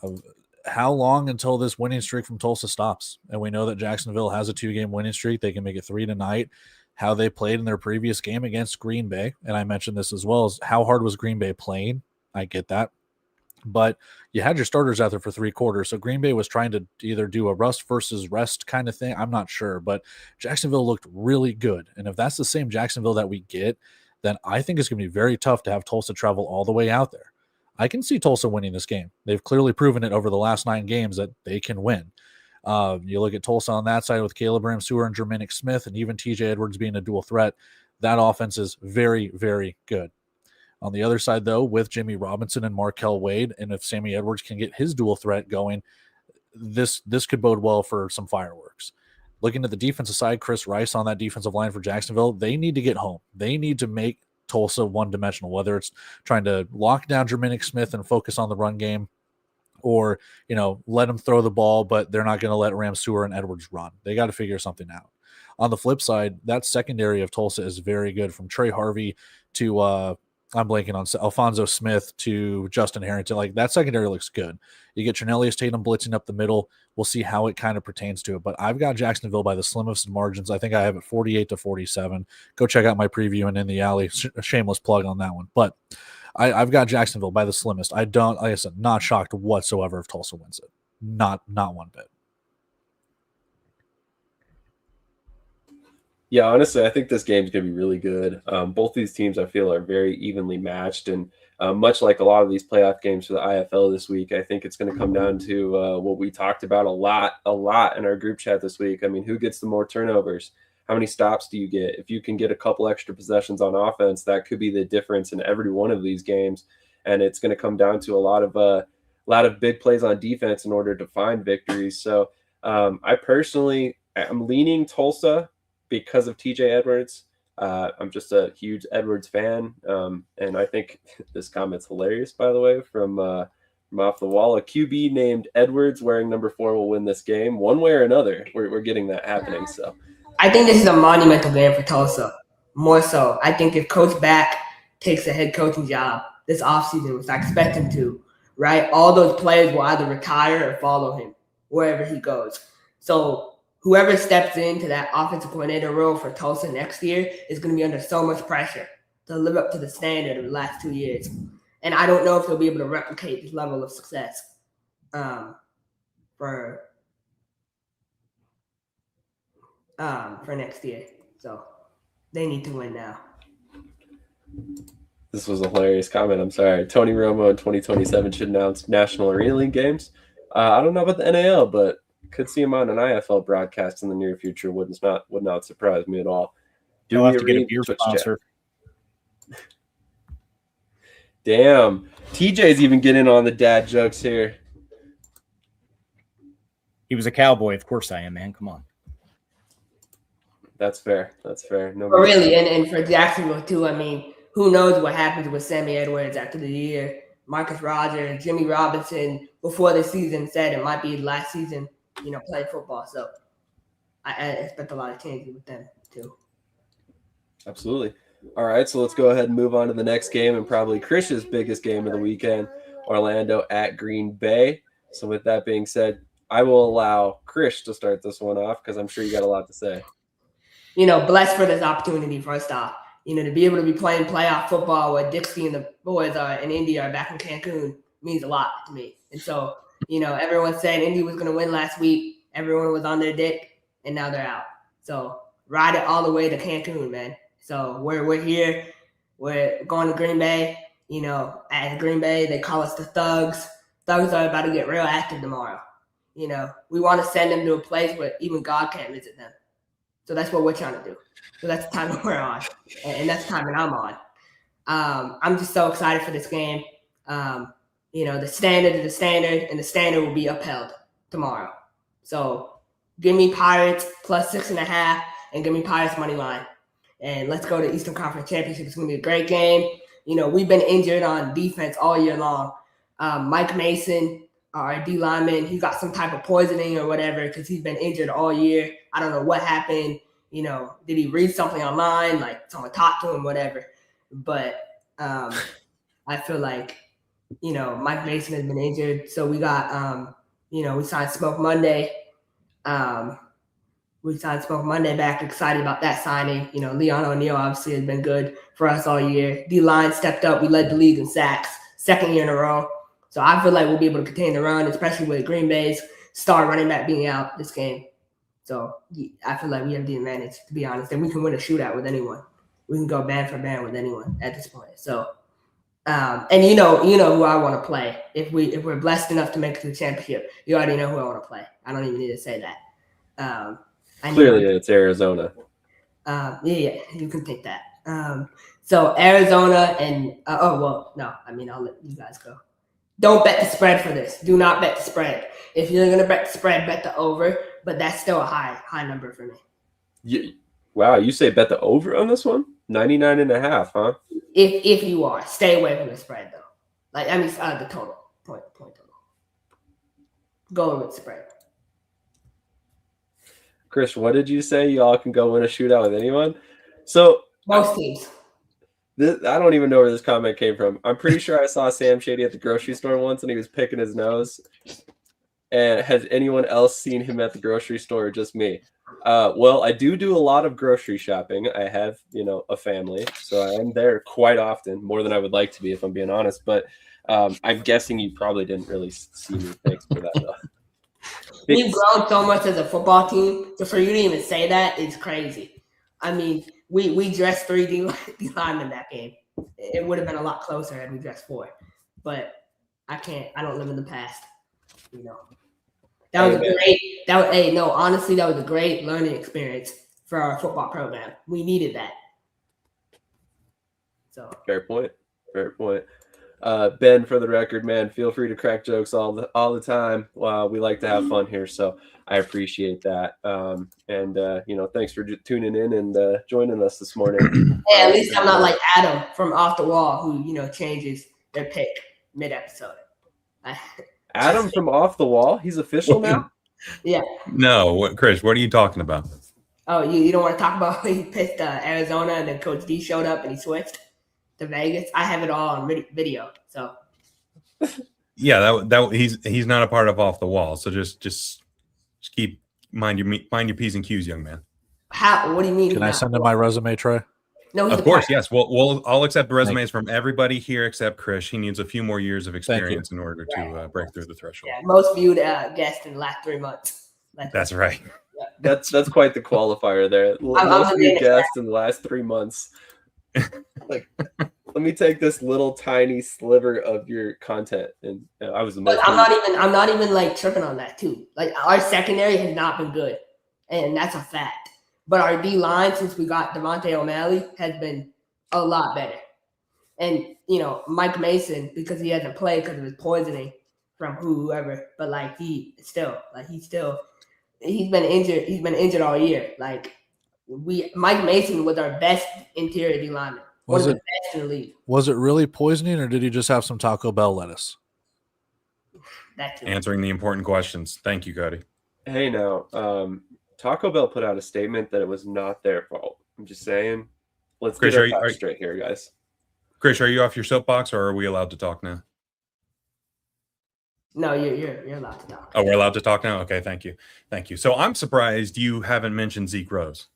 was how long until this winning streak from Tulsa stops? And we know that Jacksonville has a 2-game winning streak. They can make it 3 tonight. How they played in their previous game against Green Bay, and I mentioned this as well, as how hard was Green Bay playing? I get that. But you had your starters out there for 3 quarters. So Green Bay was trying to either do a rust versus rest kind of thing. I'm not sure, but Jacksonville looked really good. And if that's the same Jacksonville that we get, then I think it's going to be very tough to have Tulsa travel all the way out there. I can see Tulsa winning this game. They've clearly proven it over the last 9 games that they can win. You look at Tulsa on that side with Caleb Ramseur and Jermaine Smith and even TJ Edwards being a dual threat. That offense is very, very good. On the other side, though, with Jimmy Robinson and Markel Wade, and if Sammy Edwards can get his dual threat going, this could bode well for some fireworks. Looking at the defensive side, Chris Rice on that defensive line for Jacksonville, they need to get home. They need to make Tulsa one-dimensional, whether it's trying to lock down Jermaine Smith and focus on the run game, or, let them throw the ball, but they're not going to let Ramseur and Edwards run. They got to figure something out. On the flip side, that secondary of Tulsa is very good, from Trey Harvey to I'm blanking on Alfonso Smith to Justin Harrington. Like, that secondary looks good. You get Trinelius Tatum blitzing up the middle. We'll see how it kind of pertains to it. But I've got Jacksonville by the slimmest of margins. I think I have it 48-47. Go check out my preview and In the Alley. Shameless plug on that one. But I've got Jacksonville by the slimmest. Like I said, not shocked whatsoever if Tulsa wins it. Not one bit. Yeah, honestly, I think this game's going to be really good. Both these teams, I feel, are very evenly matched. And much like a lot of these playoff games for the IFL this week, I think it's going to come down to what we talked about a lot in our group chat this week. I mean, who gets the more turnovers? How many stops do you get? If you can get a couple extra possessions on offense, that could be the difference in every one of these games. And it's going to come down to a lot of big plays on defense in order to find victories. So I personally am leaning Tulsa because of TJ Edwards. I'm just a huge Edwards fan. And I think this comment's hilarious, by the way, from off the wall. A QB named Edwards wearing number 4 will win this game. One way or another, we're getting that happening. So I think this is a monumental game for Tulsa. More so, I think if Coach Back takes a head coaching job this offseason, which I expect him to, right, all those players will either retire or follow him wherever he goes. So whoever steps into that offensive coordinator role for Tulsa next year is going to be under so much pressure to live up to the standard of the last 2 years. And I don't know if they'll be able to replicate this level of success for next year. So they need to win now. This was a hilarious comment. I'm sorry. Tony Romo in 2027 should announce National Arena League games. I don't know about the NAL, but could see him on an IFL broadcast in the near future. Would not surprise me at all. You'll have to get a beer sponsor. Damn. TJ's even getting on the dad jokes here. He was a cowboy. Of course I am, man. Come on. That's fair. No, really, and for Jacksonville too, I mean, who knows what happens with Sammy Edwards after the year. Marcus Rogers, Jimmy Robinson, before the season said it might be last season, playing football. So I expect a lot of changes with them too. Absolutely. All right, so let's go ahead and move on to the next game, and probably Krish's biggest game of the weekend, Orlando at Green Bay. So with that being said, I will allow Krish to start this one off because I'm sure you got a lot to say. Blessed for this opportunity, first off. To be able to be playing playoff football where Dixie and the boys in Indy are back in Cancun means a lot to me. And so, everyone said Indy was going to win last week. Everyone was on their dick, and now they're out. So ride it all the way to Cancun, man. So we're here. We're going to Green Bay. At Green Bay, they call us the Thugs. Thugs are about to get real active tomorrow. We want to send them to a place where even God can't visit them. So that's what we're trying to do. So that's the time that we're on, and that's the time that I'm on. I'm just so excited for this game. The standard is the standard, and the standard will be upheld tomorrow. So give me Pirates plus 6.5, and give me Pirates money line. And let's go to Eastern Conference Championship. It's going to be a great game. We've been injured on defense all year long. Mike Mason, our D lineman, he got some type of poisoning or whatever because he's been injured all year. I don't know what happened. Did he read something online? Like someone talked to him, whatever. But I I feel like, Mike Mason has been injured. So we got, we signed Smoke Monday. We signed Smoke Monday back. Excited about that signing. Leon O'Neal obviously has been good for us all year. D-line stepped up. We led the league in sacks, second year in a row. So I feel like we'll be able to contain the run, especially with Green Bay's star running back being out this game. So I feel like we have the advantage, to be honest, and we can win a shootout with anyone. We can go band for band with anyone at this point. So, and you know who I want to play. If we're blessed enough to make it to the championship, you already know who I want to play. I don't even need to say that. Clearly, it's Arizona. Yeah, you can take that. So Arizona and I'll let you guys go. Don't bet the spread for this. Do not bet the spread. If you're gonna bet the spread, bet the over. But that's still a high number for me. Wow, you say bet the over on this one? 99.5, huh? If you are, stay away from the spread though. The total point total. Go with spread. Krish, what did you say? Y'all can go win a shootout with anyone? So most teams. I don't even know where this comment came from. I'm pretty sure I saw Sam Shady at the grocery store once and he was picking his nose. And has anyone else seen him at the grocery store or just me? Well, I do a lot of grocery shopping. I have, a family. So I am there quite often, more than I would like to be, if I'm being honest. But I'm guessing you probably didn't really see me. Thanks for that, though. We've grown so much as a football team. So for you to even say that is crazy. I mean, we dressed 3 D linemen that game. It would have been a lot closer had we dressed 4. But I don't live in the past. That was honestly, that was a great learning experience for our football program. We needed that. So fair point. Ben, for the record, man, feel free to crack jokes all the time. We like to have fun here, so I appreciate that. Thanks for tuning in and joining us this morning. Yeah, at least I'm not like Adam from Off the Wall, who changes their pick mid-episode. Adam from Off the Wall, he's official now. Yeah. No, Krish, what are you talking about? Oh, you don't want to talk about he picked Arizona and then Coach D showed up and he switched to Vegas. I have it all on video. So yeah, that he's not a part of Off the Wall. So just keep mind your P's and Q's, young man. How? What do you mean? Can I send in my resume, Trey? No, of course, yes. I'll accept resumes from everybody here except Krish. He needs a few more years of experience in order to break through the threshold. Yeah, most viewed guest in the last 3 months. That's right. Yeah. That's quite the qualifier there. Most viewed guest in the last 3 months. Like, let me take this little tiny sliver of your content, and I was the most. I'm not even like tripping on that too. Like our secondary has not been good, and that's a fact. But our D line, since we got Devontae O'Malley, has been a lot better. And Mike Mason, because he hasn't played because of his poisoning from whoever, but he's been injured. He's been injured all year. Mike Mason was our best interior D lineman. One of the best in the league. Was it really poisoning, or did he just have some Taco Bell lettuce? Answering the important questions. Thank you, Cody. Hey, now, Taco Bell put out a statement that it was not their fault. I'm just saying. Let's get our facts straight here, guys. Krish, are you off your soapbox, or are we allowed to talk now? No, you're allowed to talk. Oh, we're allowed to talk now? Okay, thank you. So I'm surprised you haven't mentioned Zeke Rose,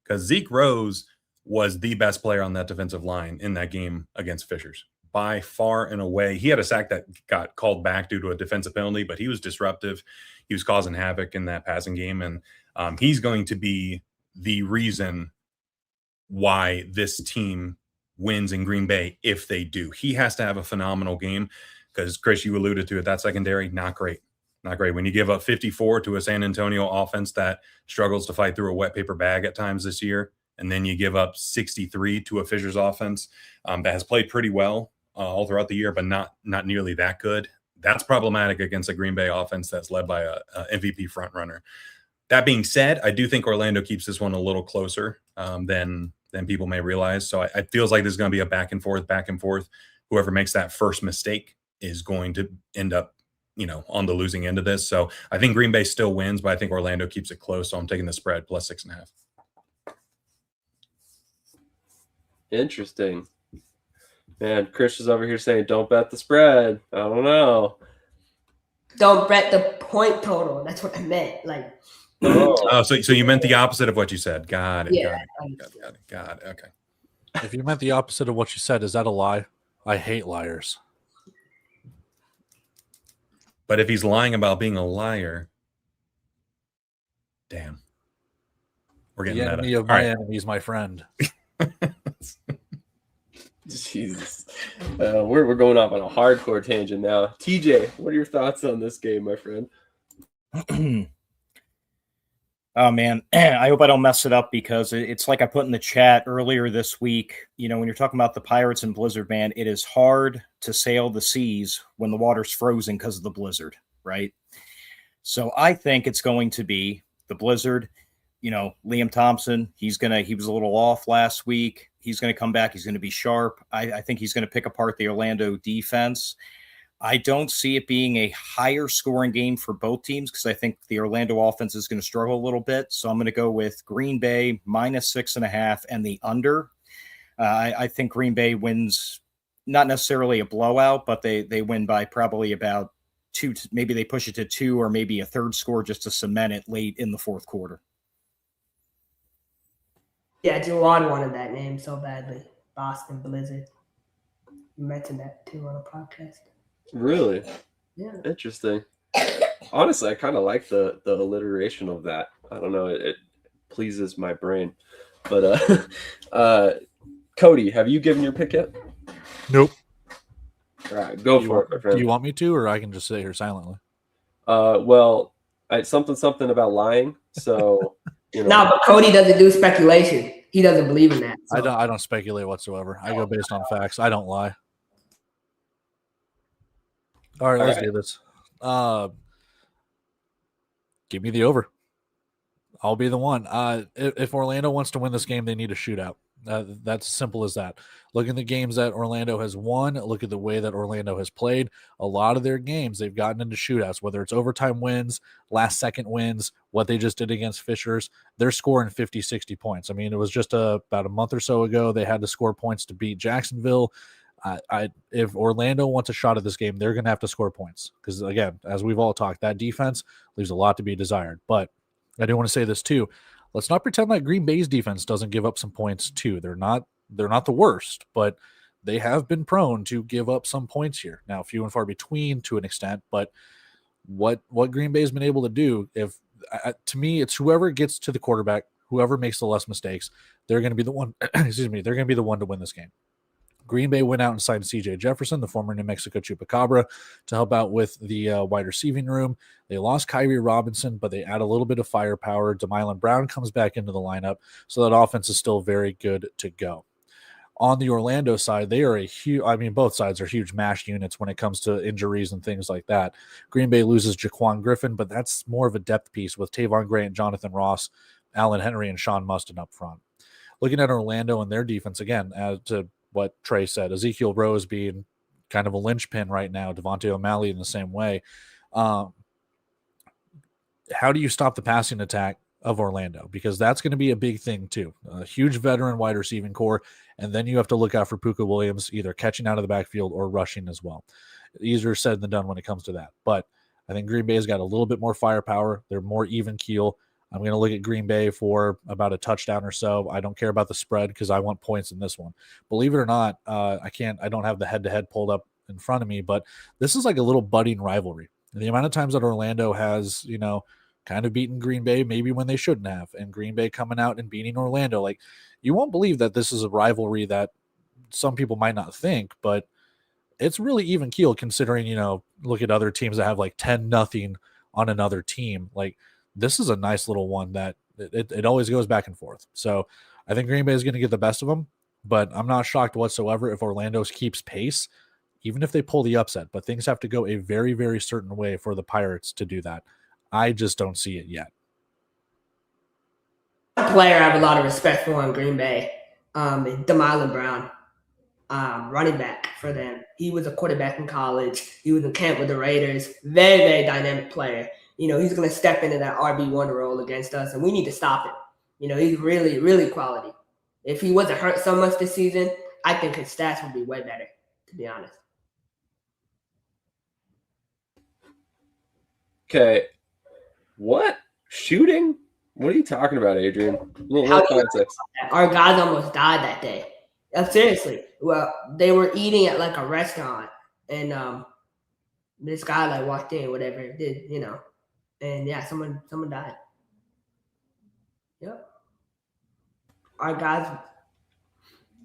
because Zeke Rose was the best player on that defensive line in that game against Fishers. By far and away. He had a sack that got called back due to a defensive penalty, but he was disruptive. He was causing havoc in that passing game, and he's going to be the reason why this team wins in Green Bay if they do. He has to have a phenomenal game because, Chris, you alluded to it, that secondary, not great. Not great. When you give up 54 to a San Antonio offense that struggles to fight through a wet paper bag at times this year, and then you give up 63 to a Fishers offense that has played pretty well all throughout the year, but not nearly that good. That's problematic against a Green Bay offense that's led by a MVP frontrunner. That being said, I do think Orlando keeps this one a little closer than people may realize. So it feels like there's going to be a back and forth. Whoever makes that first mistake is going to end up, on the losing end of this. So I think Green Bay still wins, but I think Orlando keeps it close. So I'm taking the spread plus 6.5. Interesting. Man, Krish is over here saying, don't bet the spread. I don't know. Don't bet the point total. That's what I meant. Like, Oh, so you meant the opposite of what you said. Got it. Yeah, Got it. Okay. If you meant the opposite of what you said, is that a lie? I hate liars. But if he's lying about being a liar, damn. We're getting the meta. enemy of my enemy is my friend. Jesus. We're going off on a hardcore tangent now. TJ, what are your thoughts on this game, my friend? Oh, man, I hope I don't mess it up because it's like I put in the chat earlier this week. You know, when you're talking about the Pirates and Blizzard, man, it is hard to sail the seas when the water's frozen because of the blizzard, right? So I think it's going to be the blizzard. You know, Liam Thompson, he was a little off last week. He's going to come back. He's going to be sharp. I think he's going to pick apart the Orlando defense. I don't see it being a higher scoring game for both teams because I think the Orlando offense is going to struggle a little bit. So I'm going to go with Green Bay -6.5 and the under. I think Green Bay wins, not necessarily a blowout, but they win by probably about 2. Maybe they push it to 2 or maybe a third score just to cement it late in the fourth quarter. Yeah, Juwan wanted that name so badly. Boston Blizzard. You mentioned that too on a podcast. Really? Yeah. Interesting. Honestly, I kind of like the alliteration of that. I don't know. It pleases my brain. But Cody, have you given your pick yet? Nope. All right, go for it, my friend. Do you want me to, or I can just sit here silently? Well, something about lying. So, you know. No, but Cody doesn't do speculation. He doesn't believe in that. So. I don't speculate whatsoever. I go based on facts. I don't lie. All right, let's do this. Give me the over. I'll be the one. If Orlando wants to win this game, they need a shootout. That's as simple as that. Look at the games that Orlando has won. Look at the way that Orlando has played. A lot of their games, they've gotten into shootouts, whether it's overtime wins, last-second wins, what they just did against Fishers. They're scoring 50, 60 points. I mean, it was just about a month or so ago they had to score points to beat Jacksonville. If Orlando wants a shot at this game, they're going to have to score points because, again, as we've all talked, that defense leaves a lot to be desired. But I do want to say this too. Let's not pretend like Green Bay's defense doesn't give up some points too. They're not the worst, but they have been prone to give up some points here. Now, few and far between to an extent, but what Green Bay has been able to do, to me, it's whoever gets to the quarterback, whoever makes the less mistakes, they're going to be the one. Excuse me, they're going to be the one to win this game. Green Bay went out and signed C.J. Jefferson, the former New Mexico Chupacabra, to help out with the wide receiving room. They lost Kyrie Robinson, but they add a little bit of firepower. DeMylan Brown comes back into the lineup, so that offense is still very good to go. On the Orlando side, they are both sides are huge mash units when it comes to injuries and things like that. Green Bay loses Jaquan Griffin, but that's more of a depth piece with Tavon Grant, Jonathan Ross, Allen Henry, and Sean Mustin up front. Looking at Orlando and their defense, again, to what Trey said, Ezekiel Rose being kind of a linchpin right now, Devontae O'Malley in the same way. How do you stop the passing attack of Orlando? Because that's going to be a big thing too. A huge veteran wide receiving core, and then you have to look out for Puka Williams either catching out of the backfield or rushing as well. Easier said than done when it comes to that. But I think Green Bay's got a little bit more firepower. They're more even keel. I'm going to look at Green Bay for about a touchdown or so. I don't care about the spread because I want points in this one. Believe it or not, I don't have the head-to-head pulled up in front of me, but this is like a little budding rivalry. The amount of times that Orlando has, kind of beaten Green Bay, maybe when they shouldn't have, and Green Bay coming out and beating Orlando, like, you won't believe that this is a rivalry that some people might not think, but it's really even keel considering, look at other teams that have like 10-0 on another team. Like, this is a nice little one that it always goes back and forth. So I think Green Bay is going to get the best of them, but I'm not shocked whatsoever if Orlando keeps pace, even if they pull the upset. But things have to go a very, very certain way for the Pirates to do that. I just don't see it yet. A player I have a lot of respect for in Green Bay, DeMylan Brown, running back for them. He was a quarterback in college. He was in camp with the Raiders. Very, very dynamic player. He's going to step into that RB1 role against us, and we need to stop him. He's really, really quality. If he wasn't hurt so much this season, I think his stats would be way better. to be honest. Okay. What? Shooting? What are you talking about, Adrian? How do you our guys almost died that day. Seriously. Well, they were eating at like a restaurant, and this guy like walked in, whatever did, and yeah, someone died. Yep. Our guys.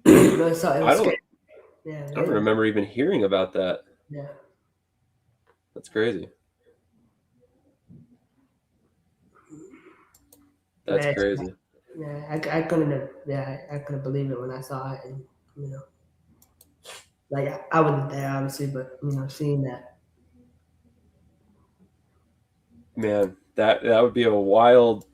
So it was scary. Yeah. I don't remember even hearing about that. Yeah. That's crazy. That's crazy. Yeah, I couldn't believe it when I saw it, and like I wasn't there obviously, but seeing that. Man, that would be a wild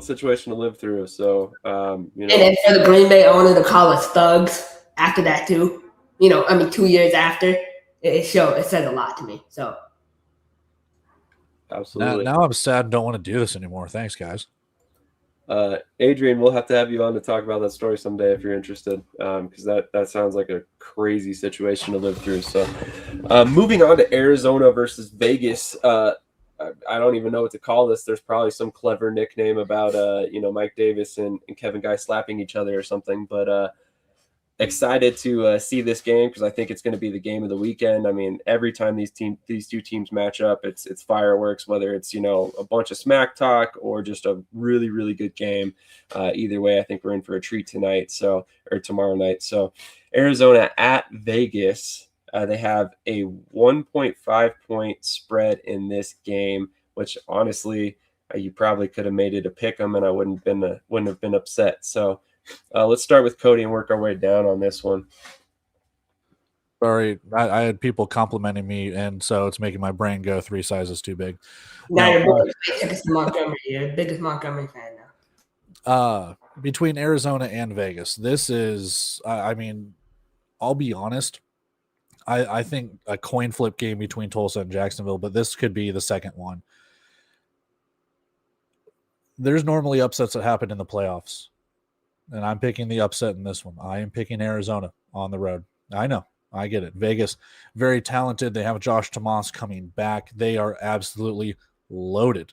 situation to live through. So And then for the Green Bay owner to call us thugs after that too, 2 years after, it says a lot to me. So absolutely. Now I'm sad and don't want to do this anymore. Thanks, guys. Adrian, we'll have to have you on to talk about that story someday if you're interested, because that sounds like a crazy situation to live through. So moving on to Arizona versus Vegas. I don't even know what to call this. There's probably some clever nickname about Mike Davis and Kevin Guy slapping each other or something, but excited to see this game because I think it's going to be the game of the weekend. I mean, every time these two teams match up, it's fireworks, whether it's a bunch of smack talk or just a really, really good game. Either way, I think we're in for a treat tonight, or tomorrow night. So Arizona at Vegas. They have a 1.5 point spread in this game, which honestly, you probably could have made it a pick 'em and I wouldn't have been upset. So let's start with Cody and work our way down on this one. Sorry, I had people complimenting me, and so it's making my brain go 3 sizes too big. Now you're the biggest Montgomery fan now. Between Arizona and Vegas, this is, I'll be honest. I think a coin flip game between Tulsa and Jacksonville, but this could be the second one. There's normally upsets that happen in the playoffs, and I'm picking the upset in this one. I am picking Arizona on the road. I know. I get it. Vegas, very talented. They have Josh Tomas coming back. They are absolutely loaded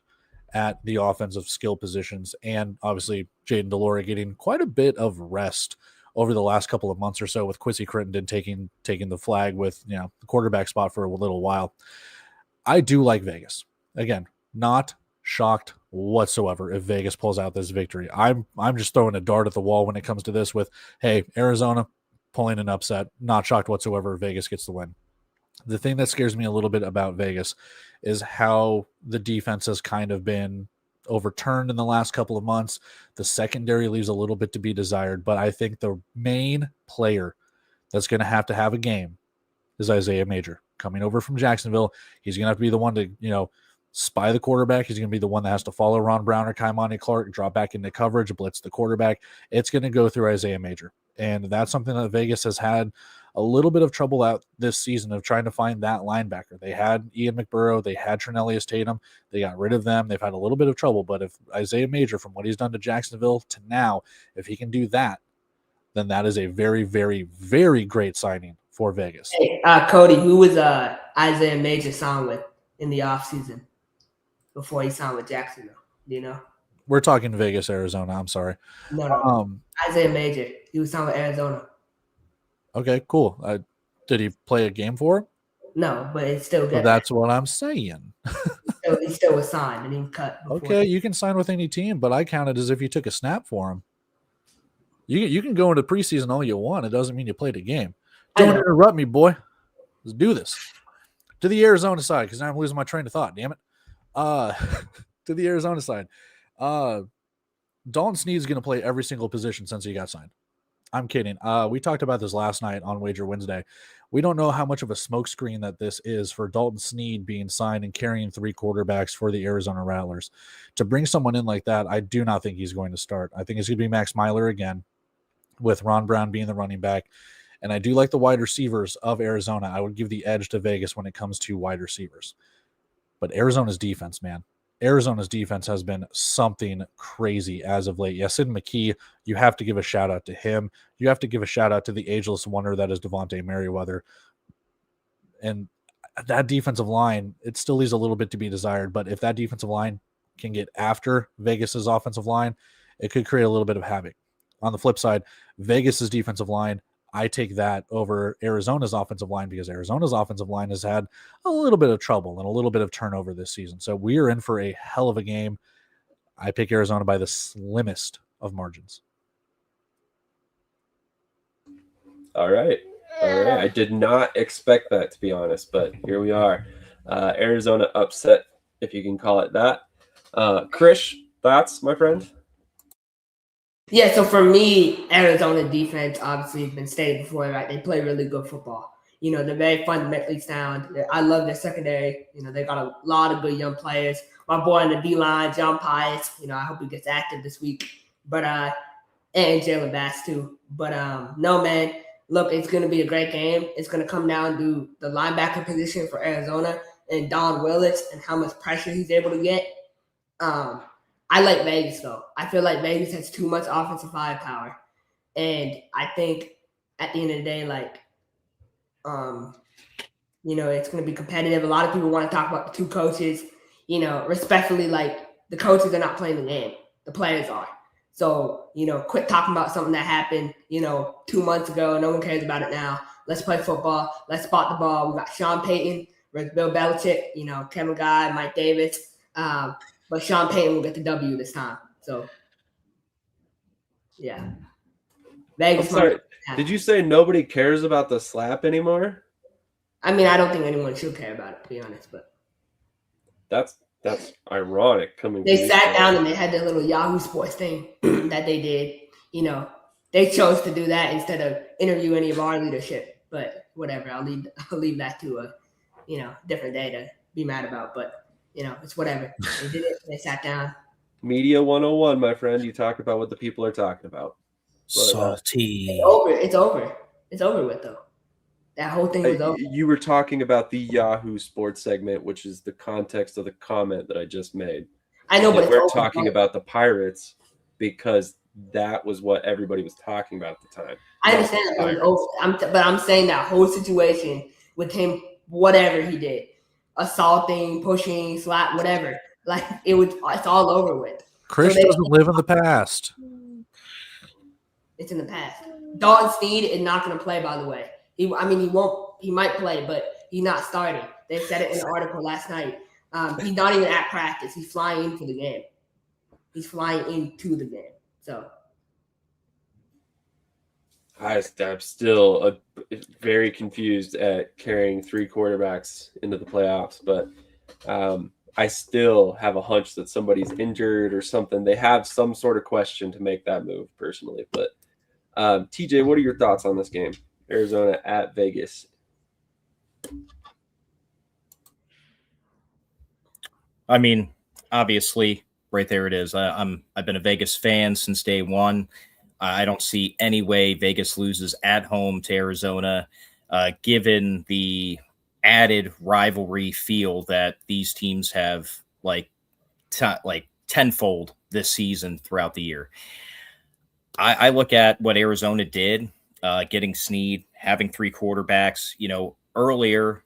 at the offensive skill positions, and obviously Jaden DeLore getting quite a bit of rest over the last couple of months or so, with Quincy Crittenden taking the flag with the quarterback spot for a little while. I do like Vegas. Again, not shocked whatsoever if Vegas pulls out this victory. I'm just throwing a dart at the wall when it comes to this with, hey, Arizona pulling an upset. Not shocked whatsoever if Vegas gets the win. The thing that scares me a little bit about Vegas is how the defense has kind of been overturned in the last couple of months. The secondary leaves a little bit to be desired, but I think the main player that's going to have a game is Isaiah Major coming over from Jacksonville. He's going to have to be the one to, spy the quarterback. He's going to be the one that has to follow Ron Brown or Kaimani Clark, drop back into coverage, blitz the quarterback. It's going to go through Isaiah Major. And that's something that Vegas has had a little bit of trouble out this season of trying to find that linebacker. They had Ian McBurrow. They had Trinellius Tatum. They got rid of them. They've had a little bit of trouble. But if Isaiah Major, from what he's done to Jacksonville to now, if he can do that, then that is a very, very, very great signing for Vegas. Hey, Cody, who was Isaiah Major signed with in the offseason before he signed with Jacksonville? Do you know? We're talking Vegas, Arizona. I'm sorry. No. Isaiah Major. He was signed with Arizona. Okay, cool. Did he play a game for him? No, but it's still good. Well, that's what I'm saying. he still was signed and he was cut. Okay, you can sign with any team, but I count it as if you took a snap for him. You can go into preseason all you want. It doesn't mean you played a game. Don't interrupt me, boy. Let's do this. To the Arizona side, because now I'm losing my train of thought, damn it. To the Arizona side. Dalton Snead's going to play every single position since he got signed. I'm kidding. We talked about this last night on Wager Wednesday. We don't know how much of a smokescreen that this is for Dalton Snead being signed and carrying 3 quarterbacks for the Arizona Rattlers. To bring someone in like that, I do not think he's going to start. I think it's going to be Max Myler again, with Ron Brown being the running back. And I do like the wide receivers of Arizona. I would give the edge to Vegas when it comes to wide receivers. But Arizona's defense, man. Arizona's defense has been something crazy as of late. Yasin McKee, you have to give a shout out to him. You have to give a shout out to the ageless wonder that is Devontae Merriweather, And that defensive line, it still leaves a little bit to be desired. But if that defensive line can get after Vegas's offensive line, it could create a little bit of havoc. On the flip side, Vegas's defensive line, I take that over Arizona's offensive line because Arizona's offensive line has had a little bit of trouble and a little bit of turnover this season. So we are in for a hell of a game. I pick Arizona by the slimmest of margins. All right. I did not expect that, to be honest, but here we are. Arizona upset, if you can call it that. Krish, thoughts, my friend? Yeah, so for me, Arizona defense obviously has been stated before, right? They play really good football. They're very fundamentally sound. I love their secondary. They got a lot of good young players. My boy on the D-line, John Pius, I hope he gets active this week. But and Jalen Bass too. But no, man, look, it's going to be a great game. It's going to come down to the linebacker position for Arizona and Don Willis and how much pressure he's able to get. I like Vegas, though. I feel like Vegas has too much offensive firepower. And I think at the end of the day, it's going to be competitive. A lot of people want to talk about the two coaches. Respectfully, the coaches are not playing the game. The players are. So, quit talking about something that happened, 2 months ago. No one cares about it now. Let's play football. Let's spot the ball. We got Sean Payton, Bill Belichick, Kevin Guy, Mike Davis. But Sean Payton will get the W this time. So, yeah. Vegas. I'm sorry. Did you say nobody cares about the slap anymore? I mean, I don't think anyone should care about it, to be honest. But that's ironic coming. They sat down and they had their little Yahoo Sports thing that they did. They chose to do that instead of interview any of our leadership. But whatever, I'll leave that to a different day to be mad about. But it's whatever. They did it. They sat down. Media 101, my friend. You talk about what the people are talking about. Salty. It's over. It's over with, though. That whole thing was over. You were talking about the Yahoo Sports segment, which is the context of the comment that I just made. I know, but we're talking about the Pirates because that was what everybody was talking about at the time. I understand that it was over. But I'm saying that whole situation with him, whatever he did, assaulting, pushing, slap, whatever. It's all over with. Krish doesn't live in the past. It's in the past. Dalton Sneed is not going to play, by the way. He won't. He might play, but he's not starting. They said it in the article last night. He's not even at practice. He's flying into the game. So I'm still very confused at carrying 3 quarterbacks into the playoffs, but I still have a hunch that somebody's injured or something. They have some sort of question to make that move personally. But TJ, what are your thoughts on this game? Arizona at Vegas. I mean, obviously, right there it is. I've been a Vegas fan since day one. I don't see any way Vegas loses at home to Arizona, given the added rivalry feel that these teams have tenfold this season throughout the year. I look at what Arizona did, getting Sneed, having 3 quarterbacks, earlier,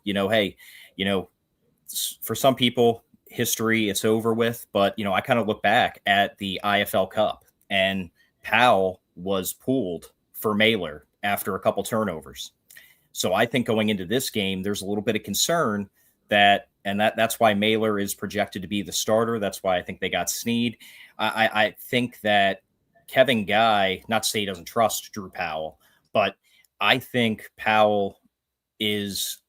for some people, history, it's over with. But, I kind of look back at the IFL Cup, and Powell was pulled for Mailer after a couple turnovers. So I think going into this game, there's a little bit of concern that's why Mailer is projected to be the starter. That's why I think they got Sneed. I think that Kevin Guy, not to say he doesn't trust Drew Powell, but I think Powell is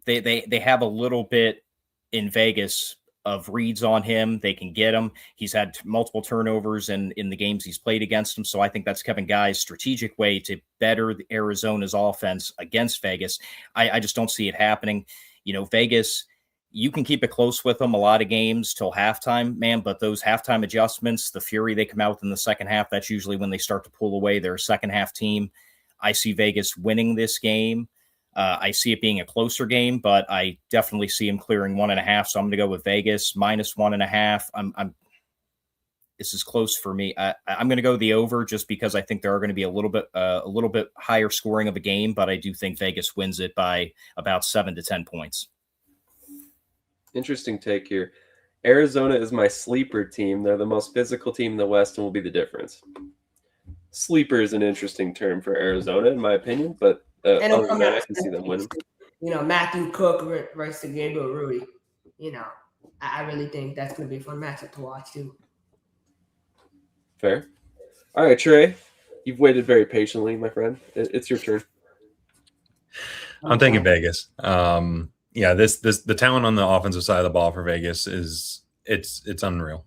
they have a little bit in Vegas of reads on him. They can get him. He's had multiple turnovers in the games he's played against him. So I think that's Kevin Guy's strategic way to better Arizona's offense against Vegas. I just don't see it happening. Vegas, you can keep it close with them a lot of games till halftime, man, but those halftime adjustments, the fury they come out with in the second half, that's usually when they start to pull away their second half team. I see Vegas winning this game. I see it being a closer game, but I definitely see him clearing 1.5. So I'm going to go with Vegas -1.5. this is close for me. I'm going to go the over just because I think there are going to be a little bit higher scoring of a game, but I do think Vegas wins it by about 7 to 10 points. Interesting take here. Arizona is my sleeper team. They're the most physical team in the West and will be the difference. Sleeper is an interesting term for Arizona, in my opinion, but other than that, I can see them winning. Matthew Cook versus Gabriel Rudy. I really think that's going to be a fun matchup to watch, too. Fair. All right, Trey, you've waited very patiently, my friend. It's your turn. I'm thinking Vegas. The talent on the offensive side of the ball for Vegas it's unreal.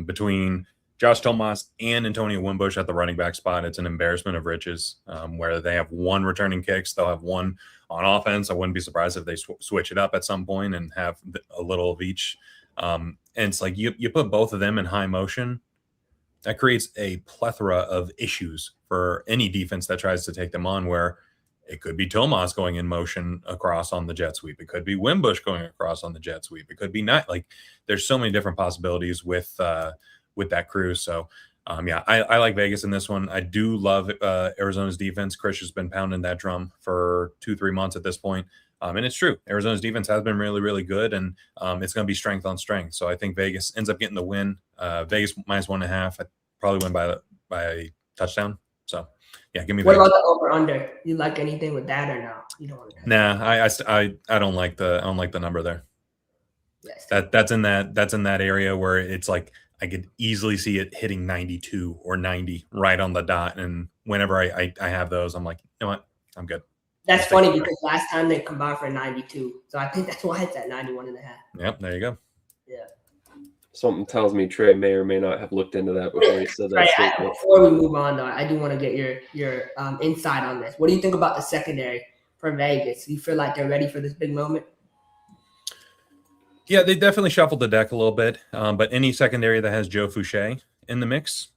Between Josh Tomas and Antonio Wimbush at the running back spot, it's an embarrassment of riches. Where they have one returning kicks, they'll have one on offense. I wouldn't be surprised if they switch it up at some point and have a little of each. And it's like you put both of them in high motion, that creates a plethora of issues for any defense that tries to take them on, where it could be Tomas going in motion across on the jet sweep. It could be Wimbush going across on the jet sweep. It could be not. Like, there's so many different possibilities with that crew. So, I like Vegas in this one. I do love Arizona's defense. Krish has been pounding that drum for 2-3 months at this point. And it's true. Arizona's defense has been really, really good, and it's going to be strength on strength. So I think Vegas ends up getting the win. Vegas -1.5. I'd probably win by a touchdown. So, yeah, give me What Vegas. about the over-under? You like anything with that or no? You don't want to. Nah, I don't like the number there. Yes. That's in that area where it's like I could easily see it hitting 92 or 90 right on the dot. And whenever I have those, I'm like, you know what? I'm good. That's funny because last time they combined for 92. So I think that's why it's at 91.5. Yep, there you go. Yeah. Something tells me Trey may or may not have looked into that before he said that Right, statement. before we move on, though, I do want to get your insight on this. What do you think about the secondary for Vegas? Do you feel like they're ready for this big moment? Yeah, they definitely shuffled the deck a little bit. But any secondary that has Joe Fouché in the mix,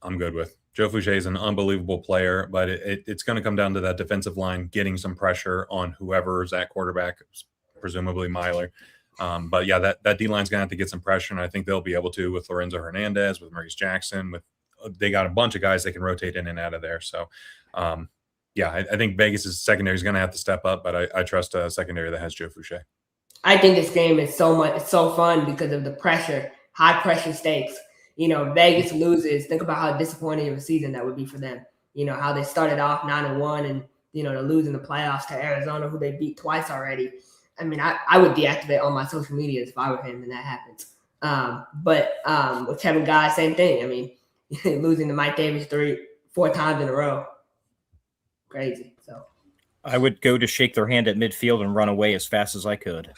I'm good with. Joe Fouché is an unbelievable player, but it's going to come down to that defensive line getting some pressure on whoever's at quarterback, presumably Myler. But yeah, that D line's going to have to get some pressure, and I think they'll be able to with Lorenzo Hernandez, with Maurice Jackson. They got a bunch of guys they can rotate in and out of there. So, I think Vegas' secondary is going to have to step up, but I trust a secondary that has Joe Fouché. I think this game is so fun because of the pressure, high pressure stakes. Vegas loses. Think about how disappointing of a season that would be for them. How they started off 9-1 and, to lose in the playoffs to Arizona, who they beat twice already. I mean, I would deactivate all my social media if I were him and that happens. But with Kevin Guy, same thing. I mean, losing to Mike Davis 3-4 times in a row. Crazy. So I would go to shake their hand at midfield and run away as fast as I could.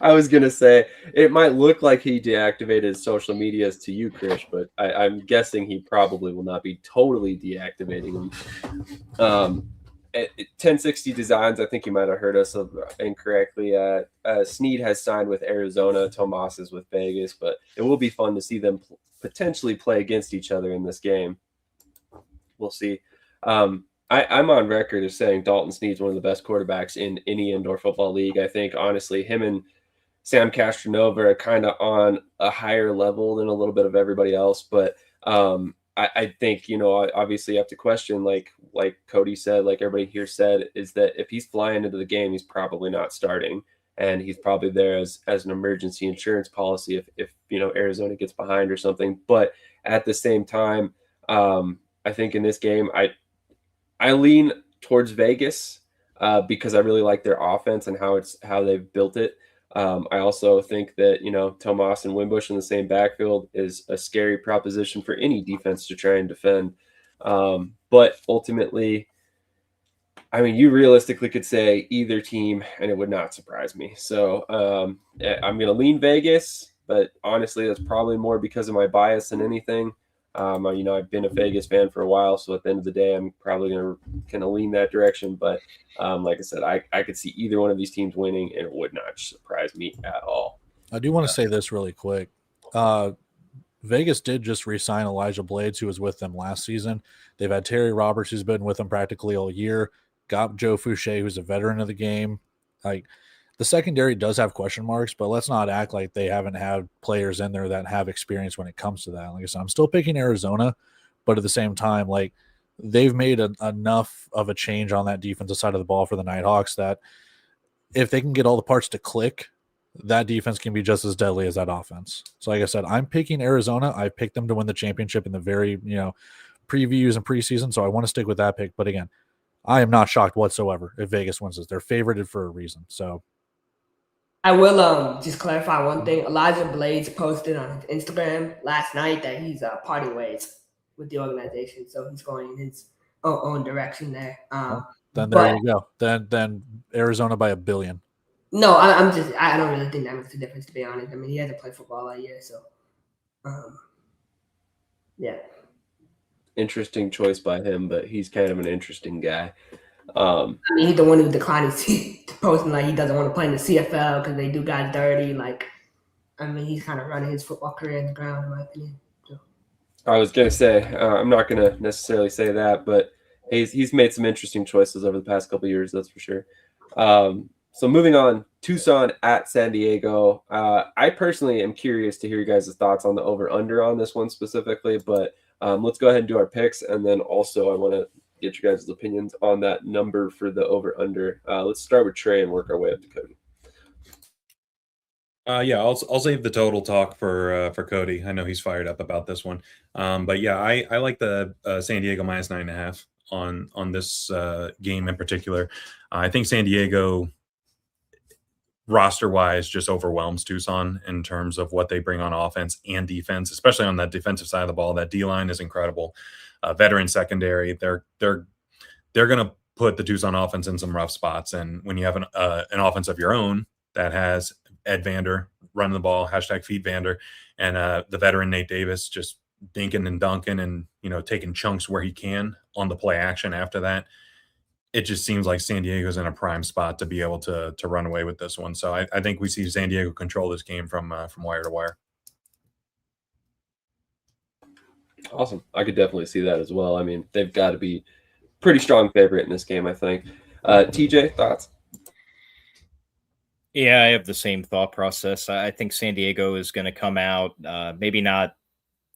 I was going to say, it might look like he deactivated social medias to you, Krish, but I'm guessing he probably will not be totally deactivating them. At 1060 Designs, I think you might have heard us incorrectly. Snead has signed with Arizona. Tomas is with Vegas, but it will be fun to see them potentially play against each other in this game. We'll see. I'm on record as saying Dalton Snead's one of the best quarterbacks in any indoor football league. I think, honestly, him and Sam Castronova are kind of on a higher level than a little bit of everybody else. But I think, obviously you have to question, like Cody said, like everybody here said, is that if he's flying into the game, he's probably not starting. And he's probably there as an emergency insurance policy if Arizona gets behind or something. But at the same time, I think in this game, I lean towards Vegas because I really like their offense and how they've built it. I also think that, Tomas and Wimbush in the same backfield is a scary proposition for any defense to try and defend. But ultimately, I mean, you realistically could say either team and it would not surprise me. So I'm going to lean Vegas, but honestly, that's probably more because of my bias than anything. I've been a Vegas fan for a while, so at the end of the day, I'm probably going to lean that direction. But like I said, I could see either one of these teams winning, and it would not surprise me at all. I do want to say this really quick. Vegas did just re-sign Elijah Blades, who was with them last season. They've had Terry Roberts, who's been with them practically all year. Got Joe Fouché, who's a veteran of the game. Like, the secondary does have question marks, but let's not act like they haven't had players in there that have experience when it comes to that. Like I said, I'm still picking Arizona, but at the same time, like they've made enough of a change on that defensive side of the ball for the Nighthawks that if they can get all the parts to click, that defense can be just as deadly as that offense. So like I said, I'm picking Arizona. I picked them to win the championship in the very, previews and preseason. So I want to stick with that pick. But again, I am not shocked whatsoever if Vegas wins this. They're favorited for a reason. So I will just clarify one thing. Elijah Blades posted on his Instagram last night that he's parting ways with the organization. So he's going in his own direction there. Then there you go. Then Arizona by $1 billion. No, I don't really think that makes a difference, to be honest. I mean, he hasn't played football all year, so yeah. Interesting choice by him, but he's kind of an interesting guy. I mean, he's the one who declined posting like he doesn't want to play in the CFL because they do guys dirty. Like, I mean, he's kind of running his football career in the ground, in my opinion. So. I was gonna say I'm not gonna necessarily say that, but he's made some interesting choices over the past couple of years, that's for sure. So moving on, Tucson at San Diego. I personally am curious to hear you guys' thoughts on the over-under on this one specifically, but let's go ahead and do our picks, and then also I want to get you guys' opinions on that number for the over-under. Let's start with Trey and work our way up to Cody. Yeah, I'll save the total talk for Cody. I know he's fired up about this one, but yeah, I like the San Diego minus 9.5 on this game in particular. I think San Diego, roster-wise, just overwhelms Tucson in terms of what they bring on offense and defense, especially on that defensive side of the ball. That D-line is incredible. Veteran secondary, they're going to put the Tucson offense in some rough spots. And when you have an offense of your own that has Ed Vander running the ball, #feed Vander, and the veteran Nate Davis just dinking and dunking and taking chunks where he can on the play action after that, it just seems like San Diego's in a prime spot to be able to run away with this one. So I think we see San Diego control this game from wire to wire. Awesome. I could definitely see that as well. I mean, they've got to be pretty strong favorite in this game, I think. TJ, thoughts? Yeah, I have the same thought process. I think San Diego is going to come out, maybe not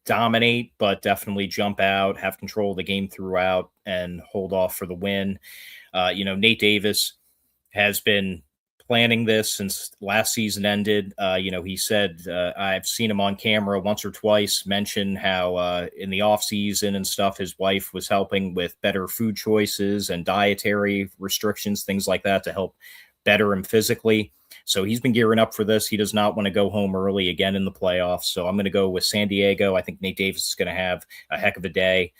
dominate, but definitely jump out, have control of the game throughout, and hold off for the win. Nate Davis has been planning this since last season ended. He said, I've seen him on camera once or twice mention how in the off season and stuff, his wife was helping with better food choices and dietary restrictions, things like that, to help better him physically. So he's been gearing up for this. He does not want to go home early again in the playoffs. So I'm going to go with San Diego. I think Nate Davis is going to have a heck of a day.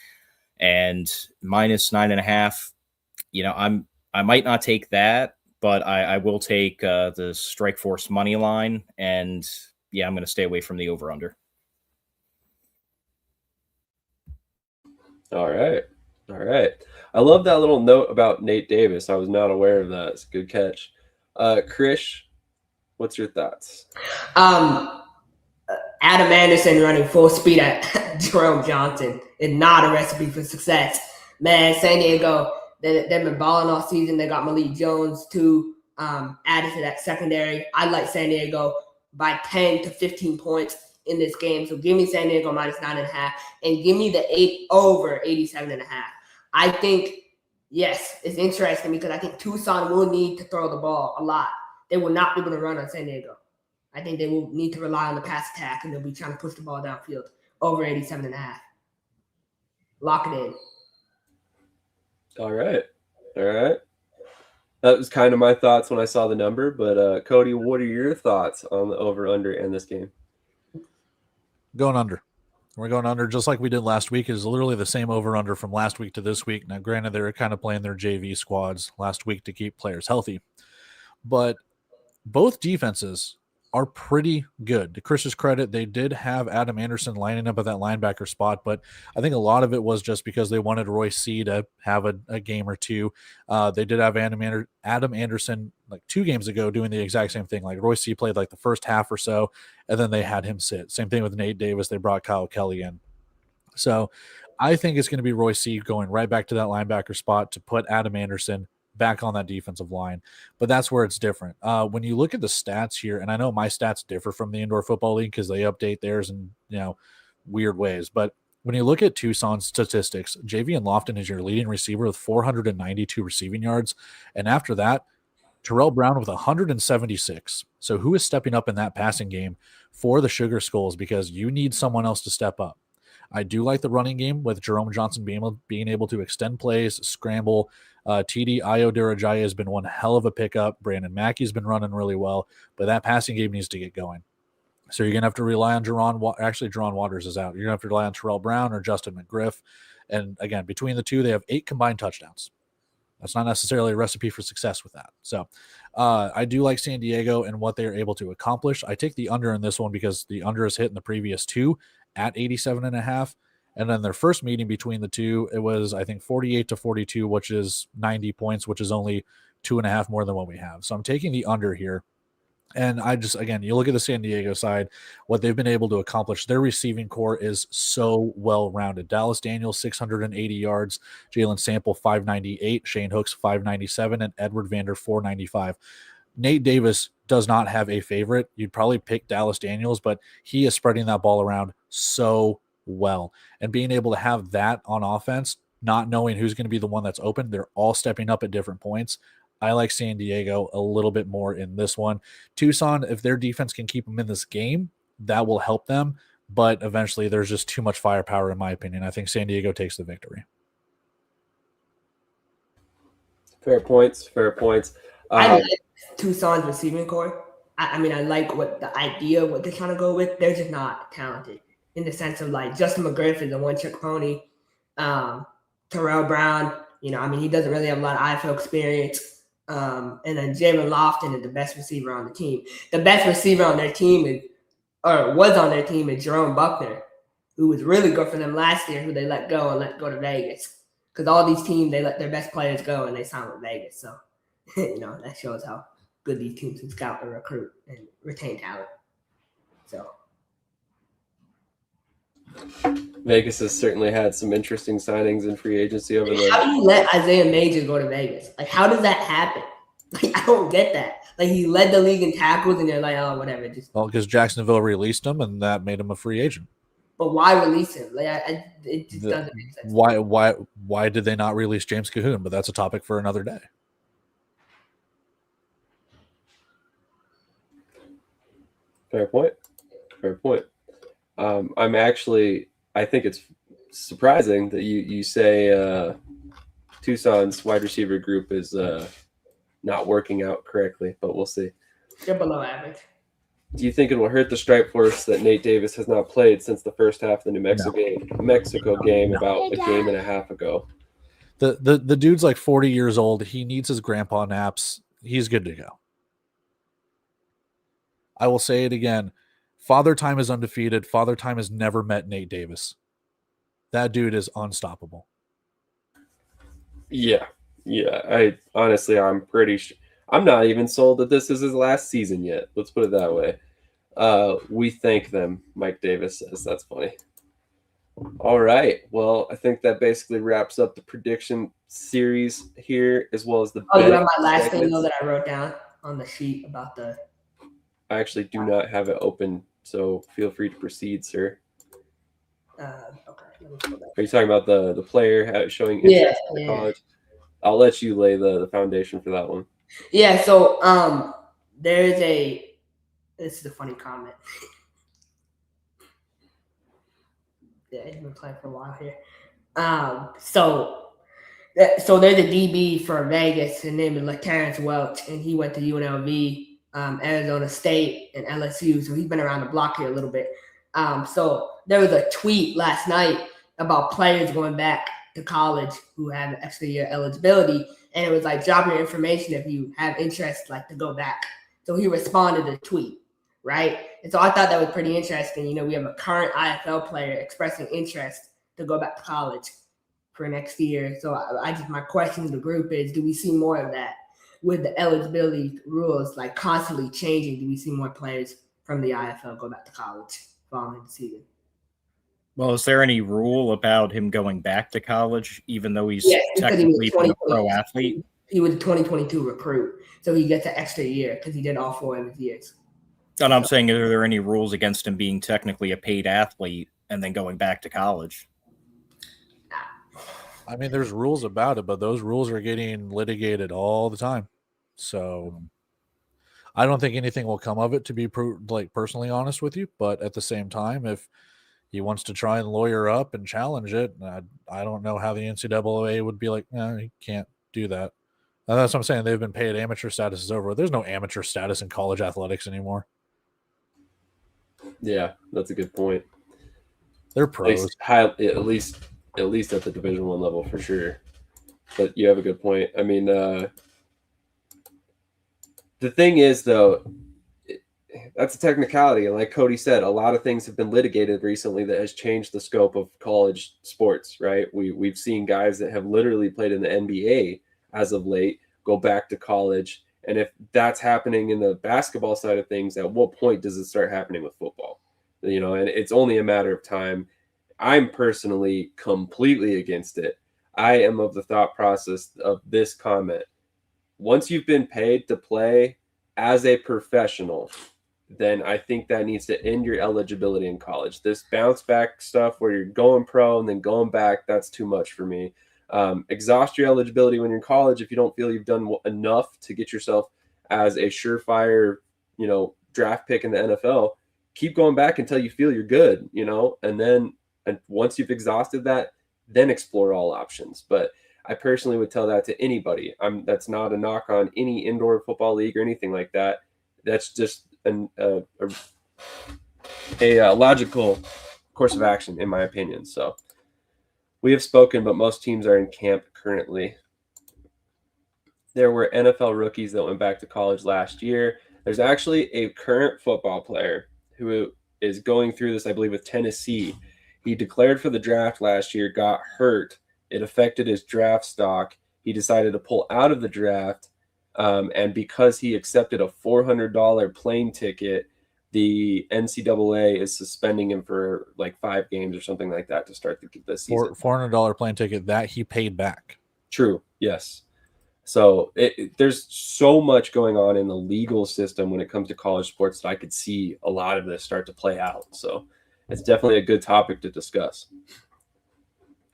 And minus 9.5, I might not take that, but I will take the Strike Force money line. And yeah, I'm going to stay away from the over-under. All right. I love that little note about Nate Davis. I was not aware of that. It's a good catch. Krish, what's your thoughts? Adam Anderson running full speed at Jerome Johnson is not a recipe for success. Man, San Diego, they've been balling all season. They got Malik Jones too, added to that secondary. I like San Diego by 10 to 15 points in this game. So give me San Diego minus 9.5 and give me the over 87.5. I think, yes, it's interesting because I think Tucson will need to throw the ball a lot. They will not be able to run on San Diego. I think they will need to rely on the pass attack, and they'll be trying to push the ball downfield. Over 87.5. Lock it in. All right. That was kind of my thoughts when I saw the number, but Cody, what are your thoughts on the over-under in this game? Going under. We're going under just like we did last week. Is literally the same over-under from last week to this week. Now, granted, they were kind of playing their JV squads last week to keep players healthy, but both defenses are pretty good. To Chris's credit, they did have Adam Anderson lining up at that linebacker spot, but I think a lot of it was just because they wanted Royce C to have a game or two. They did have Adam Anderson like 2 games ago doing the exact same thing. Like Royce C played like the first half or so, and then they had him sit. Same thing with Nate Davis. They brought Kyle Kelly in. So I think it's going to be Royce C going right back to that linebacker spot to put Adam Anderson back on that defensive line. But that's where it's different. When you look at the stats here, and I know my stats differ from the Indoor Football League because they update theirs in weird ways. But when you look at Tucson's statistics, Javian Lofton is your leading receiver with 492 receiving yards. And after that, Terrell Brown with 176. So who is stepping up in that passing game for the Sugar Skulls? Because you need someone else to step up. I do like the running game with Jerome Johnson being able to extend plays, scramble. TD Ayo Durajaya has been one hell of a pickup. Brandon Mackey's been running really well, but that passing game needs to get going. So you're going to have to rely on Jerron Waters is out. You're going to have to rely on Terrell Brown or Justin McGriff. And again, between the two, they have 8 combined touchdowns. That's not necessarily a recipe for success with that. So I do like San Diego and what they're able to accomplish. I take the under in this one because the under is hit in the previous 2 at 87.5. And then their first meeting between the two, it was, I think, 48-42, which is 90 points, which is only 2.5 more than what we have. So I'm taking the under here. And again, you look at the San Diego side, what they've been able to accomplish. Their receiving core is so well-rounded. Dallas Daniels, 680 yards. Jalen Sample, 598. Shane Hooks, 597. And Edward Vander, 495. Nate Davis does not have a favorite. You'd probably pick Dallas Daniels, but he is spreading that ball around so well. And being able to have that on offense, not knowing who's going to be the one that's open, they're all stepping up at different points. I like San Diego a little bit more in this one. Tucson, if their defense can keep them in this game, that will help them. But eventually there's just too much firepower, in my opinion. I think San Diego takes the victory. Fair points. I like Tucson's receiving core. I mean, I like what the idea, what they're trying to go with. They're just not talented in the sense of like Justin McGriff is a one-trick pony. Terrell Brown, he doesn't really have a lot of IFL experience. And then Jalen Lofton is the best receiver on the team. The best receiver on their team was on their team is Jerome Buckner, who was really good for them last year, who they let go to Vegas. Because all these teams, they let their best players go and they sign with Vegas. So, that shows how good these teams can scout and recruit and retain talent. So Vegas has certainly had some interesting signings in free agency over there. How do you let Isaiah Major go to Vegas? Like, how does that happen? Like, I don't get that. Like, he led the league in tackles, and they're like, oh, whatever. Because Jacksonville released him, and that made him a free agent. But why release him? Like, it just doesn't make sense. Why did they not release James Cahoon? But that's a topic for another day. Fair point. I think it's surprising that you say Tucson's wide receiver group is not working out correctly, but we'll see. They're below average. Do you think it will hurt the Stripe Force that Nate Davis has not played since the first half of the New Mexico game about a game and a half ago? The dude's like 40 years old. He needs his grandpa naps. He's good to go. I will say it again. Father Time is undefeated. Father Time has never met Nate Davis. That dude is unstoppable. Yeah. I'm pretty sure. I'm not even sold that this is his last season yet. Let's put it that way. We thank them, Mike Davis says. That's funny. All right. Well, I think that basically wraps up the prediction series here, as well as the. Oh, you have my last thing though that I wrote down on the sheet about the. I actually do not have it open, so feel free to proceed, sir. Okay. Are you talking about the player showing interest in college? I'll let you lay the foundation for that one. Yeah, so this is a funny comment. Yeah, he's been playing for a while here. So there's a DB for Vegas. His name is LaTerrence Welch, and he went to UNLV, Arizona State, and LSU. So he's been around the block here a little bit. So there was a tweet last night about players going back to college who have extra year eligibility, and it was like, drop your information if you have interest, like, to go back. So he responded to the tweet, right? And so I thought that was pretty interesting. We have a current IFL player expressing interest to go back to college for next year. So my question to the group is, do we see more of that with the eligibility rules like constantly changing? Do we see more players from the IFL go back to college following the season? Well, is there any rule about him going back to college, even though he's technically a pro athlete? He was a 2022 recruit, so he gets an extra year because he did all 4 of his years. And I'm saying, are there any rules against him being technically a paid athlete and then going back to college? I mean, there's rules about it, but those rules are getting litigated all the time. So I don't think anything will come of it, to be personally honest with you. But at the same time, if he wants to try and lawyer up and challenge it, I don't know how the NCAA would be like, no, he can't do that. And that's what I'm saying. They've been paid. Amateur status is over. There's no amateur status in college athletics anymore. Yeah, that's a good point. They're pros. At least at the Division I level for sure. But you have a good point. I mean, the thing is, though, that's a technicality. And like Cody said, a lot of things have been litigated recently that has changed the scope of college sports, right? We've seen guys that have literally played in the NBA as of late go back to college. And if that's happening in the basketball side of things, at what point does it start happening with football? You know, and it's only a matter of time. I'm personally completely against it. I am of the thought process of this comment. Once you've been paid to play as a professional, then I think that needs to end your eligibility in college. This bounce back stuff where you're going pro and then going back, that's too much for me. Exhaust your eligibility when you're in college if you don't feel you've done enough to get yourself as a surefire, draft pick in the NFL. Keep going back until you feel you're good, and once you've exhausted that, then explore all options. But I personally would tell that to anybody. That's not a knock on any indoor football league or anything like that. That's just a logical course of action, in my opinion. So we have spoken, but most teams are in camp currently. There were NFL rookies that went back to college last year. There's actually a current football player who is going through this, I believe, with Tennessee. He declared for the draft last year, got hurt. It affected his draft stock. He decided to pull out of the draft. And because he accepted a $400 plane ticket, the NCAA is suspending him for like 5 games or something like that to start the season. $400 plane ticket that he paid back. True. Yes. So there's so much going on in the legal system when it comes to college sports that I could see a lot of this start to play out. So it's definitely a good topic to discuss.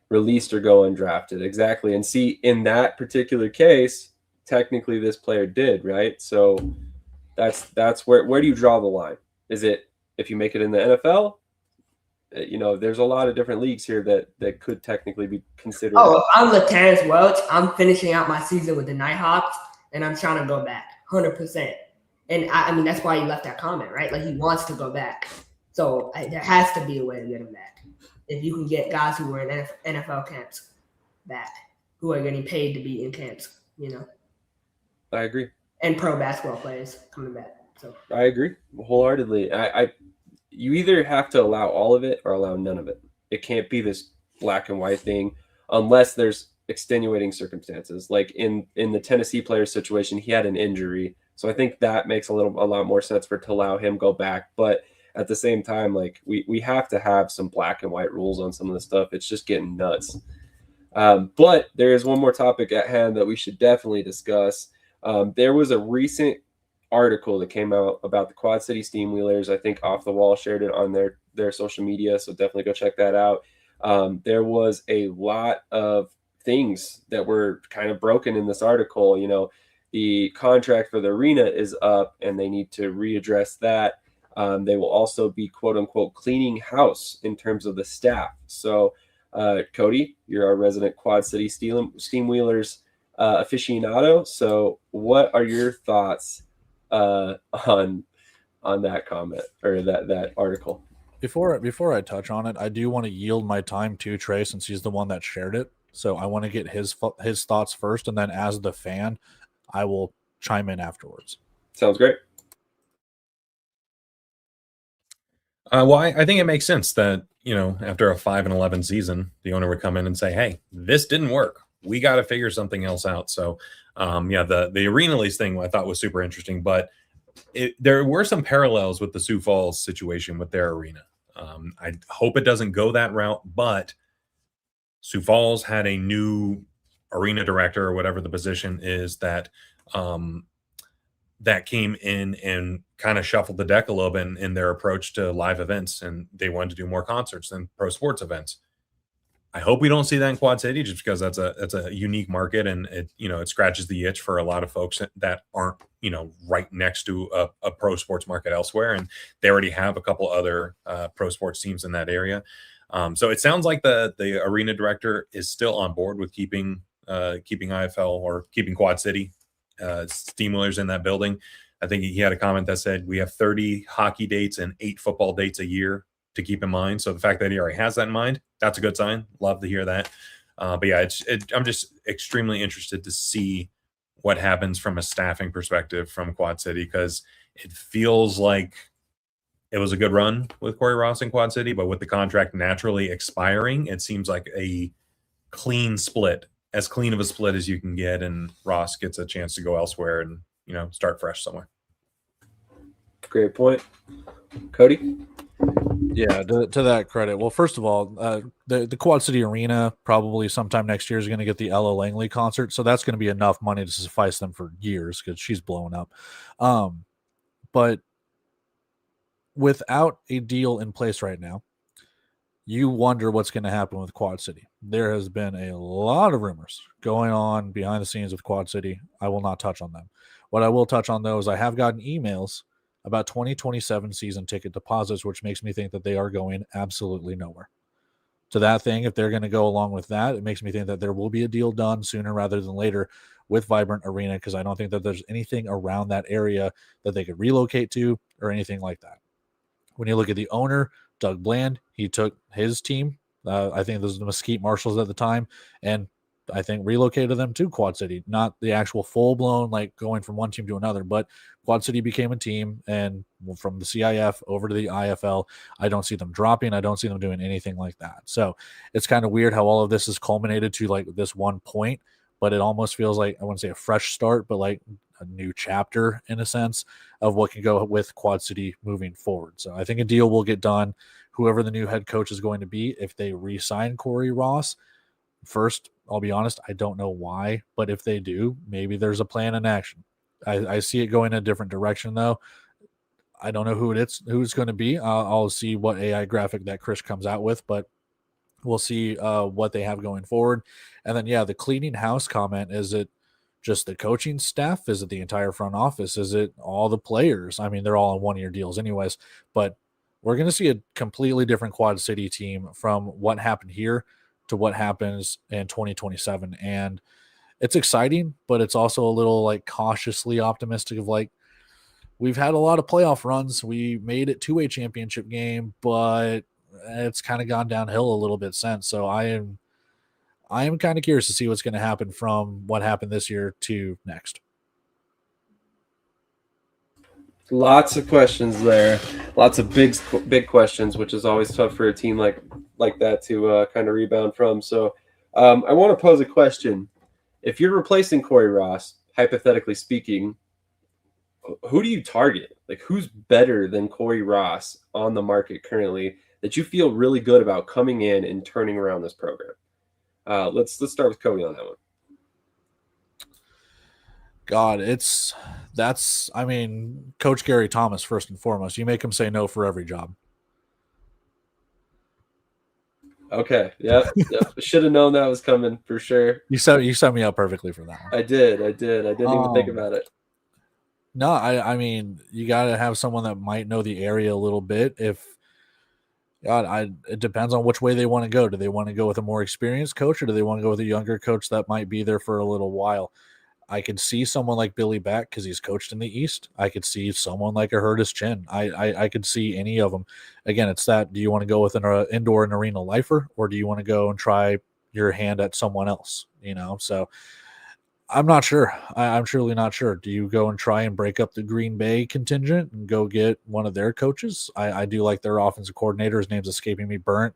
Released or go undrafted. Exactly. And see, in that particular case, technically this player did, right? So that's where do you draw the line? Is it if you make it in the NFL? There's a lot of different leagues here that could technically be considered. Oh, if I'm Latance Welch, I'm finishing out my season with the Nighthawks, and I'm trying to go back 100%. And I mean, that's why he left that comment, right? Like, he wants to go back. So there has to be a way to get him back. If you can get guys who were in NFL camps back, who are getting paid to be in camps, I agree. And pro basketball players coming back. So I agree wholeheartedly. You either have to allow all of it or allow none of it. It can't be this black and white thing unless there's extenuating circumstances. Like in the Tennessee player situation, he had an injury. So I think that makes a lot more sense to allow him go back. But at the same time, like we have to have some black and white rules on some of this stuff. It's just getting nuts. But there is one more topic at hand that we should definitely discuss. There was a recent article that came out about the Quad City Steamwheelers. I think Off the Wall shared it on their social media, so definitely go check that out. There was a lot of things that were kind of broken in this article. The contract for the arena is up, and they need to readdress that. They will also be, quote unquote, cleaning house in terms of the staff. So, Cody, you're our resident Quad City Steamwheelers aficionado. So what are your thoughts on that comment or that article? Before I touch on it, I do want to yield my time to Trey since he's the one that shared it. So I want to get his thoughts first, and then as the fan, I will chime in afterwards. Sounds great. Well, I think it makes sense that, after a 5-11 season, the owner would come in and say, hey, this didn't work. We got to figure something else out. So, the arena lease thing I thought was super interesting, but there were some parallels with the Sioux Falls situation with their arena. I hope it doesn't go that route, but Sioux Falls had a new arena director or whatever the position is that that came in and kind of shuffled the deck a little bit in their approach to live events, and they wanted to do more concerts than pro sports events. I hope we don't see that in Quad City, just because that's a unique market, and it scratches the itch for a lot of folks that aren't right next to a pro sports market elsewhere, and they already have a couple other pro sports teams in that area. So it sounds like the arena director is still on board with keeping IFL or keeping Quad City Steamwheelers in that building. I think he had a comment that said we have 30 hockey dates and 8 football dates a year to keep in mind. So the fact that he already has that in mind, that's a good sign. Love to hear that. But yeah, I'm just extremely interested to see what happens from a staffing perspective from Quad City, because it feels like it was a good run with Corey Ross in Quad City, but with the contract naturally expiring, it seems like a clean split, as clean of a split as you can get, and Ross gets a chance to go elsewhere and start fresh somewhere. Great point. Cody? Yeah, to that credit. Well, first of all, the Quad City Arena probably sometime next year is going to get the Ella Langley concert, so that's going to be enough money to suffice them for years because she's blowing up. But without a deal in place right now, you wonder what's going to happen with Quad City. There has been a lot of rumors going on behind the scenes with Quad City. I will not touch on them. What I will touch on, though, is I have gotten emails about 2027 season ticket deposits, which makes me think that they are going absolutely nowhere. To that thing, if they're going to go along with that, it makes me think that there will be a deal done sooner rather than later with Vibrant Arena, because I don't think that there's anything around that area that they could relocate to or anything like that. When you look at the owner, Doug Bland, he took his team, I think those were the Mesquite Marshals at the time, and I think relocated them to Quad City, not the actual full-blown like going from one team to another, but Quad City became a team, and from the CIF over to the IFL, I don't see them dropping. I don't see them doing anything like that. So it's kind of weird how all of this has culminated to like this one point, but it almost feels like, I wouldn't say a fresh start, but like a new chapter in a sense of what can go with Quad City moving forward. So I think a deal will get done. Whoever the new head coach is going to be, if they re-sign Corey Ross, first, I'll be honest, I don't know why, but if they do, maybe there's a plan in action. I see it going in a different direction, though. I don't know who it's going to be. I'll see what AI graphic that Krish comes out with, but we'll see what they have going forward. And then, yeah, the cleaning house comment, is it just the coaching staff? Is it the entire front office? Is it all the players? I mean, they're all on one-year deals anyways, but we're going to see a completely different Quad City team from what happened here to what happens in 2027. And it's exciting, but it's also a little like cautiously optimistic of like, we've had a lot of playoff runs. We made it to a championship game, but it's kind of gone downhill a little bit since. So I am kind of curious to see what's going to happen from what happened this year to next. Lots of questions there. Lots of big questions, which is always tough for a team like that to kind of rebound from. So I want to pose a question. If you're replacing Corey Ross, hypothetically speaking, who do you target? Like, who's better than Corey Ross on the market currently that you feel really good about coming in and turning around this program? Let's start with Cody on that one. God, I mean, Coach Gary Thomas, first and foremost. You make him say no for every job. Okay. Yep. Should have known that was coming for sure. You set me up perfectly for that one. I did. I didn't even think about it. No, I mean, you got to have someone that might know the area a little bit. It depends on which way they want to go. Do they want to go with a more experienced coach, or do they want to go with a younger coach that might be there for a little while? I could see someone like Billy Beck because he's coached in the East. I could see someone like a Curtis Chin. I could see any of them. Again, it's that, do you want to go with an indoor and arena lifer, or do you want to go and try your hand at someone else? So I'm not sure. I'm truly not sure. Do you go and try and break up the Green Bay contingent and go get one of their coaches? I do like their offensive coordinator. His name's escaping me, Barrett,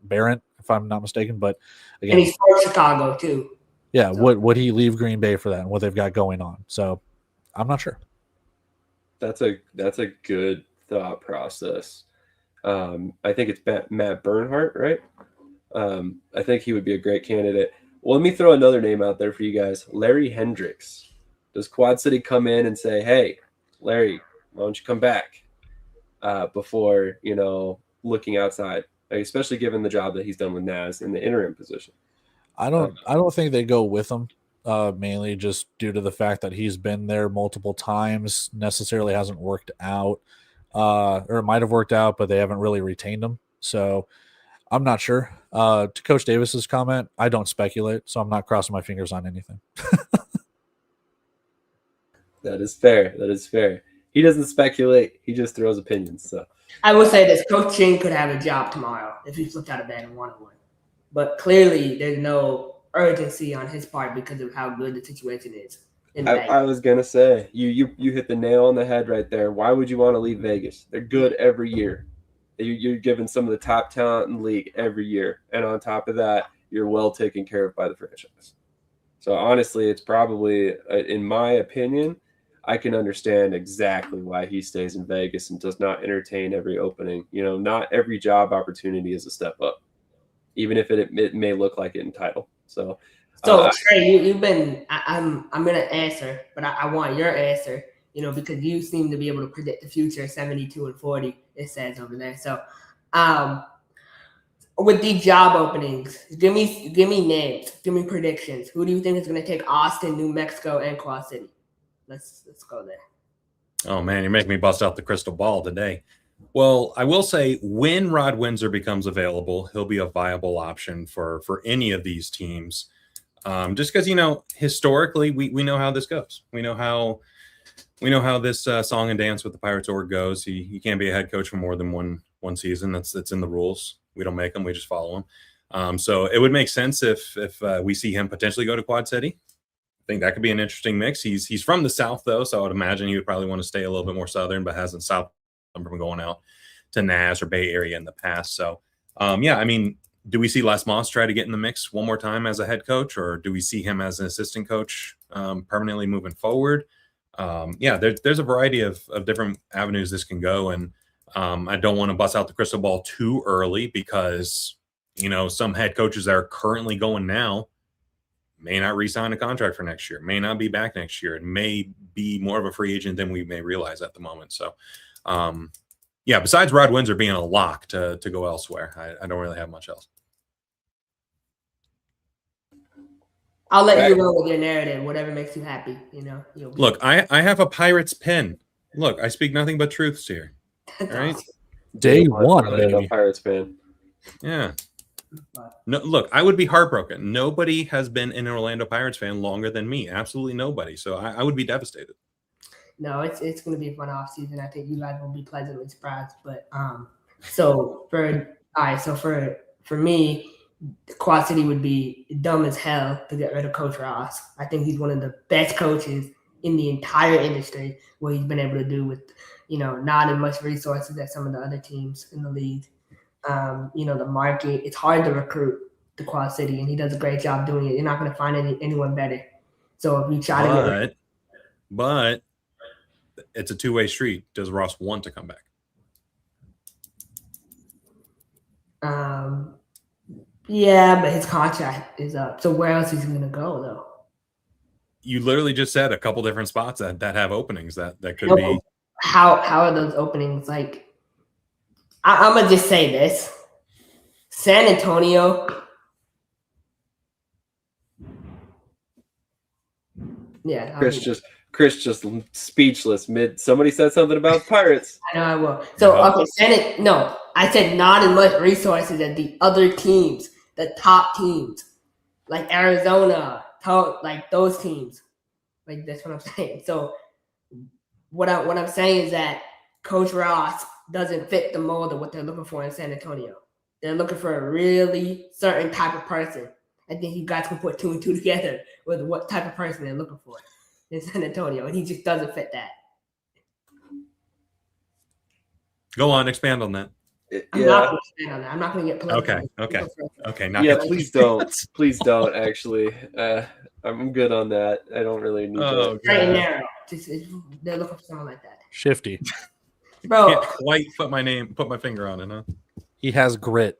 if I'm not mistaken. But again, and he's from Chicago too. Yeah, so would he leave Green Bay for that and what they've got going on? So I'm not sure. That's a good thought process. I think it's Matt Bernhardt, right? I think he would be a great candidate. Well, let me throw another name out there for you guys. Larry Hendricks. Does Quad City come in and say, hey, Larry, why don't you come back before, looking outside, especially given the job that he's done with Naz in the interim position? I don't think they go with him, mainly just due to the fact that he's been there multiple times, necessarily hasn't worked out, or it might have worked out, but they haven't really retained him. So I'm not sure. To Coach Davis's comment, I don't speculate, so I'm not crossing my fingers on anything. That is fair. That is fair. He doesn't speculate. He just throws opinions. So I will say this: Coach Ching could have a job tomorrow if he flipped out of bed and won. But clearly, there's no urgency on his part because of how good the situation is. I was gonna say you hit the nail on the head right there. Why would you want to leave Vegas? They're good every year. You're given some of the top talent in the league every year, and on top of that, you're well taken care of by the franchise. So honestly, it's probably, in my opinion, I can understand exactly why he stays in Vegas and does not entertain every opening. Not every job opportunity is a step up, even if it may look like it in title. So Trey, you've been. I'm gonna answer, but I want your answer. Because you seem to be able to predict the future. 72-40, it says over there. So, with these job openings, give me names, give me predictions. Who do you think is going to take Austin, New Mexico, and Quad City? Let's go there. Oh man, you're making me bust out the crystal ball today. Well, I will say when Rod Windsor becomes available, he'll be a viable option for any of these teams. Just because historically we know how this goes. We know how this song and dance with the Pirates org goes. He can't be a head coach for more than one season. That's in the rules. We don't make them. We just follow them. So it would make sense if we see him potentially go to Quad City. I think that could be an interesting mix. He's from the South though, so I would imagine he would probably want to stay a little bit more Southern, but hasn't stopped him from going out to Naz or Bay Area in the past. So do we see Les Moss try to get in the mix one more time as a head coach, or do we see him as an assistant coach permanently moving forward? There's a variety of different avenues this can go, and I don't want to bust out the crystal ball too early because some head coaches that are currently going now may not re-sign a contract for next year, may not be back next year, and may be more of a free agent than we may realize at the moment. So besides Rod Windsor being a lock to go elsewhere, I don't really have much else. I'll let you go with your narrative, whatever makes you happy. Look, I have a Pirates pen. Look, I speak nothing but truths here. All right. Day one, baby. Pirates fan. Yeah. No, look, I would be heartbroken. Nobody has been an Orlando Pirates fan longer than me. Absolutely nobody. So I would be devastated. No, it's going to be a fun off season. I think you guys will be pleasantly surprised. But for me, Quad City would be dumb as hell to get rid of Coach Ross. I think he's one of the best coaches in the entire industry. What he's been able to do with, not as much resources as some of the other teams in the league. The market, it's hard to recruit the Quad City, and he does a great job doing it. You're not going to find anyone better. So if you try to but it's a two-way street. Does Ross want to come back? Yeah, but his contract is up. So where else is he going to go, though? You literally just said a couple different spots that have openings that could be. How are those openings? Like, I'm going to just say this. San Antonio. Yeah. Chris just speechless somebody said something about Pirates. I know I will. So, okay, I said not as much resources as the other teams, the top teams, like Arizona, like those teams. Like, that's what I'm saying. So, what I'm saying is that Coach Ross doesn't fit the mold of what they're looking for in San Antonio. They're looking for a really certain type of person. I think you guys can put 2 and 2 together with what type of person they're looking for in San Antonio, and he just doesn't fit that. Go on, expand on that. I'm not going to expand on that. I'm not going to get political. Okay. Please don't. Please don't. Actually, I'm good on that. I don't really need to. Straight and narrow. They're looking for someone like that. Shifty. Bro, can't quite put my finger on it, huh? He has grit.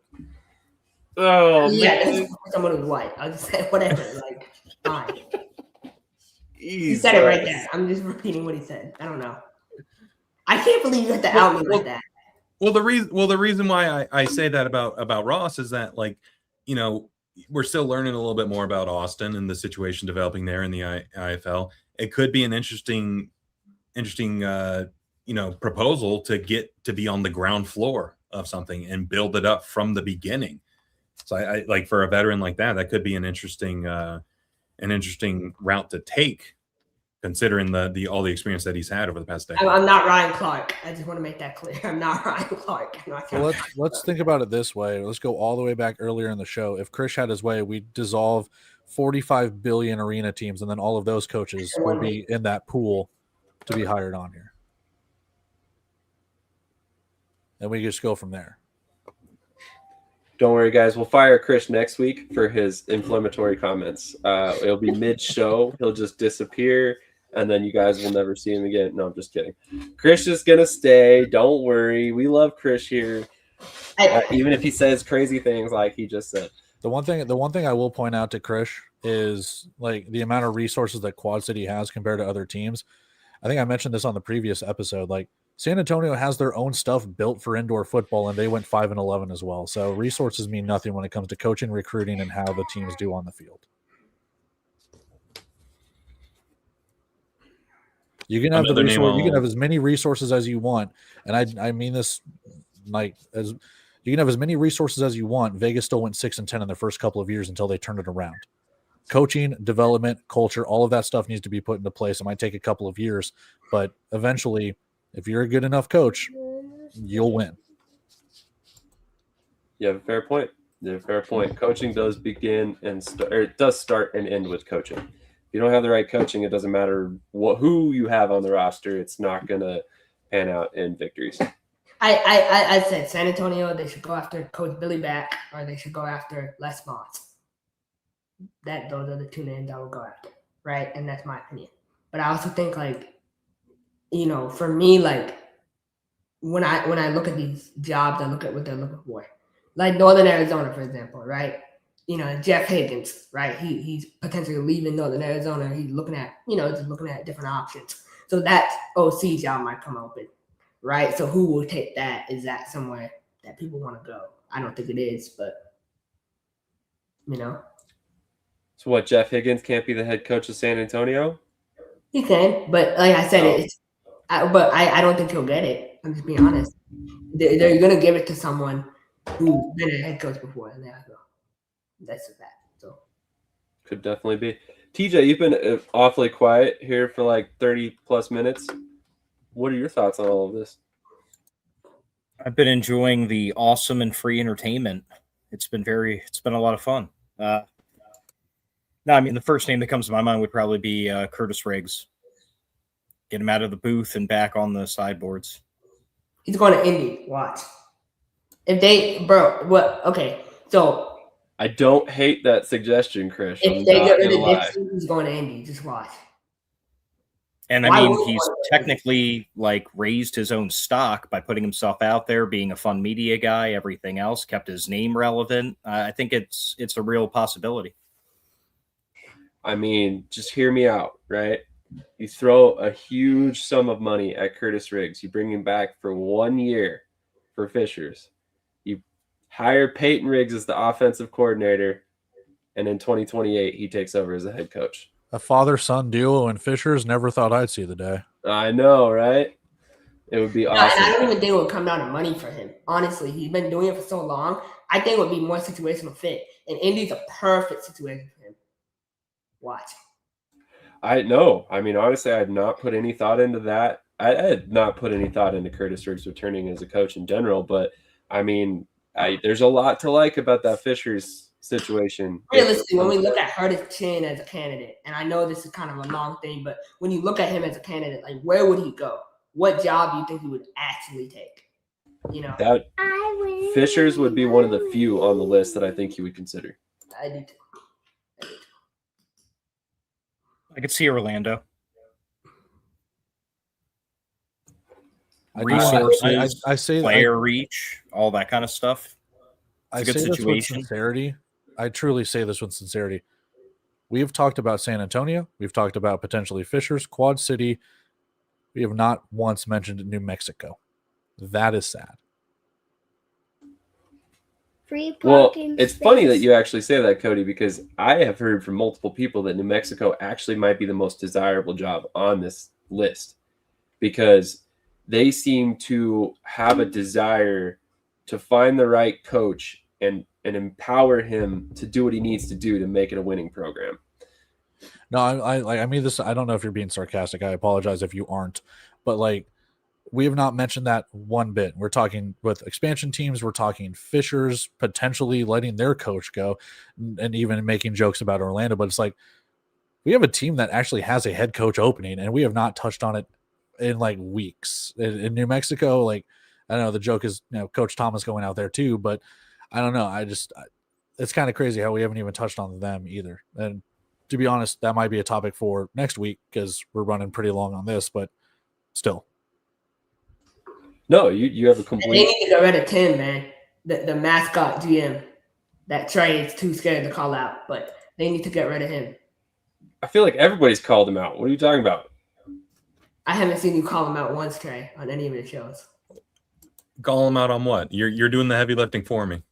Oh, Yeah, man. this is for someone who's white. I'll just say whatever. Like, fine. He Jesus. said it right there. I'm just repeating what he said. I don't know. I can't believe you had to out me like that. Well, the reason why I say that about Ross is that, like, you know, we're still learning a little bit more about Austin and the situation developing there in the IFL. It could be an interesting proposal to get to be on the ground floor of something and build it up from the beginning. So I like, for a veteran like that could be an interesting route to take, considering the all the experience that he's had over the past decade. I'm not Ryan Clark. I just want to make that clear. I'm not Ryan Clark. Well, let's think about it this way. Let's go all the way back earlier in the show. If Krish had his way, we'd dissolve 45 billion arena teams, and then all of those coaches would be in that pool to be hired on here. And we just go from there. Don't worry, guys. We'll fire Krish next week for his inflammatory comments. It'll be mid-show. He'll just disappear, and then you guys will never see him again. No, I'm just kidding. Krish is going to stay. Don't worry. We love Krish here, even if he says crazy things like he just said. The one thing I will point out to Krish is, like, the amount of resources that Quad City has compared to other teams. I think I mentioned this on the previous episode. Like, San Antonio has their own stuff built for indoor football, and they went 5-11 as well. So resources mean nothing when it comes to coaching, recruiting, and how the teams do on the field. You can have you can have as many resources as you want, and I mean this, like, as you can have as many resources as you want. Vegas still went 6-10 in their first couple of years until they turned it around. Coaching, development, culture, all of that stuff needs to be put into place. It might take a couple of years, but eventually, if you're a good enough coach, you'll win. You have a fair point. Coaching does begin and it does start and end with coaching. If you don't have the right coaching, it doesn't matter who you have on the roster. It's not going to pan out in victories. I said San Antonio, they should go after Coach Billy Back, or they should go after Les Moss. Those are the two names I would go after, right? And that's my opinion. But I also think, like, you know, for me, like, when I look at these jobs, I look at what they're looking for. Like Northern Arizona, for example, right? You know, Jeff Higgins, right? He's potentially leaving Northern Arizona. He's looking at, just looking at different options. So that OC job might come open, right? So who will take that? Is that somewhere that people want to go? I don't think it is, but, So what, Jeff Higgins can't be the head coach of San Antonio? He can, but like I said, I don't think he'll get it. I'm just being honest. They're going to give it to someone who's been a head coach before, and that's a fact. So could definitely be. TJ, you've been awfully quiet here for like 30 plus minutes. What are your thoughts on all of this? I've been enjoying the awesome and free entertainment. It's been a lot of fun. No, I mean, the first name that comes to my mind would probably be Curtis Riggs. Get him out of the booth and back on the sideboards. He's going to Indy. Watch. If they, okay. So I don't hate that suggestion, Krish. If they get rid of Dixon, he's going to Indy. Just watch. And I mean, he's technically like raised his own stock by putting himself out there, being a fun media guy, everything else, kept his name relevant. I think it's a real possibility. I mean, just hear me out, right? You throw a huge sum of money at Curtis Riggs. You bring him back for 1 year for Fishers. You hire Peyton Riggs as the offensive coordinator, and in 2028, he takes over as a head coach. A father-son duo in Fishers, never thought I'd see the day. I know, right? It would be awesome. And I don't even think it would come down to money for him. Honestly, he's been doing it for so long. I think it would be more situational fit. And Indy's a perfect situation for him. Watch. I know. I mean, honestly, I had not put any thought into that. I had not put any thought into Curtis Riggs returning as a coach in general. But, I mean, there's a lot to like about that Fishers situation. Realistically, when we look at Curtis Chin as a candidate, and I know this is kind of a long thing, but when you look at him as a candidate, like, where would he go? What job do you think he would actually take? That Fishers would be one of the few on the list that I think he would consider. I do too. I could see Orlando. Resources, I say player reach, all that kind of stuff. I good say this with situation. sincerity. I truly say this with sincerity. We have talked about San Antonio. We've talked about potentially Fishers, Quad City. We have not once mentioned New Mexico. That is sad. Well, it's funny that you actually say that, Cody, because I have heard from multiple people that New Mexico actually might be the most desirable job on this list because they seem to have a desire to find the right coach and empower him to do what he needs to do to make it a winning program. No, I mean this. I don't know if you're being sarcastic. I apologize if you aren't, but like we have not mentioned that one bit. We're talking with expansion teams. We're talking Fishers potentially letting their coach go, and even making jokes about Orlando. But it's like we have a team that actually has a head coach opening, and we have not touched on it in like weeks. In New Mexico, like I don't know. The joke is Coach Thomas going out there too, but I don't know. It's kind of crazy how we haven't even touched on them either. And to be honest, that might be a topic for next week because we're running pretty long on this, but still. No, you have a complete. They need to get rid of Tim, man. The mascot GM. That Trey is too scared to call out, but they need to get rid of him. I feel like everybody's called him out. What are you talking about? I haven't seen you call him out once, Trey, on any of your shows. Call him out on what? You're doing the heavy lifting for me.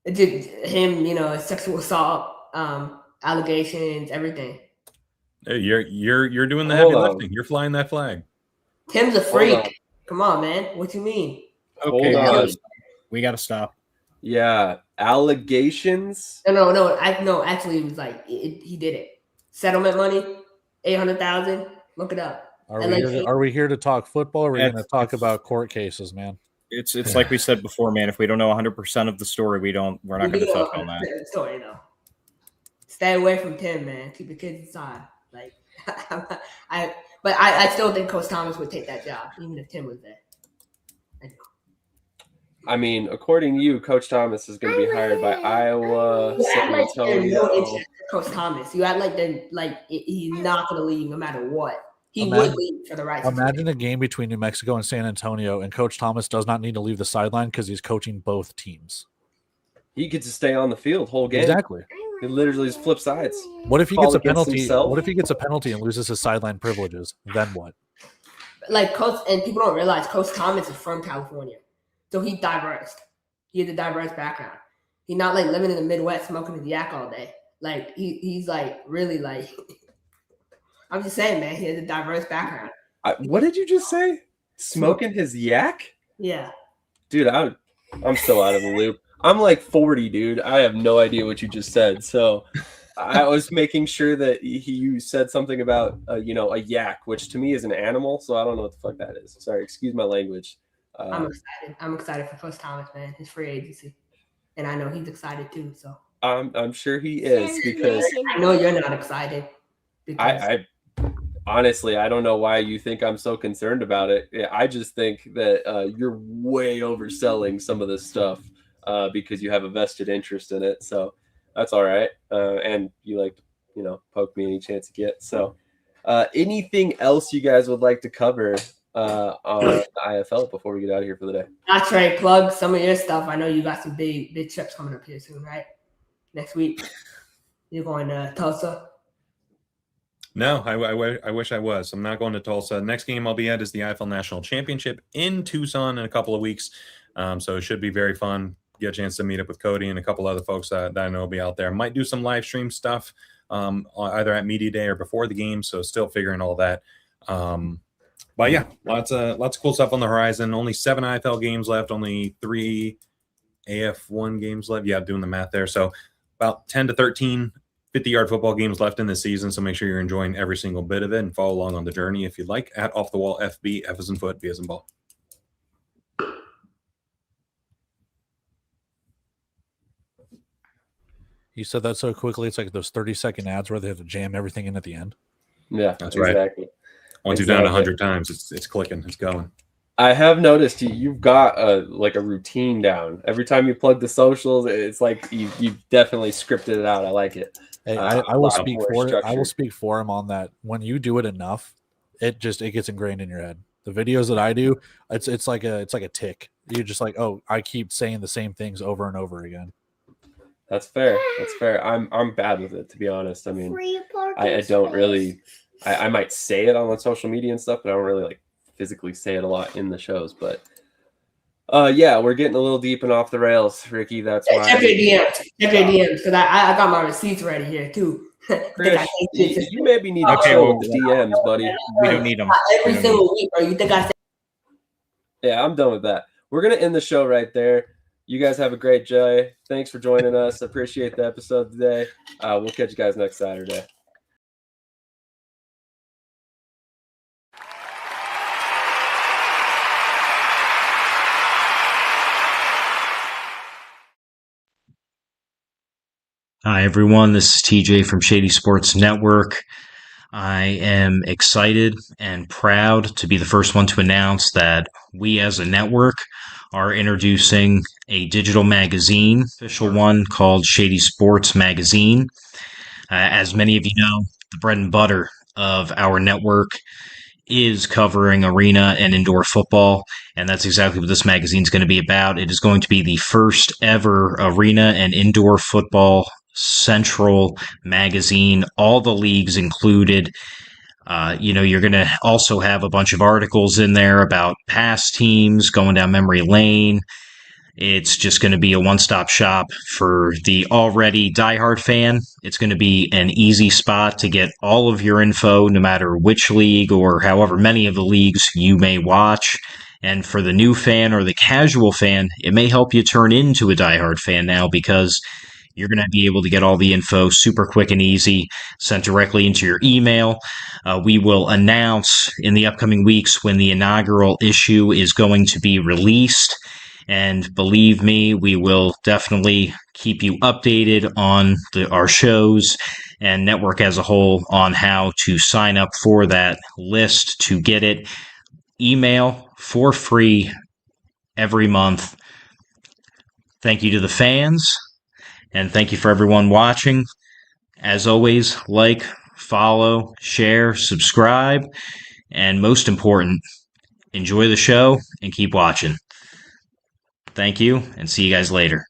Him, sexual assault, allegations, everything. Hey, you're doing the heavy lifting. You're flying that flag. Tim's a freak. Come on, man. What you mean? Okay, Hold on. we got to stop. Yeah, allegations. No. Actually, it was like he did it. Settlement money, $800,000. Look it up. Are we here to talk football? Or are we going to talk about court cases, man? It's like we said before, man. If we don't know 100% of the story, we're not going to touch on that. Story though. Stay away from Tim, man. Keep the kids inside. Like, I still think Coach Thomas would take that job, even if Tim was there. I mean, according to you, Coach Thomas is going to be hired by Iowa, San Antonio. Coach Thomas, you act like he's not going to leave no matter what. He would leave for the right. Imagine a game between New Mexico and San Antonio, and Coach Thomas does not need to leave the sideline because he's coaching both teams. He gets to stay on the field whole game. Exactly. He literally just flip sides. What if he gets a penalty? Himself? What if he gets a penalty and loses his sideline privileges? Then what? Like Coach, and people don't realize Coach Thomas is from California, so he's diverse. He has a diverse background. He's not like living in the Midwest smoking his yak all day. Like he's like really like. I'm just saying, man. He has a diverse background. What did you just say? Smoking his yak? Yeah. Dude, I'm still out of the loop. I'm like 40, dude. I have no idea what you just said. So I was making sure that you said something about, a yak, which to me is an animal. So I don't know what the fuck that is. Sorry, excuse my language. I'm excited. I'm excited for Coach Thomas, man. His free agency, and I know he's excited too. So I'm sure he is because I know you're not excited. I honestly, I don't know why you think I'm so concerned about it. I just think that you're way overselling some of this stuff because you have a vested interest in it. So that's all right. And you poke me any chance you get. So anything else you guys would like to cover on the IFL before we get out of here for the day? Not Trey, plug some of your stuff. I know you got some big trips coming up here soon, right? Next week. You're going to Tulsa? No, I wish I was. I'm not going to Tulsa. Next game I'll be at is the IFL National Championship in Tucson in a couple of weeks. So it should be very fun. Get a chance to meet up with Cody and a couple other folks that I know will be out there. Might do some live stream stuff either at Media Day or before the game. So still figuring all that. But yeah, lots of cool stuff on the horizon. Only 7 IFL games left. Only 3 AF1 games left. Yeah, doing the math there. So about 10 to 13 50-yard football games left in this season, so make sure you're enjoying every single bit of it and follow along on the journey if you'd like at Off the Wall FB, F as in foot, B as in ball. You said that so quickly. It's like those 30-second ads where they have to jam everything in at the end. Yeah, that's exactly. Right. Once you've done it 100 times, it's clicking, it's going. I have noticed you've got a routine down. Every time you plug the socials, it's like you've definitely scripted it out. I like it. Hey, I will speak for it. I will speak for him on that. When you do it enough, it gets ingrained in your head. The videos that I do, it's like a tick. You're just like, oh, I keep saying the same things over and over again. That's fair. That's fair. I'm bad with it, to be honest. I mean, I don't really. I might say it on social media and stuff, but I don't really like physically say it a lot in the shows. But yeah, we're getting a little deep and off the rails, Ricky. That's why. Check your DMs, because I got my receipts ready here too. Chris, you maybe need to chill with the DMs, buddy. We don't need them every single week, bro. You think I? Yeah, I'm done with that. We're gonna end the show right there. You guys have a great day. Thanks for joining us. Appreciate the episode today. We'll catch you guys next Saturday. Hi, everyone. This is TJ from Shady Sports Network. I am excited and proud to be the first one to announce that we as a network are introducing a digital magazine, official one called Shady Sports Magazine. As many of you know, the bread and butter of our network is covering arena and indoor football, and that's exactly what this magazine is going to be about. It is going to be the first ever arena and indoor football central magazine, all the leagues included. You're going to also have a bunch of articles in there about past teams going down memory lane. It's just going to be a one-stop shop for the already diehard fan. It's going to be an easy spot to get all of your info, no matter which league or however many of the leagues you may watch. And for the new fan or the casual fan, it may help you turn into a diehard fan now, because you're going to be able to get all the info super quick and easy, sent directly into your email. We will announce in the upcoming weeks when the inaugural issue is going to be released. And believe me, we will definitely keep you updated on our shows and network as a whole on how to sign up for that list to get it. Email for free every month. Thank you to the fans. And thank you for everyone watching. As always, like, follow, share, subscribe, and most important, enjoy the show and keep watching. Thank you, and see you guys later.